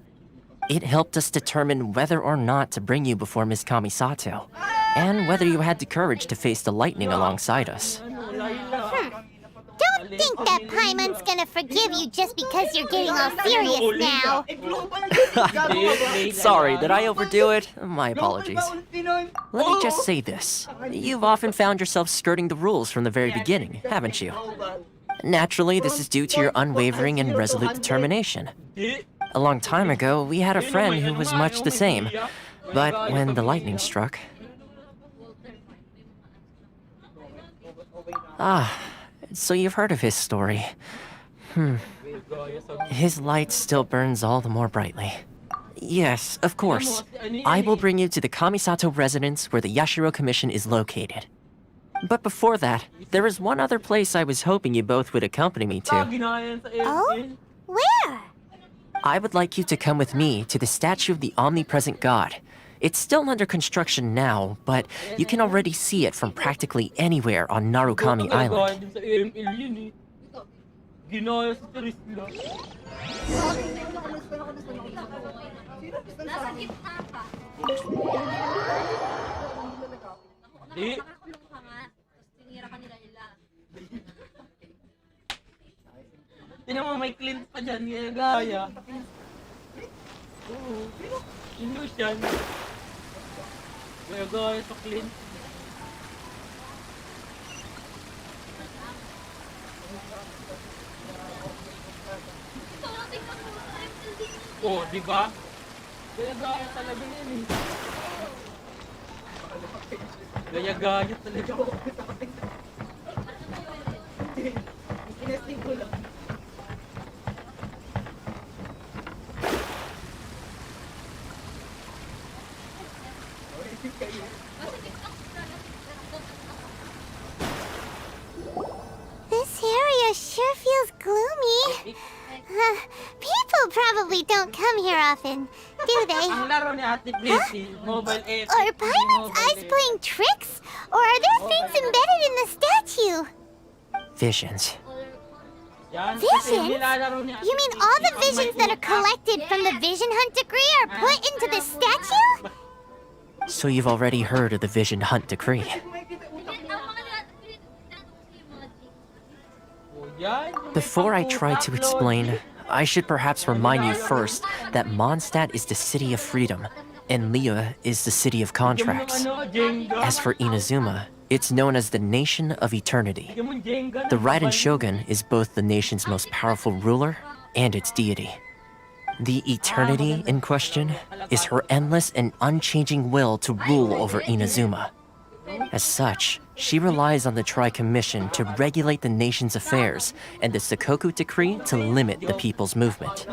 It helped us determine whether or not to bring you before Miss Kamisato, and whether you had the courage to face the lightning alongside us. Don't think that Paimon's gonna forgive you just because you're getting all serious now. Sorry, did I overdo it? My apologies. Let me just say this. You've often found yourself skirting the rules from the very beginning, haven't you? Naturally, this is due to your unwavering and resolute determination. A long time ago, we had a friend who was much the same, but when the lightning struck... So you've heard of his story. His light still burns all the more brightly. Yes, of course. I will bring you to the Kamisato residence where the Yashiro Commission is located. But before that, there is one other place I was hoping you both would accompany me to. Oh? Where? I would like you to come with me to the statue of the omnipresent god. It's still under construction now, but you can already see it from practically anywhere on Narukami Island. Tinan mo, may clean pa dyan, gaya. Oo. English yan. Gaya sa clean. Oh, di ba? Gaya talaga yan eh. Gaya talaga. Kinesting ko lang. This area sure feels gloomy. People probably don't come here often, do they? Ang laro ni Ate Pretty, Mobile F. Are Paimon's eyes playing tricks? Or are there things embedded in the statue? Visions. Visions? You mean all the visions that are collected from the Vision Hunt decree are put into this statue? So you've already heard of the Vision Hunt decree. Before I try to explain, I should perhaps remind you first that Mondstadt is the city of freedom, and Liyue is the city of contracts. As for Inazuma, it's known as the Nation of Eternity. The Raiden Shogun is both the nation's most powerful ruler and its deity. The eternity in question is her endless and unchanging will to rule over Inazuma. As such, she relies on the Tri-Commission to regulate the nation's affairs and the Sakoku Decree to limit the people's movement.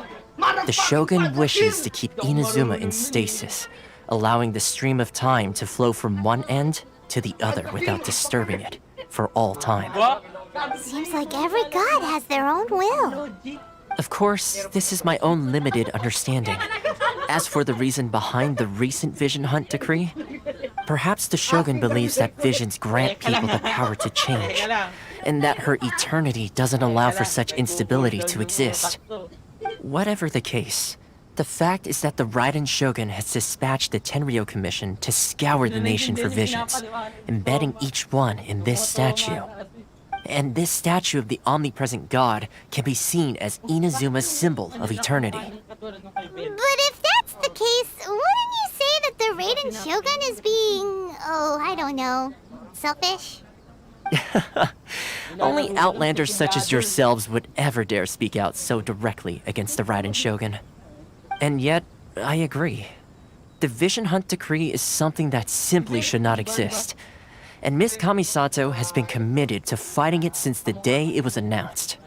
The Shogun wishes to keep Inazuma in stasis, allowing the stream of time to flow from one end to the other without disturbing it for all time. Seems like every god has their own will. Of course, this is my own limited understanding. As for the reason behind the recent vision hunt decree, perhaps the Shogun believes that visions grant people the power to change, and that her eternity doesn't allow for such instability to exist. Whatever the case, the fact is that the Raiden Shogun has dispatched the Tenryo Commission to scour the nation for visions, embedding each one in this statue. And this statue of the omnipresent god can be seen as Inazuma's symbol of eternity. But if that's the case, wouldn't you say that the Raiden Shogun is being, I don't know, selfish? Only outlanders such as yourselves would ever dare speak out so directly against the Raiden Shogun. And yet, I agree. The Vision Hunt Decree is something that simply should not exist. And Miss Kamisato has been committed to fighting it since the day it was announced.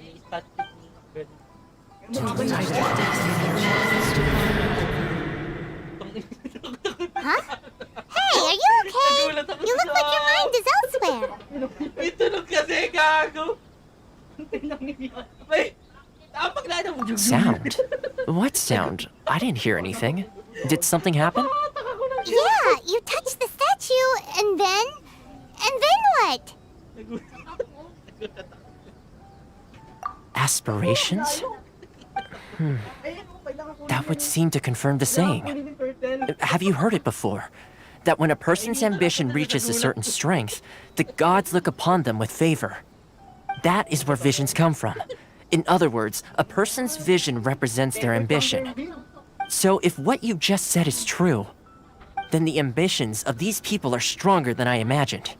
Huh? Hey, are you okay? You look like your mind is elsewhere. Sound? What sound? I didn't hear anything. Did something happen? Yeah, you touched the statue, and then what? Aspirations? That would seem to confirm the saying. Have you heard it before? That when a person's ambition reaches a certain strength, the gods look upon them with favor. That is where visions come from. In other words, a person's vision represents their ambition. So if what you just said is true, then the ambitions of these people are stronger than I imagined.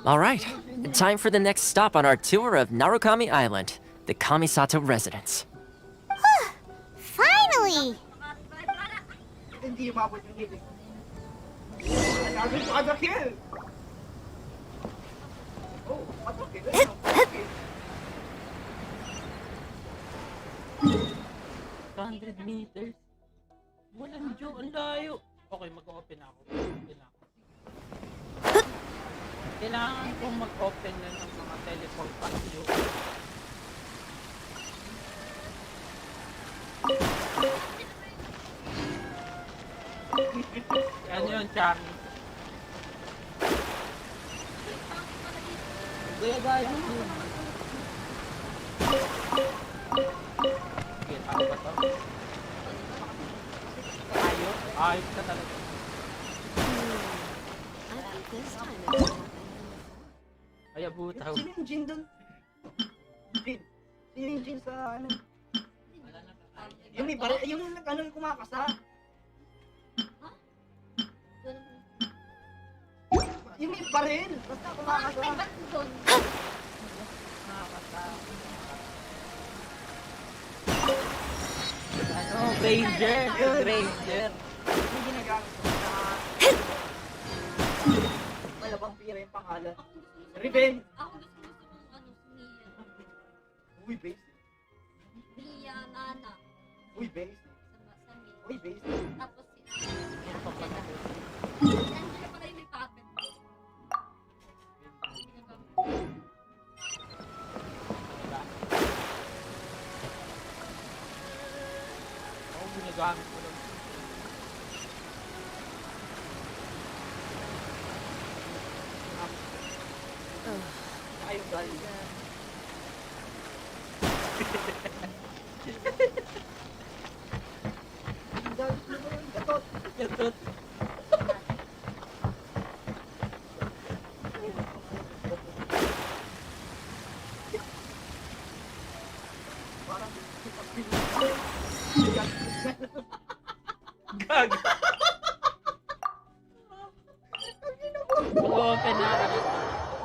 All right, time for the next stop on our tour of Narukami Island, the Kamisato residence. Finally! meters. Walang Diyo, ang layo. Okay, mag-open ako. Kailangan kong mag-open na ng mga teleport patio. Yan yun, Chami. Kuya, guys. Okay, tama ba to? Ayos ka talaga. Ay, abutaw. Sino yung Jin dun? Sino yung Jin sa ano? Yung may baril, yung ano yung kumakasa. Yung may baril, basta kumakasa. Ano, Granger? Granger. Yung ginagamit ko sa... Malabang pira yung pangalan. Riven! Ako gusto kung ano, si Mia. Uy, base. Mia, Nana. Uy, base. Uy, base. Tapos si Angela pala yung may pattern. Oo, ginagamit ko lang. Ayun, galing. Gatot. Gag. Mag-open na ako.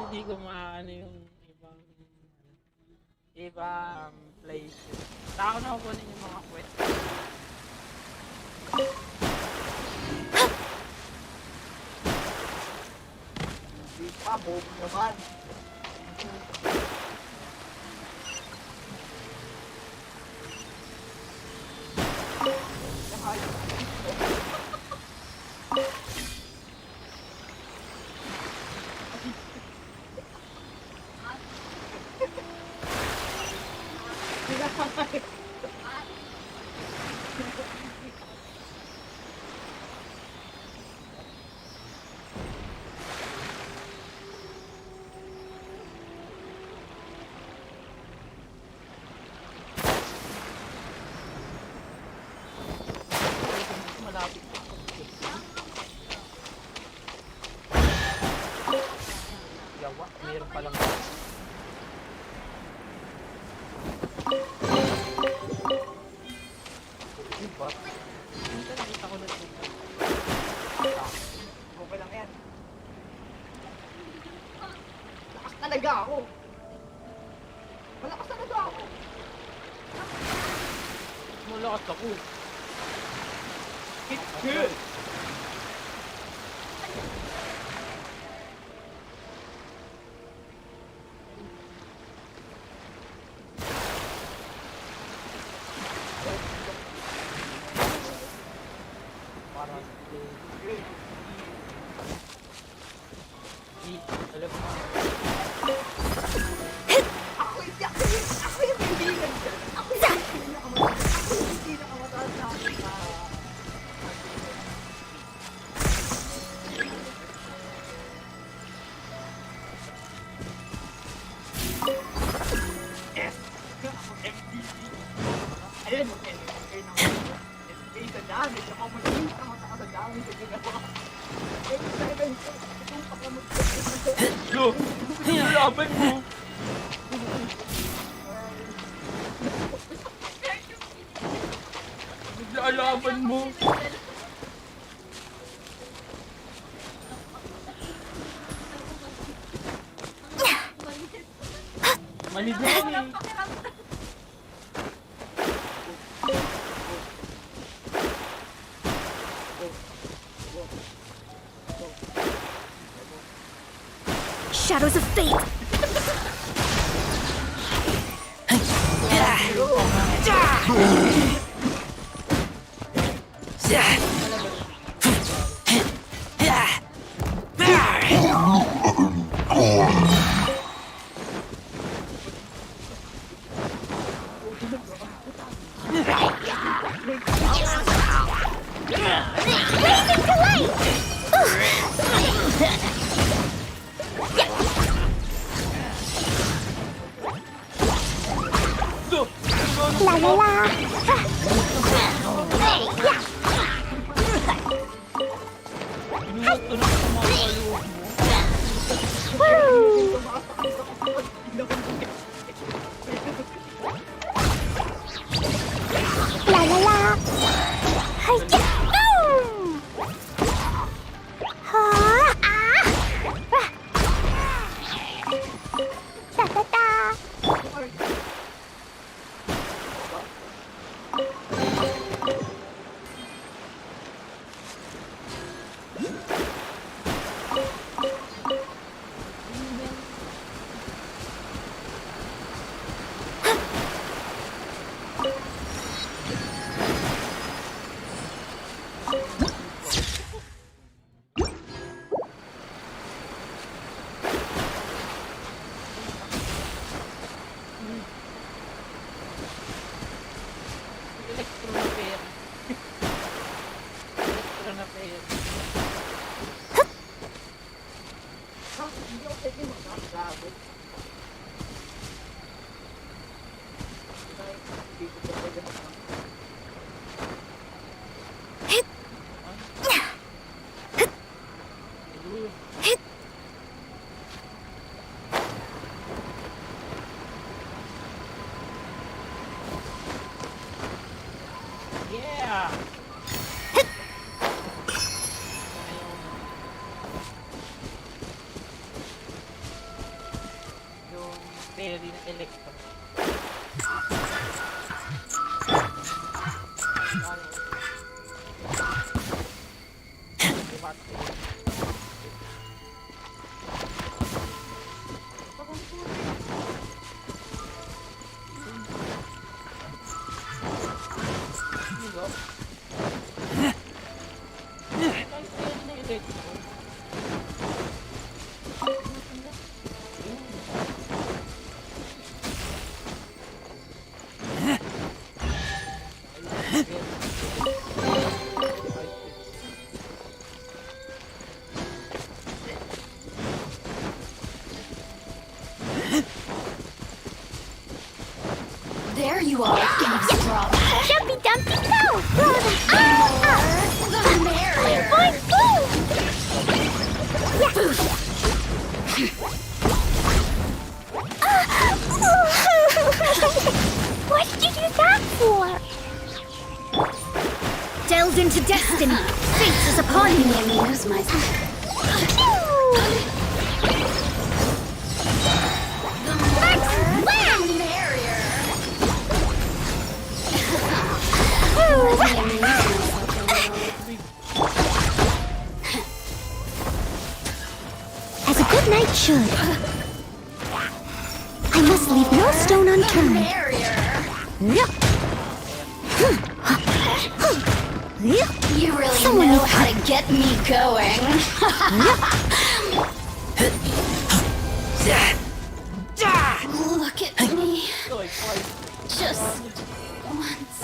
Hindi ko maano yung ibang places. Saka na ako kunin yung mga quest. Hindi pa, bobo naman. Okay lang yan. Lakas talaga ako. Malakas talaga ako. Malakas ako. It's good. Ayun, sa dami, sa pamalit, sa dami, sa ginawa. Yo, laban mo. Naglalaban mo. Maliban. Shadows of fate! La la la. sealed into destiny. Fate is upon me. Let me use myself. As a good knight should. I must leave no stone unturned. You really know how to get me going. Look at me. Just once.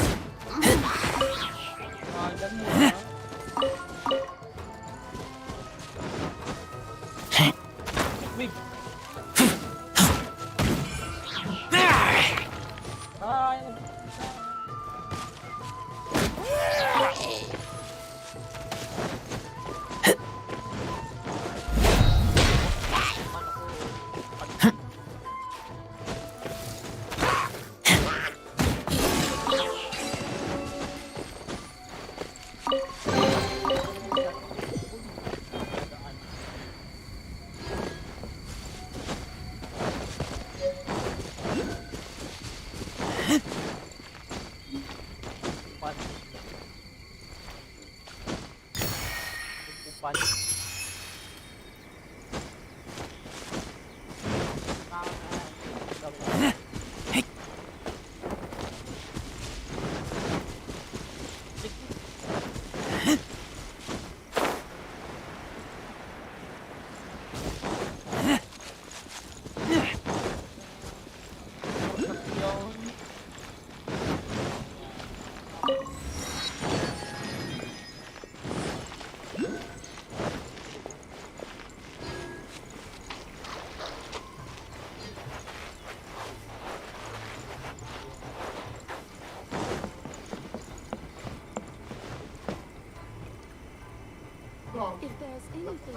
If there's anything...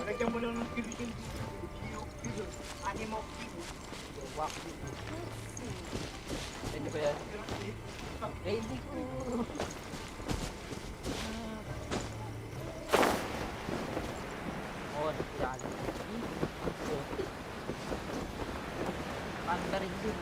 Lagyan mo lang ng kilikil. Animo. Pwede ba yan? Ready ko. Oh, yan. Panda rin din.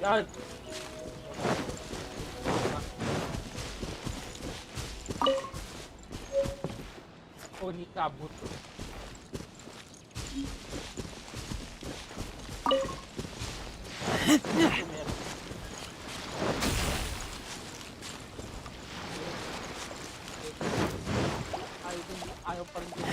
Yan. Oh, ni kabut. Ayaw pa rin dito.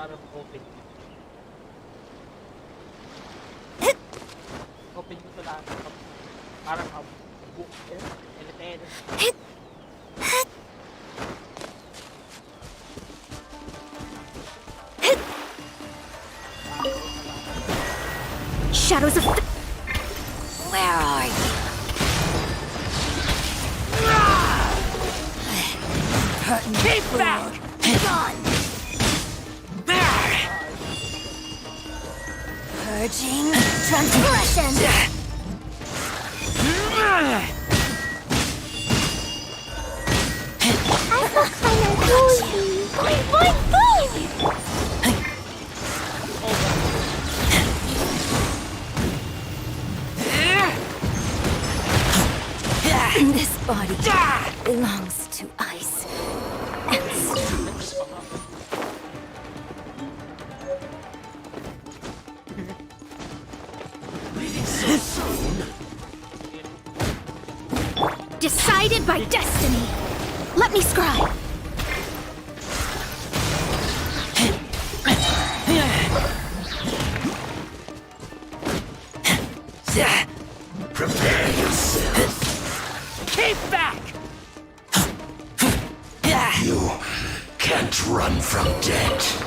para open. Open mo sa lahat. Para mabuo. Shadows of... Where are you? Keep back! Gone! Purging transgression! I feel kind of cozy. Boing, boing, boing! This body belongs to ice and stone. Decided by destiny. Let me scribe. Prepare yourself. Keep back! You can't run from death.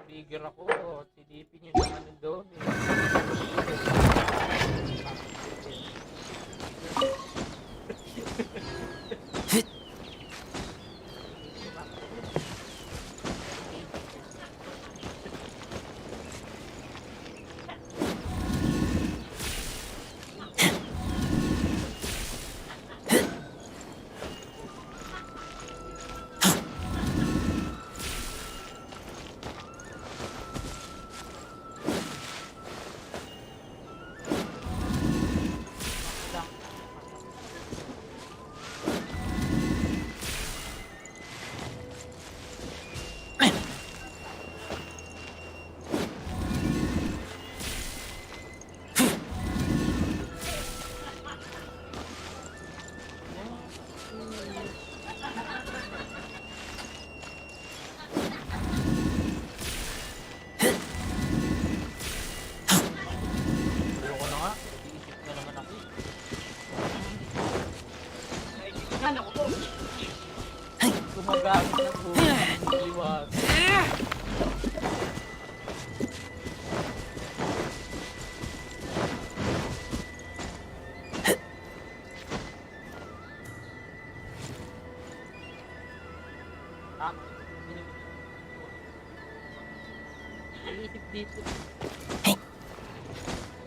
Trigger ako. Silipin nyo naman ng doon. Gumagamit ng buhay. Liwag. Iisip dito.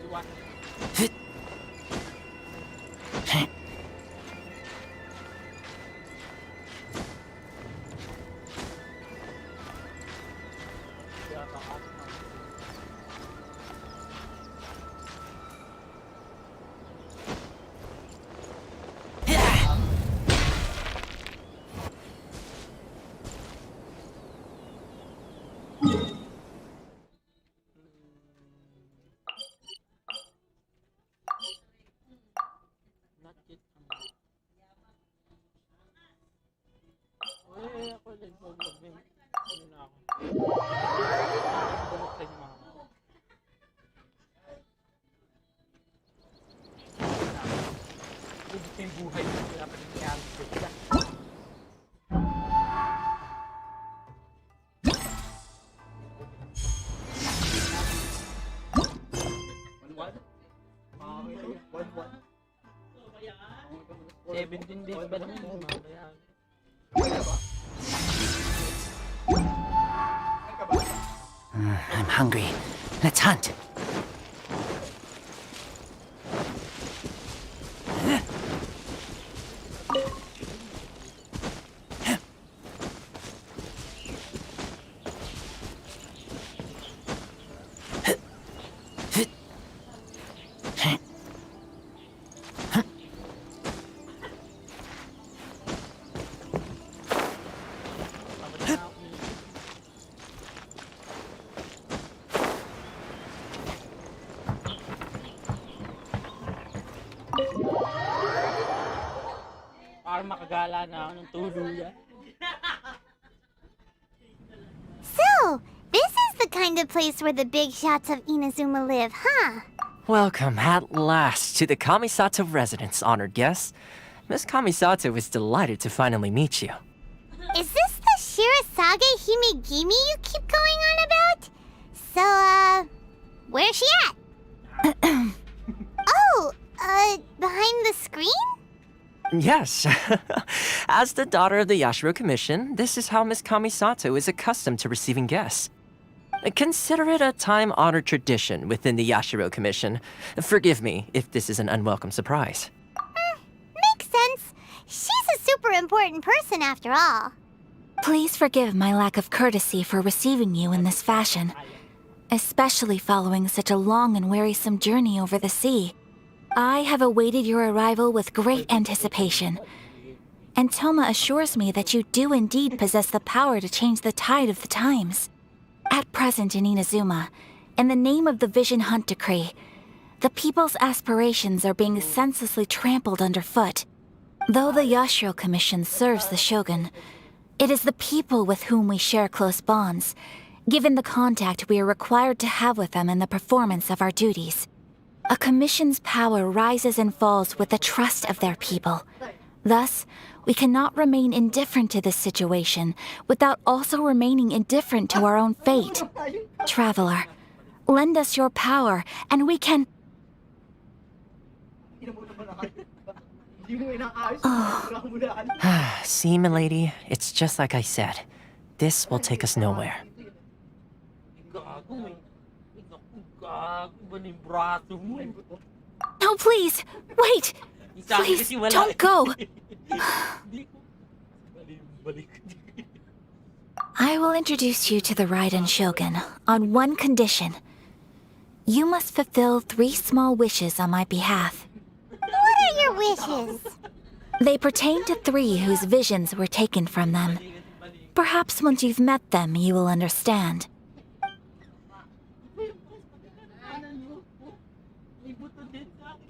Liwag. Buhay mo dapat nangyari sila. Seventeen days pa lang yun, I'm hungry. Let's hunt. Para makagala na ako ng tuluyan. So, this is the kind of place where the big shots of Inazuma live, huh? Welcome at last to the Kamisato residence, honored guests. Miss Kamisato is delighted to finally meet you. Is this the Shirasage Himegimi you keep going on about? So, where's she at? Oh, behind the screen? Yes. As the daughter of the Yashiro Commission, this is how Miss Kamisato is accustomed to receiving guests. Consider it a time-honored tradition within the Yashiro Commission. Forgive me if this is an unwelcome surprise. Makes sense. She's a super important person after all. Please forgive my lack of courtesy for receiving you in this fashion, especially following such a long and wearisome journey over the sea. I have awaited your arrival with great anticipation, and Toma assures me that you do indeed possess the power to change the tide of the times. At present in Inazuma, in the name of the Vision Hunt Decree, the people's aspirations are being senselessly trampled underfoot. Though the Yashiro Commission serves the Shogun, it is the people with whom we share close bonds, given the contact we are required to have with them in the performance of our duties. A commission's power rises and falls with the trust of their people. Thus, we cannot remain indifferent to this situation without also remaining indifferent to our own fate. Traveler, lend us your power, and we can... Oh. See, milady, it's just like I said. This will take us nowhere. No, please! Wait! Please, don't go! I will introduce you to the Raiden Shogun on one condition. You must fulfill 3 small wishes on my behalf. What are your wishes? They pertain to 3 whose visions were taken from them. Perhaps once you've met them, you will understand.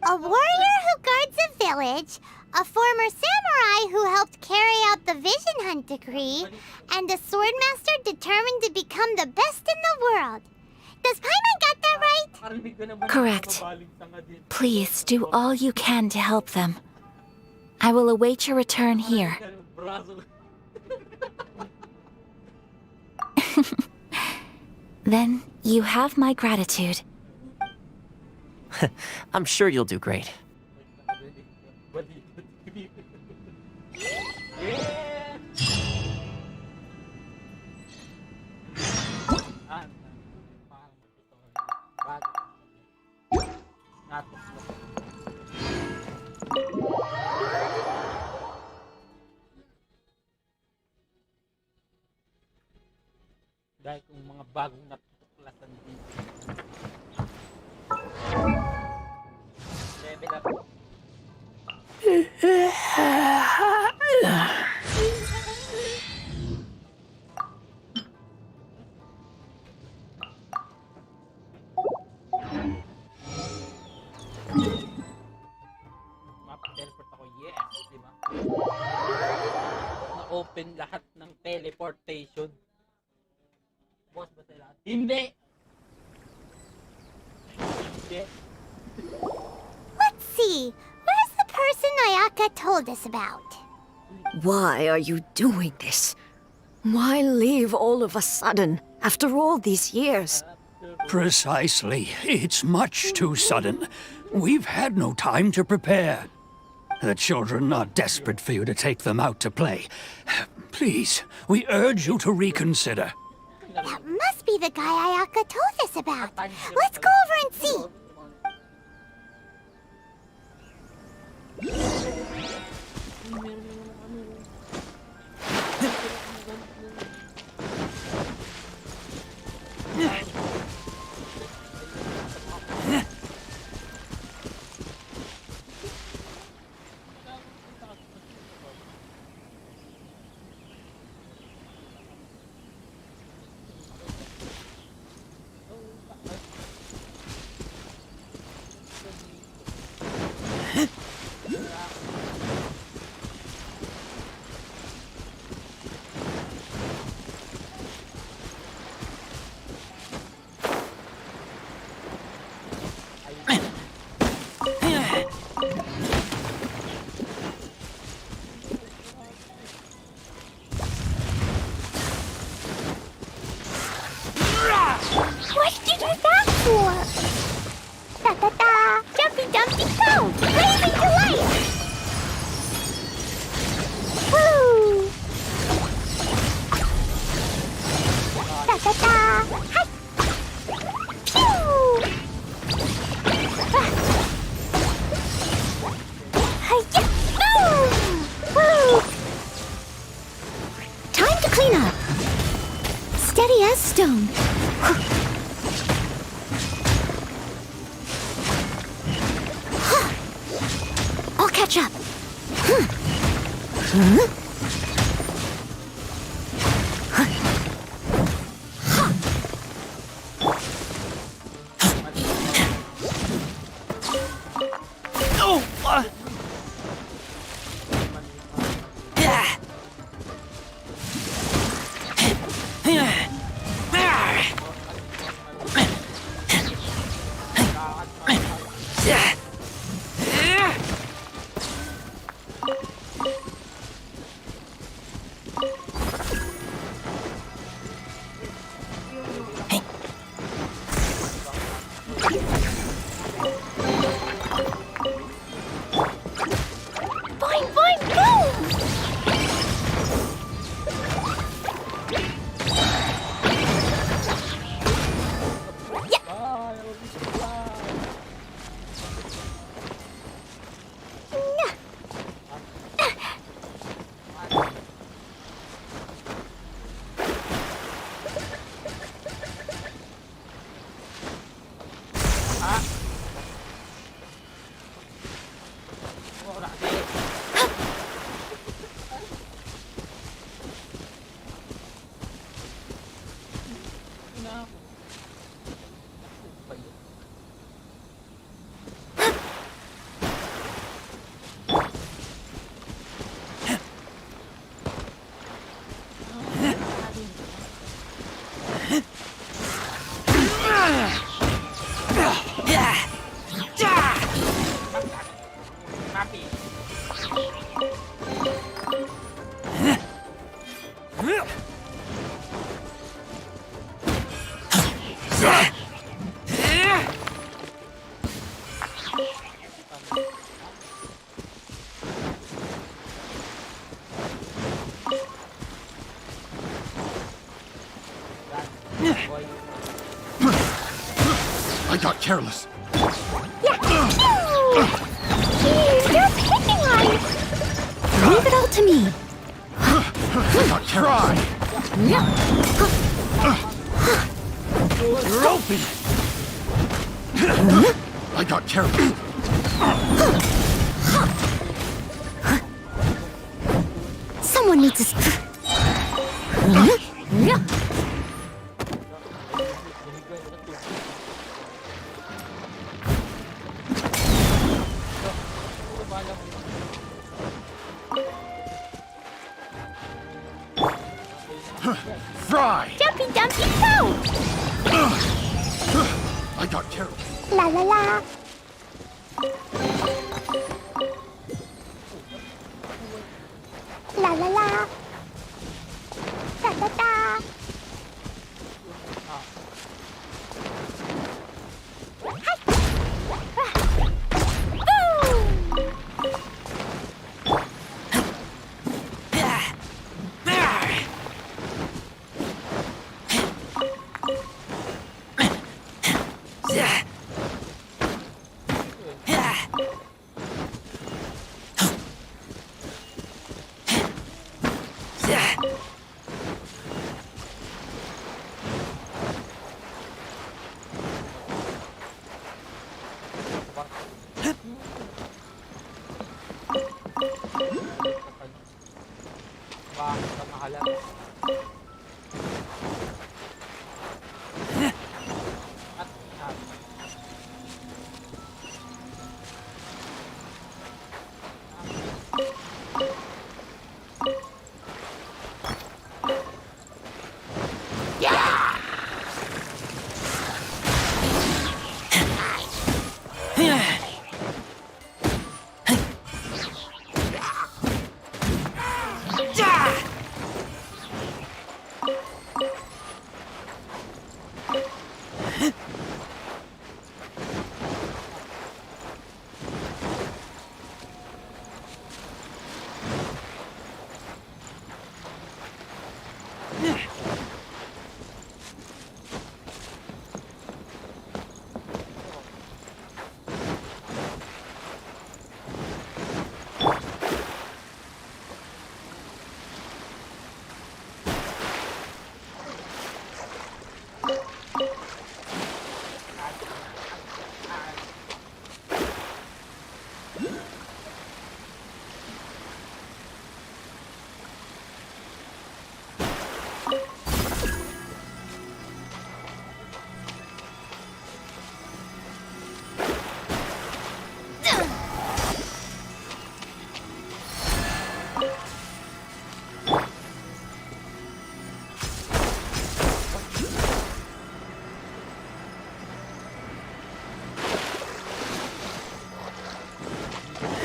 A warrior who guards a village, a former samurai who helped carry out the Vision Hunt Decree, and a swordmaster determined to become the best in the world. Does Paimon got that right? Correct. Please do all you can to help them. I will await your return here. Then you have my gratitude. I'm sure you'll do great. Dahil kung mga bagong natutuklasan dito. Level up. Mapa-teleport ako, yes, di ba? Na-open lahat ng teleportation. Boss ba tayo lahat? Hindi! Hindi. Let's see. Where's the person Ayaka told us about? Why are you doing this? Why leave all of a sudden, after all these years? Precisely. It's much too sudden. We've had no time to prepare. The children are desperate for you to take them out to play. Please, we urge you to reconsider. That must be the guy Ayaka told us about. Let's go over and see. Dumpty Go! Blazing to life! Woo! Da da da! Hi! Pew! Hi-ya! Boom! Woo! Time to clean up. Steady as stone. I'll catch up. Boing, boing, boom! I got careless. Yeah! Pew! You're picking on! Leave it all to me. I got careless. You're open! I got careless. Someone needs to... Fry! Jumpy Dumpty Go! I got careless. La la la! La la la! Da da da!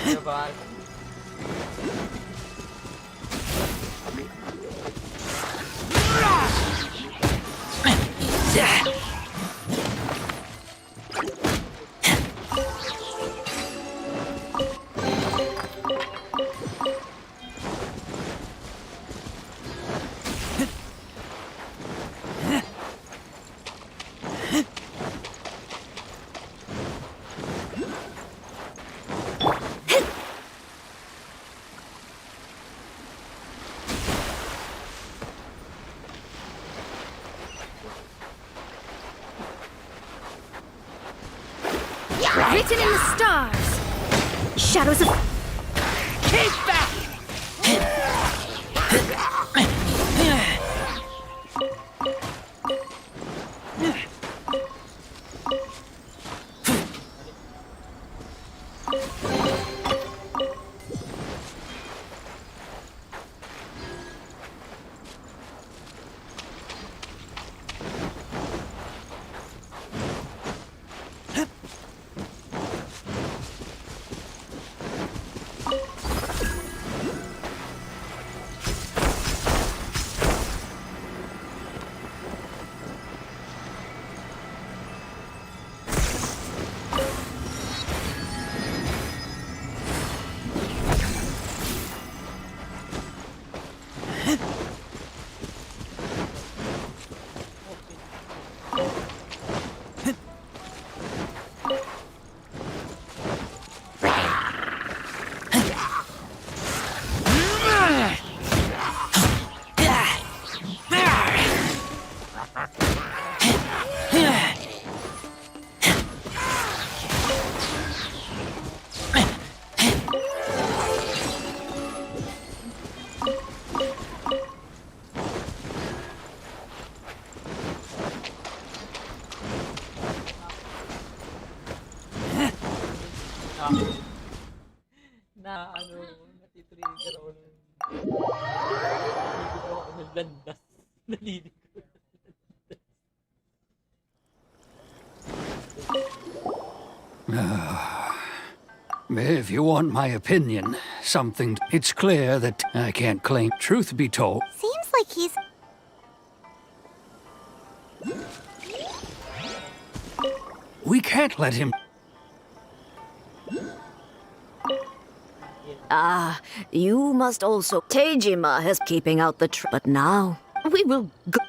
Diba? Written in the stars. Shadows of... Keep back! Na ano, natitrigger ako nun. Nalilig ako ng landas. Nalilig ko. If you want my opinion, it's clear that I can't claim. Truth be told, Seems like he's... we can't let him. Ah, you must also... Tejima has keeping out the but now we will go...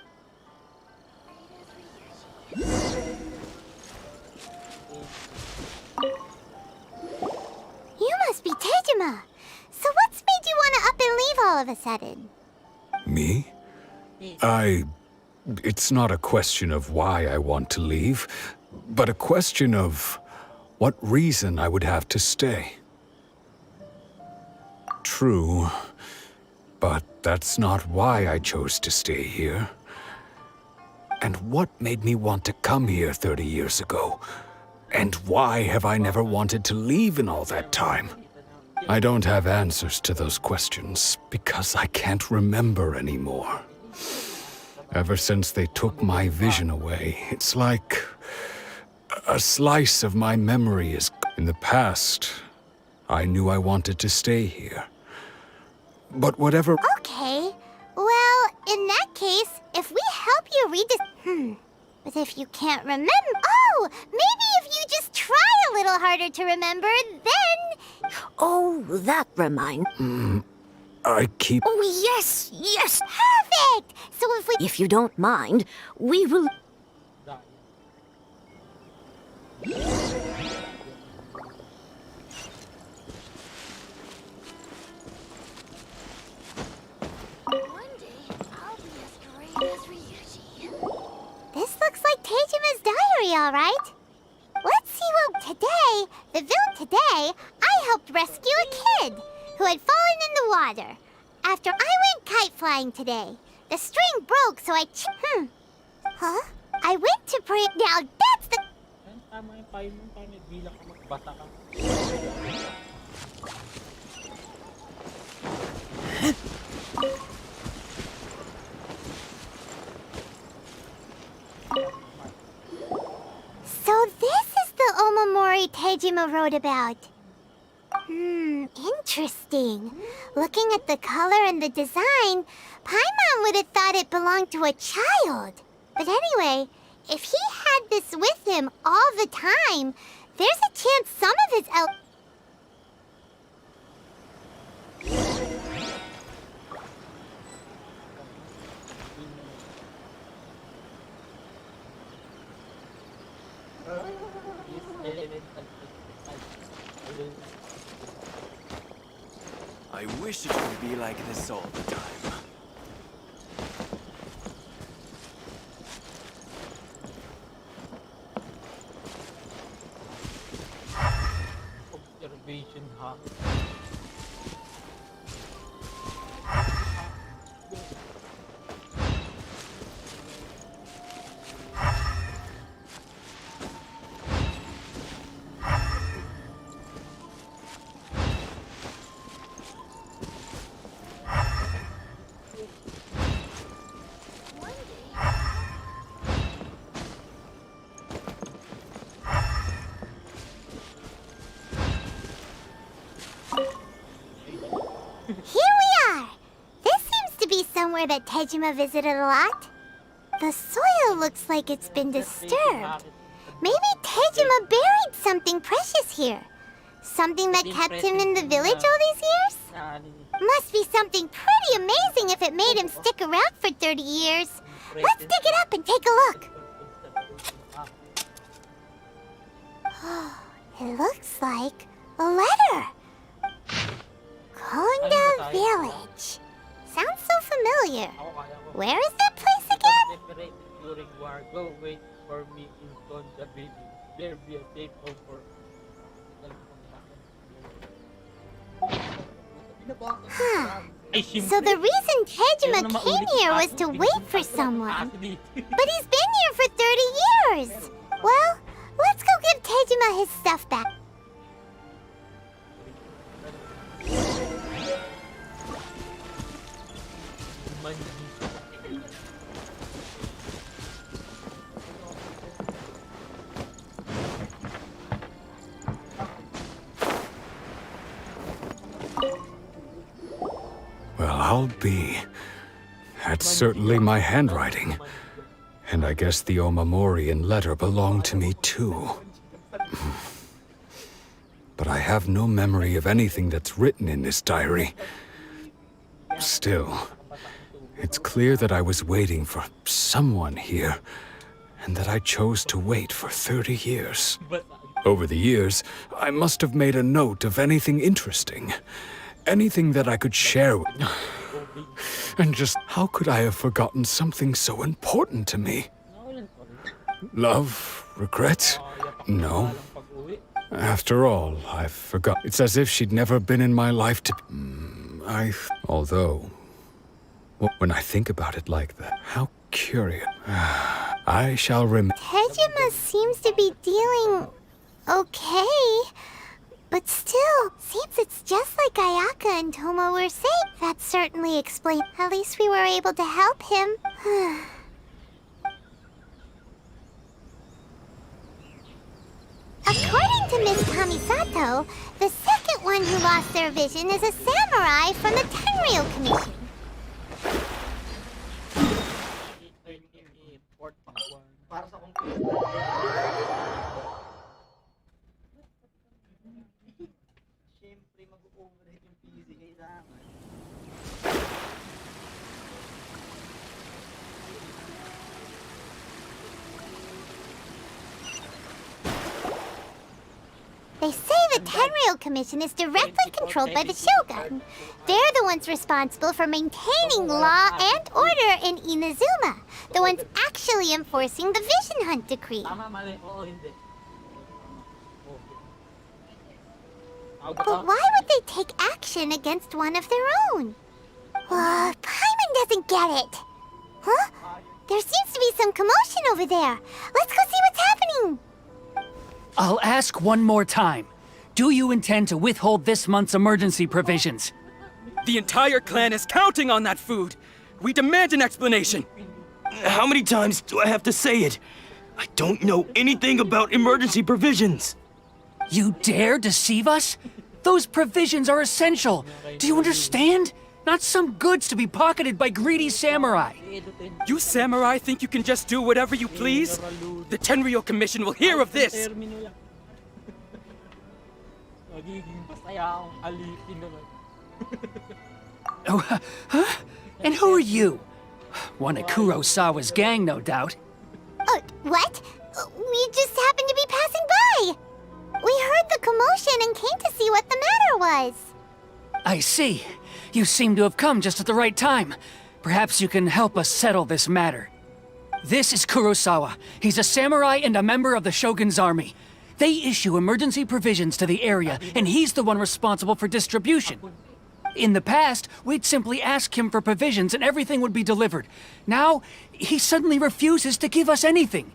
You must be Tejima. So what's made you want to up and leave all of a sudden? Me? It's not a question of why I want to leave, but a question of what reason I would have to stay. True, but that's not why I chose to stay here. And what made me want to come here 30 years ago? And why have I never wanted to leave in all that time? I don't have answers to those questions because I can't remember anymore. Ever since they took my vision away, it's like a slice of my memory is... In the past, I knew I wanted to stay here. But whatever... Okay. Well, in that case, if we help you read this... But if you can't remember... Oh! Maybe if you just try a little harder to remember, then... Oh, that reminds... I keep... Oh, yes, yes! Perfect! So if we... If you don't mind, we will... This looks like Tejima's diary, all right. Let's see what... Today, the villain today, I helped rescue a kid who had fallen in the water. After I went kite flying today, the string broke, so I... Huh? I went to pray... Now that's the... Tama yung time mo, parang may bilang ka magbasa ka. So this is the Omamori Tejima wrote about. Interesting. Looking at the color and the design, Paimon would have thought it belonged to a child. But anyway, if he had this with him all the time, there's a chance some of his I wish it could be like this all the time. Observation hub. Here we are! This seems to be somewhere that Tejima visited a lot. The soil looks like it's been disturbed. Maybe Tejima buried something precious here. Something that kept him in the village all these years? Must be something pretty amazing if it made him stick around for 30 years. Let's dig it up and take a look. It looks like a letter. Konda Village. Sounds so familiar. Where is that place again? During war, go wait for me in Konda Village. There be a safe home for... Huh. So the reason Tejima came here was to wait for someone. But he's been here for 30 years. Well, let's go give Tejima his stuff back. Well, I'll be. That's certainly my handwriting. And I guess the Omamorian letter belonged to me too. But I have no memory of anything that's written in this diary. Still, it's clear that I was waiting for someone here, and that I chose to wait for 30 years. Over the years, I must have made a note of anything interesting. Anything that I could share with... And just how could I have forgotten something so important to me? Love? Regret? No. After all, I've forgotten. It's as if she'd never been in my life to... Although... When I think about it like that, how curious. I shall remember... Tejima seems to be dealing... okay. But still, seems it's just like Ayaka and Tomo were saying. That certainly explains. At least we were able to help him. According to Miss Kamisato, the second one who lost their vision is a samurai from the Tenryou Commission. They say the Tenryou Commission is directly controlled by the Shogun. They're the ones responsible for maintaining law and order in Inazuma. The ones actually enforcing the Vision Hunt decree. But why would they take action against one of their own? Paimon doesn't get it. Huh? There seems to be some commotion over there. Let's go see what's happening. I'll ask one more time. Do you intend to withhold this month's emergency provisions? The entire clan is counting on that food. We demand an explanation. How many times do I have to say it? I don't know anything about emergency provisions. You dare deceive us? Those provisions are essential. Do you understand? Not some goods to be pocketed by greedy samurai. You samurai think you can just do whatever you please? The Tenryo Commission will hear of this! Oh, huh? And who are you? One of Kurosawa's gang, no doubt. What? We just happened to be passing by. We heard the commotion and came to see what the matter was. I see. You seem to have come just at the right time. Perhaps you can help us settle this matter. This is Kurosawa. He's a samurai and a member of the Shogun's army. They issue emergency provisions to the area, and he's the one responsible for distribution. In the past, we'd simply ask him for provisions and everything would be delivered. Now, he suddenly refuses to give us anything.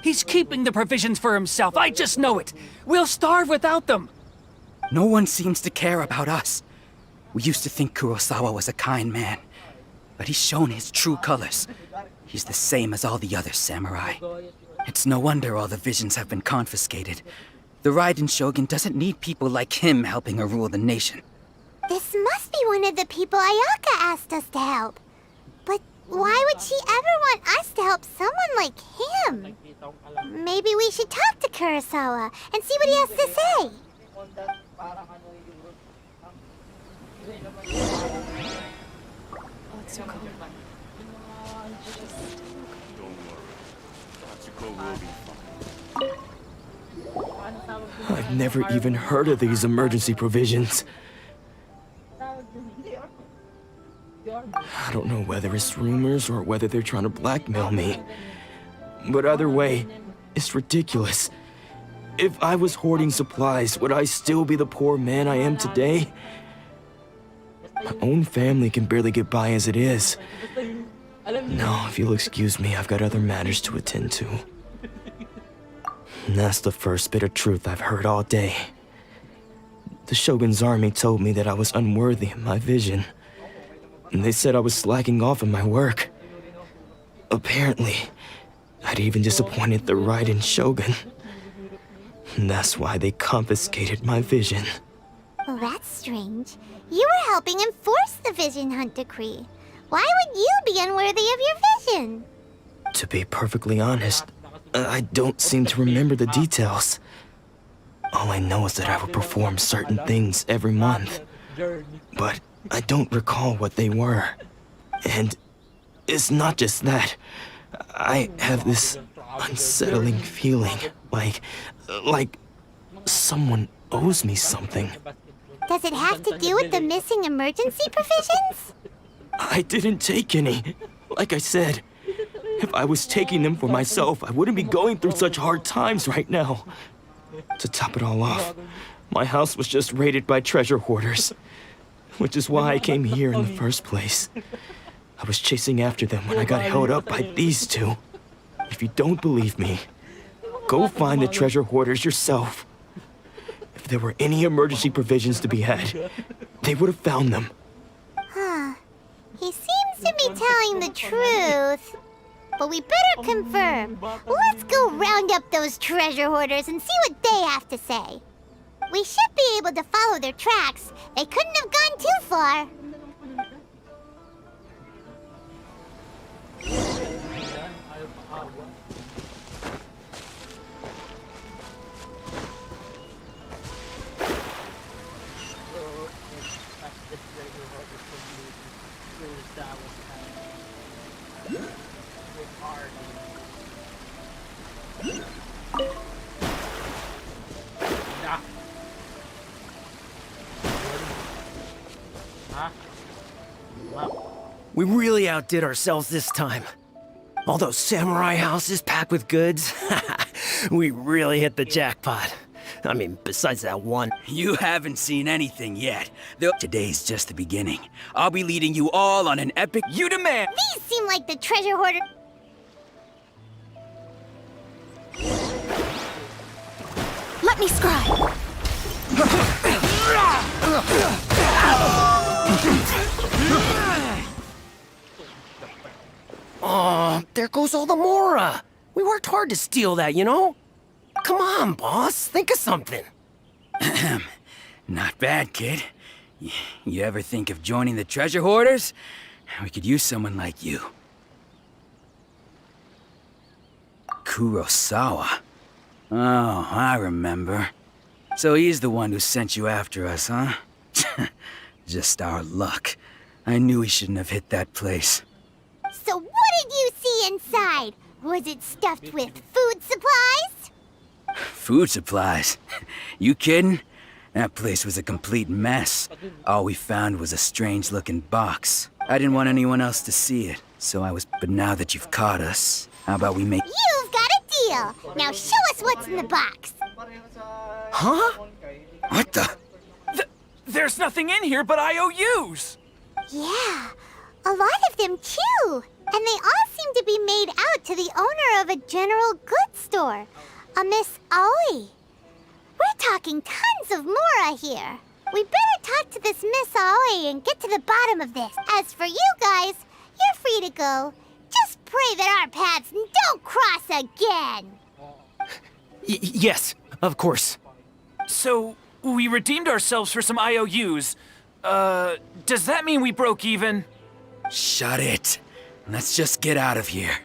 He's keeping the provisions for himself, I just know it. We'll starve without them. No one seems to care about us. We used to think Kurosawa was a kind man, but he's shown his true colors. He's the same as all the other samurai. It's no wonder all the visions have been confiscated. The Raiden Shogun doesn't need people like him helping her rule the nation. This must be one of the people Ayaka asked us to help. But why would she ever want us to help someone like him? Maybe we should talk to Kurosawa and see what he has to say. I've never even heard of these emergency provisions. I don't know whether it's rumors or whether they're trying to blackmail me. But either way, it's ridiculous. If I was hoarding supplies, would I still be the poor man I am today? My own family can barely get by as it is. No, if you'll excuse me, I've got other matters to attend to. And that's the first bit of truth I've heard all day. The Shogun's army told me that I was unworthy of my vision. And they said I was slacking off in my work. Apparently, I'd even disappointed the Raiden Shogun. And that's why they confiscated my vision. Well, that's strange. You were helping enforce the Vision Hunt Decree. Why would you be unworthy of your vision? To be perfectly honest, I don't seem to remember the details. All I know is that I would perform certain things every month. But I don't recall what they were. And it's not just that. I have this unsettling feeling, like someone owes me something. Does it have to do with the missing emergency provisions? I didn't take any. Like I said, if I was taking them for myself, I wouldn't be going through such hard times right now. To top it all off, my house was just raided by treasure hoarders, which is why I came here in the first place. I was chasing after them when I got held up by these two. If you don't believe me, go find the treasure hoarders yourself. If there were any emergency provisions to be had, they would have found them. Huh. He seems to be telling the truth. But we better confirm. Let's go round up those treasure hoarders and see what they have to say. We should be able to follow their tracks. They couldn't have gone too far. We really outdid ourselves this time. All those samurai houses packed with goods. We really hit the jackpot. I mean, besides that one. You haven't seen anything yet. Today's just the beginning. I'll be leading you all on an epic you demand. These seem like the treasure hoarder. Let me scribe. Oh, there goes all the Mora. We worked hard to steal that, you know? Come on, boss. Think of something. Not bad, kid. You ever think of joining the treasure hoarders? We could use someone like you. Kurosawa. Oh, I remember. So he's the one who sent you after us, huh? Just our luck. I knew he shouldn't have hit that place. So what did you see inside? Was it stuffed with food supplies? Food supplies? You kidding? That place was a complete mess. All we found was a strange-looking box. I didn't want anyone else to see it, so I was... But now that you've caught us, how about we make... You've got a deal! Now show us what's in the box! Huh? What the... There's nothing in here but IOUs! Yeah, a lot of them too! And they all seem to be made out to the owner of a general goods store, a Miss Aoi. We're talking tons of Mora here. We better talk to this Miss Aoi and get to the bottom of this. As for you guys, you're free to go. Just pray that our paths don't cross again. Yes, of course. So, we redeemed ourselves for some IOUs. Does that mean we broke even? Shut it. Let's just get out of here.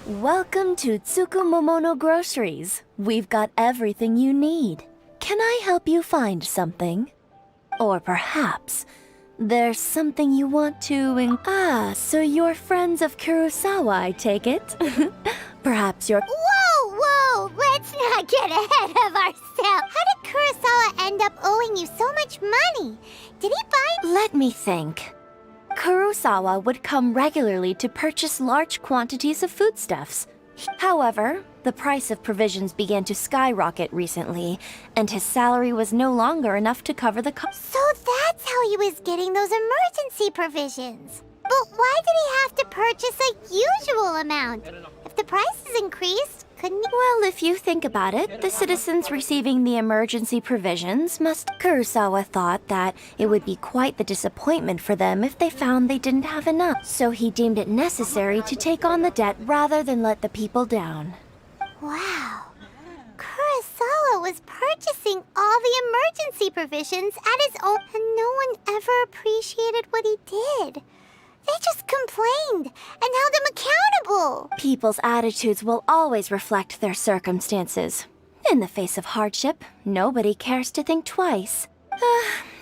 Welcome to Tsukumomono Groceries. We've got everything you need. Can I help you find something? Or perhaps there's something you want to so you're friends of Kurosawa, I take it? Perhaps you're... Whoa! Let's not get ahead of ourselves. How did Kurosawa end up owing you so much money? Did he buy... Let me think. Kurosawa would come regularly to purchase large quantities of foodstuffs. However, the price of provisions began to skyrocket recently, and his salary was no longer enough to cover the cost. So that's how he was getting those emergency provisions. But why did he have to purchase a usual amount? If the prices increased, couldn't he... Well, if you think about it, the citizens receiving the emergency provisions must... Kurosawa thought that it would be quite the disappointment for them if they found they didn't have enough. So he deemed it necessary to take on the debt rather than let the people down. Wow. Kurosawa was purchasing all the emergency provisions at his own... And no one ever appreciated what he did. They just complained and held him accountable. People's attitudes will always reflect their circumstances. In the face of hardship, nobody cares to think twice.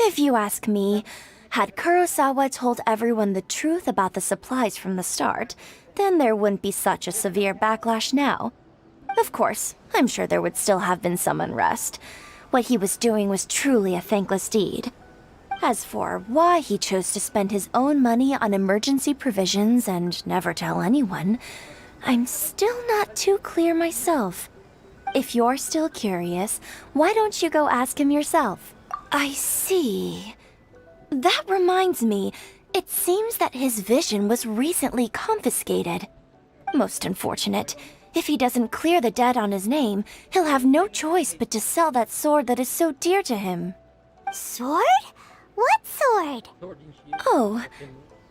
If you ask me, had Kurosawa told everyone the truth about the supplies from the start, then there wouldn't be such a severe backlash now. Of course, I'm sure there would still have been some unrest. What he was doing was truly a thankless deed. As for why he chose to spend his own money on emergency provisions and never tell anyone, I'm still not too clear myself. If you're still curious, why don't you go ask him yourself? I see. That reminds me, it seems that his vision was recently confiscated. Most unfortunate. If he doesn't clear the debt on his name, he'll have no choice but to sell that sword that is so dear to him. Sword? What sword? Oh,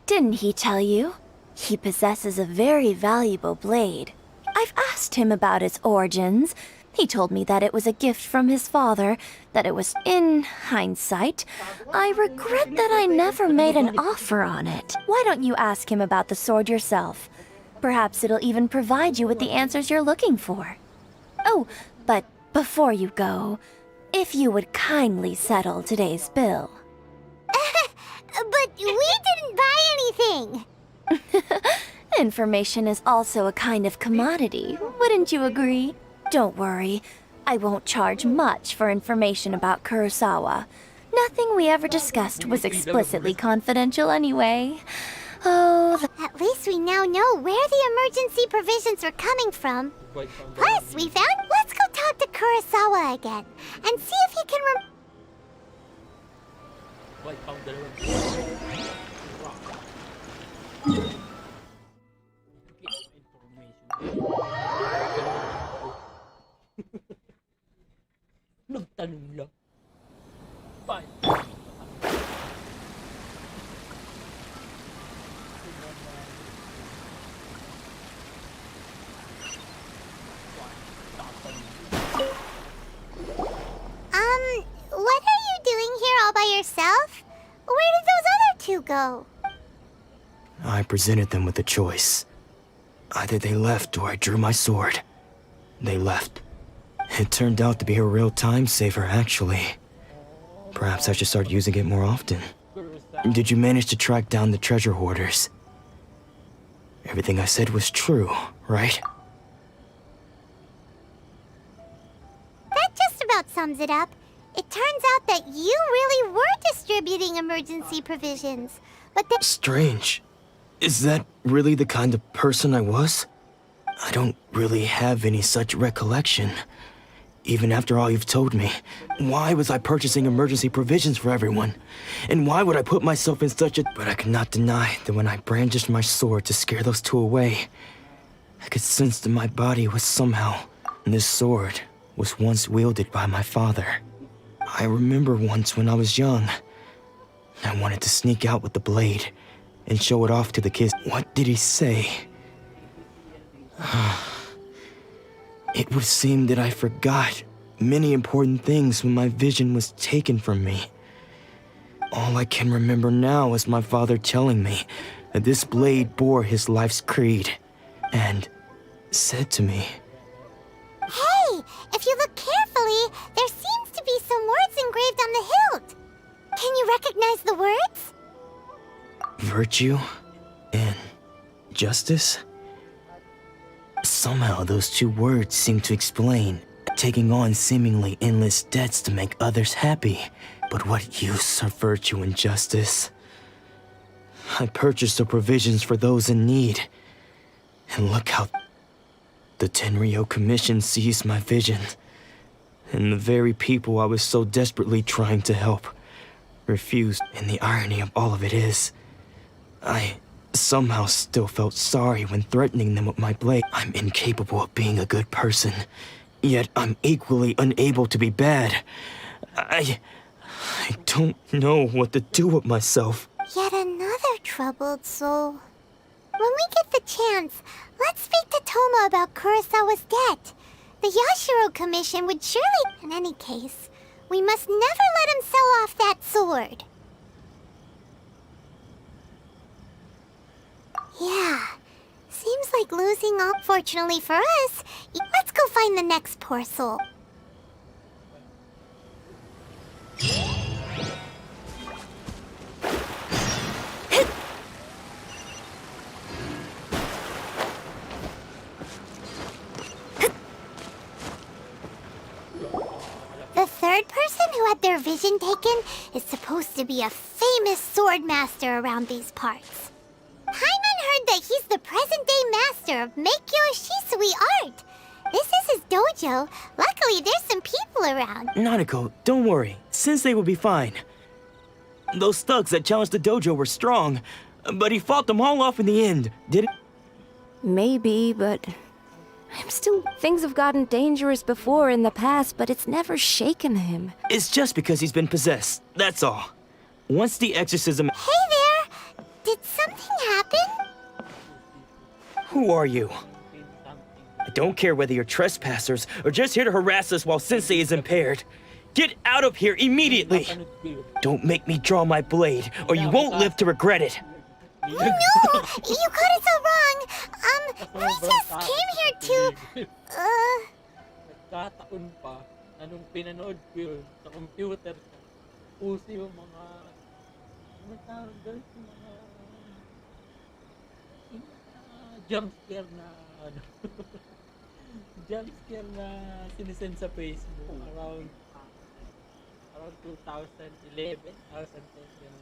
didn't he tell you? He possesses a very valuable blade. I've asked him about its origins. He told me that it was a gift from his father, that it was, in hindsight, I regret that I never made an offer on it. Why don't you ask him about the sword yourself? Perhaps it'll even provide you with the answers you're looking for. Oh, but before you go, if you would kindly settle today's bill. But we didn't buy anything! Information is also a kind of commodity, wouldn't you agree? Don't worry, I won't charge much for information about Kurosawa. Nothing we ever discussed was explicitly confidential anyway. Oh, At least we now know where the emergency provisions were coming from. Plus, we found... Let's go talk to Kurosawa again. and see if he can Nagtanong lang. Bye. What are you doing here all by yourself? Where did those other two go? I presented them with a choice. Either they left or I drew my sword. They left. It turned out to be a real time saver, actually. Perhaps I should start using it more often. Did you manage to track down the treasure hoarders? Everything I said was true, right? That just about sums it up. It turns out that you really were distributing emergency provisions, but they— Strange. Is that really the kind of person I was? I don't really have any such recollection. Even after all you've told me, why was I purchasing emergency provisions for everyone? And why would I put myself in such a— But I could not deny that when I brandished my sword to scare those two away, I could sense that my body was somehow— This sword was once wielded by my father. I remember once when I was young, I wanted to sneak out with the blade and show it off to the kids. What did he say? It would seem that I forgot many important things when my vision was taken from me. All I can remember now is my father telling me that this blade bore his life's creed and said to me, Hey, if you look carefully, there seems to be some words engraved on the hilt. Can you recognize the words? virtue and justice? Somehow those two words seem to explain taking on seemingly endless debts to make others happy. But what use are virtue and justice? I purchased the provisions for those in need. And look how the Tenryo Commission seized my vision. And the very people I was so desperately trying to help refused. And the irony of all of it is, I somehow still felt sorry when threatening them with my blade. I'm incapable of being a good person, yet I'm equally unable to be bad. I don't know what to do with myself. Yet another troubled soul. When we get the chance, let's speak to Toma about Kurosawa's debt. The Yashiro Commission would surely— In any case, we must never let him sell off that sword. Yeah, seems like losing all— Fortunately for us, let's go find the next poor soul. The third person who had their vision taken is supposed to be a famous sword master around these parts. Paimon heard that he's the present-day master of Meikyo Shisui art. This is his dojo. Luckily, there's some people around. Nanako, don't worry. Sensei will be fine. Those thugs that challenged the dojo were strong, but he fought them all off in the end, did it? Maybe, but things have gotten dangerous before in the past, but it's never shaken him. It's just because he's been possessed, that's all. Once the exorcism— Hey there! Did something happen? Who are you? I don't care whether you're trespassers or just here to harass us while Sensei is impaired. Get out of here immediately! Don't make me draw my blade, or you won't live to regret it. No! You got it so wrong! We just came here to— Nagkataon pa na nung pinanood ko yun sa computer ko, uso yung mga tawag doon, jump scare na jump scare na sinisend sa Facebook around 2011, 2010 yun.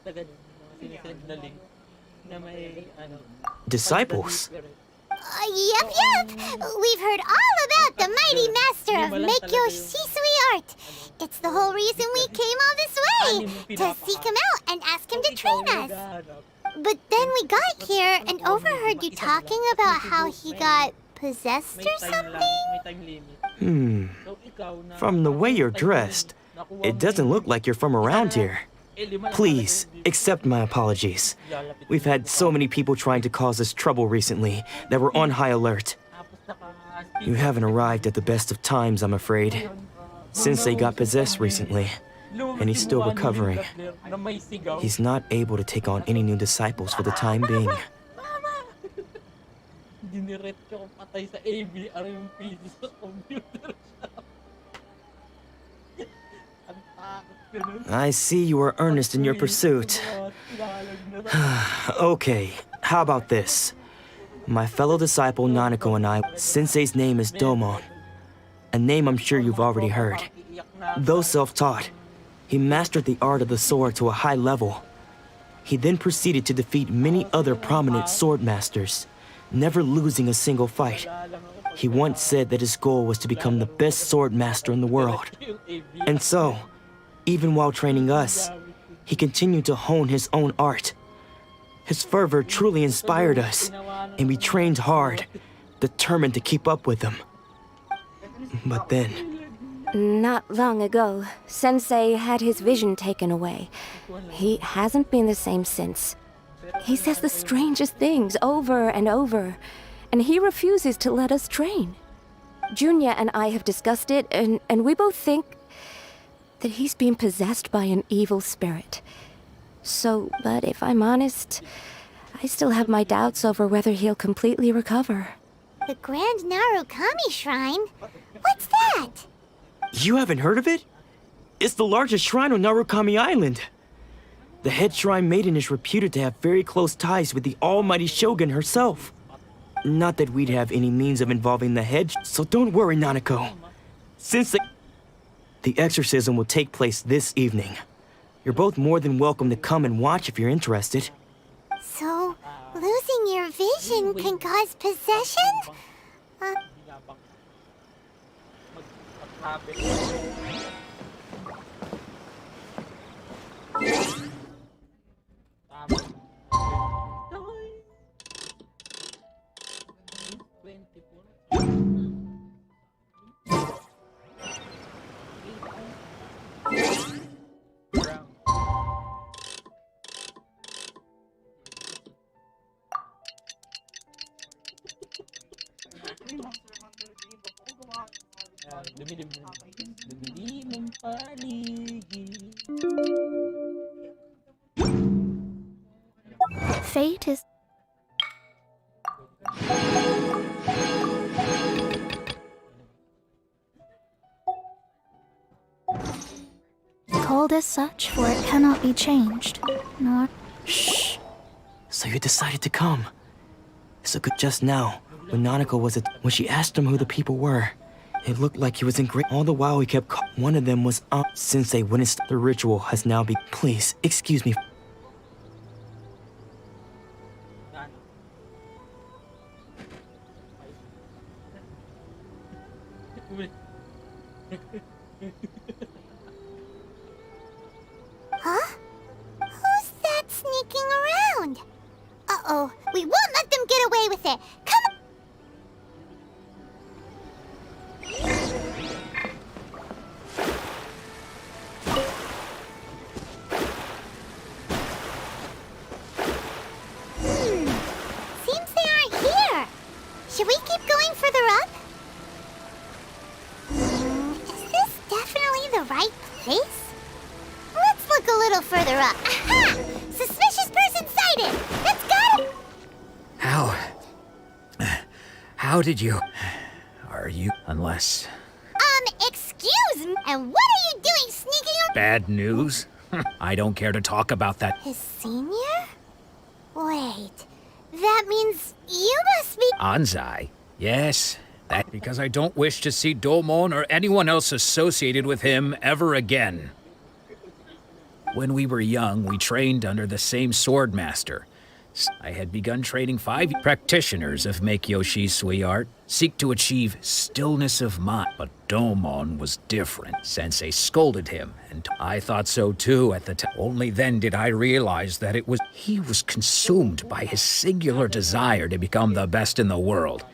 Sa ganun, mga sinisend na link na may Disciples? Yep. We've heard all about the mighty master make your shisui art. It's the whole reason we came all this way, to seek him out and ask him to train us. But then we got here and overheard you talking about how he got possessed or something? From the way you're dressed, it doesn't look like you're from around here. Please, accept my apologies. We've had so many people trying to cause us trouble recently that we're on high alert. You haven't arrived at the best of times, I'm afraid. Sensei got possessed recently, and he's still recovering. He's not able to take on any new disciples for the time being. I see you are earnest in your pursuit. Okay, how about this? My fellow disciple Nanako and I, Sensei's name is Domon, a name I'm sure you've already heard. Though self-taught, he mastered the art of the sword to a high level. He then proceeded to defeat many other prominent sword masters, never losing a single fight. He once said that his goal was to become the best sword master in the world. And so, even while training us, he continued to hone his own art. His fervor truly inspired us, and we trained hard, determined to keep up with him. But then... Not long ago, Sensei had his vision taken away. He hasn't been the same since. He says the strangest things over and over, and he refuses to let us train. Junya and I have discussed it, and we both think that he's being possessed by an evil spirit. So, but if I'm honest, I still have my doubts over whether he'll completely recover. The Grand Narukami Shrine? What's that? You haven't heard of it? It's the largest shrine on Narukami Island. The head shrine maiden is reputed to have very close ties with the almighty Shogun herself. Not that we'd have any means of involving the head, so don't worry, Nanako. Since the exorcism will take place this evening. You're both more than welcome to come and watch if you're interested. So, losing your vision can cause possession? Fate is... called as such, for it cannot be changed, nor... Shh. So you decided to come. So good just now, when Nanako was when she asked him who the people were, it looked like he was in great... All the while he kept one of them was Sensei witnessed the ritual has now been... Please, excuse me. Huh? Who's that sneaking around? Uh-oh, we won't let them get away with it. Come on! Seems they aren't here. Should we keep going further up? Is this definitely the right place? Let's look a little further up. Aha! Suspicious person sighted! That's got him! How did you... Are you... Unless... Excuse me? And what are you doing sneaking around? Bad news? I don't care to talk about that. His senior? Wait, that means you must be... Anzai? Yes. That because I don't wish to see Domon or anyone else associated with him ever again. When we were young, we trained under the same sword master. I had begun training 5 practitioners of Make-Yo Shisui art, seek to achieve stillness of mind. But Domon was different. Sensei scolded him, and I thought so too at the time. Only then did I realize that he was consumed by his singular desire to become the best in the world.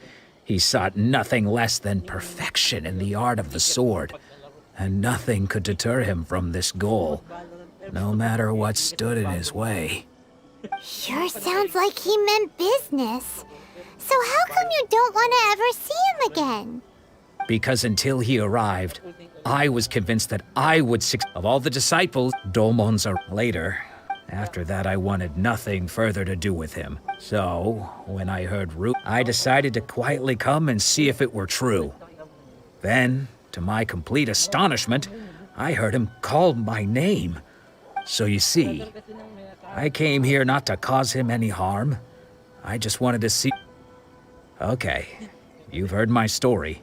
He sought nothing less than perfection in the art of the sword, and nothing could deter him from this goal, no matter what stood in his way. Sure sounds like he meant business. So how come you don't want to ever see him again? Because until he arrived, I was convinced that I would succeed. Of all the disciples, Domon's are later. After that, I wanted nothing further to do with him. So, when I heard I decided to quietly come and see if it were true. Then, to my complete astonishment, I heard him call my name. So you see, I came here not to cause him any harm. I just wanted to see... Okay, you've heard my story.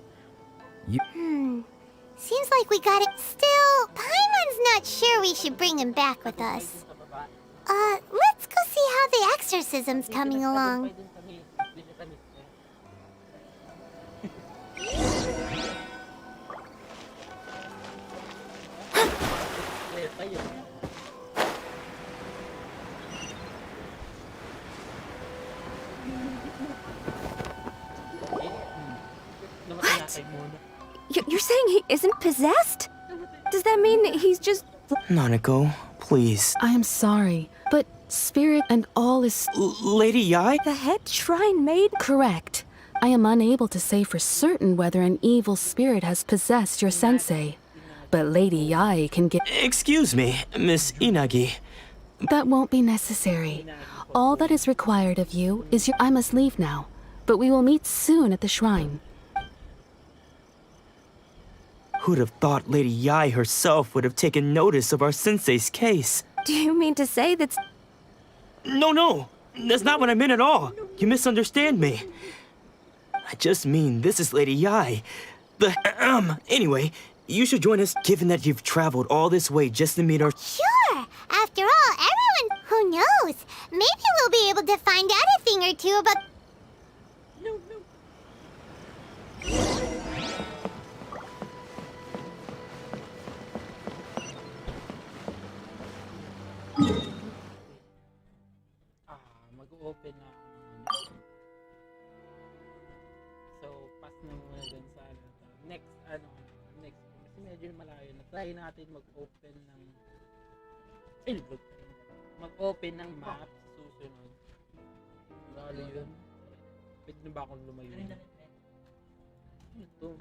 Seems like we got it. Still, Paimon's not sure we should bring him back with us. Let's go see how the exorcism's coming along. What? You're saying he isn't possessed? Does that mean he's just... Nanako, please. I am sorry, but spirit and all is... Lady Yai? The head shrine maid? Correct. I am unable to say for certain whether an evil spirit has possessed your sensei. But Lady Yai can get... Excuse me, Miss Inagi. That won't be necessary. All that is required of you is I must leave now, but we will meet soon at the shrine. Who'd have thought Lady Yai herself would have taken notice of our sensei's case? Do you mean to say that's... No, that's not what I meant at all. You misunderstand me. I just mean this is Lady Yai. Anyway, you should join us given that you've traveled all this way just to meet our... Sure! After all, everyone... Who knows? Maybe we'll be able to find out a thing or two about... Mag-open na ako ng So, pass na muna dun sa next, kasi medyo malayo na. Try natin mag-open ng map sa susunod. Lalo yun. Pwede na ba akong lumayo? Ito.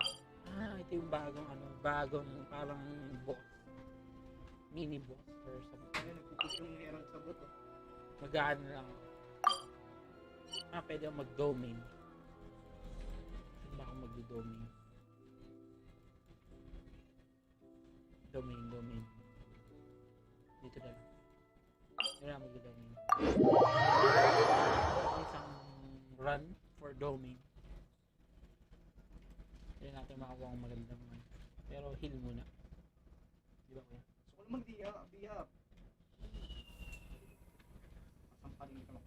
Ito yung bagong parang boss. Mini boss or something. Magaan lang. Pwede akong mag-domain. Pwede ba akong mag-domain? Domain. Dito na lang. Dito na mag-domain. Isang run for domain. Hindi natin makakuha ang magandang one. Pero heal muna. Di ba kuya? So, kung mag-bihap. Masampaling ka lang.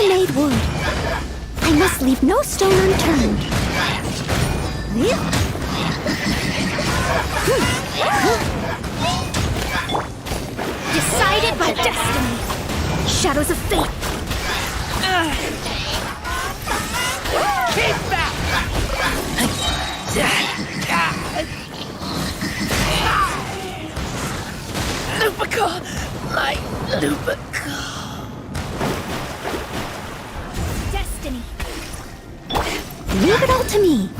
tailor-made wood. I must leave no stone unturned. Decided by destiny. Shadows of fate. Keep back! Lupica! My Lupica! Destiny. Leave it all to me.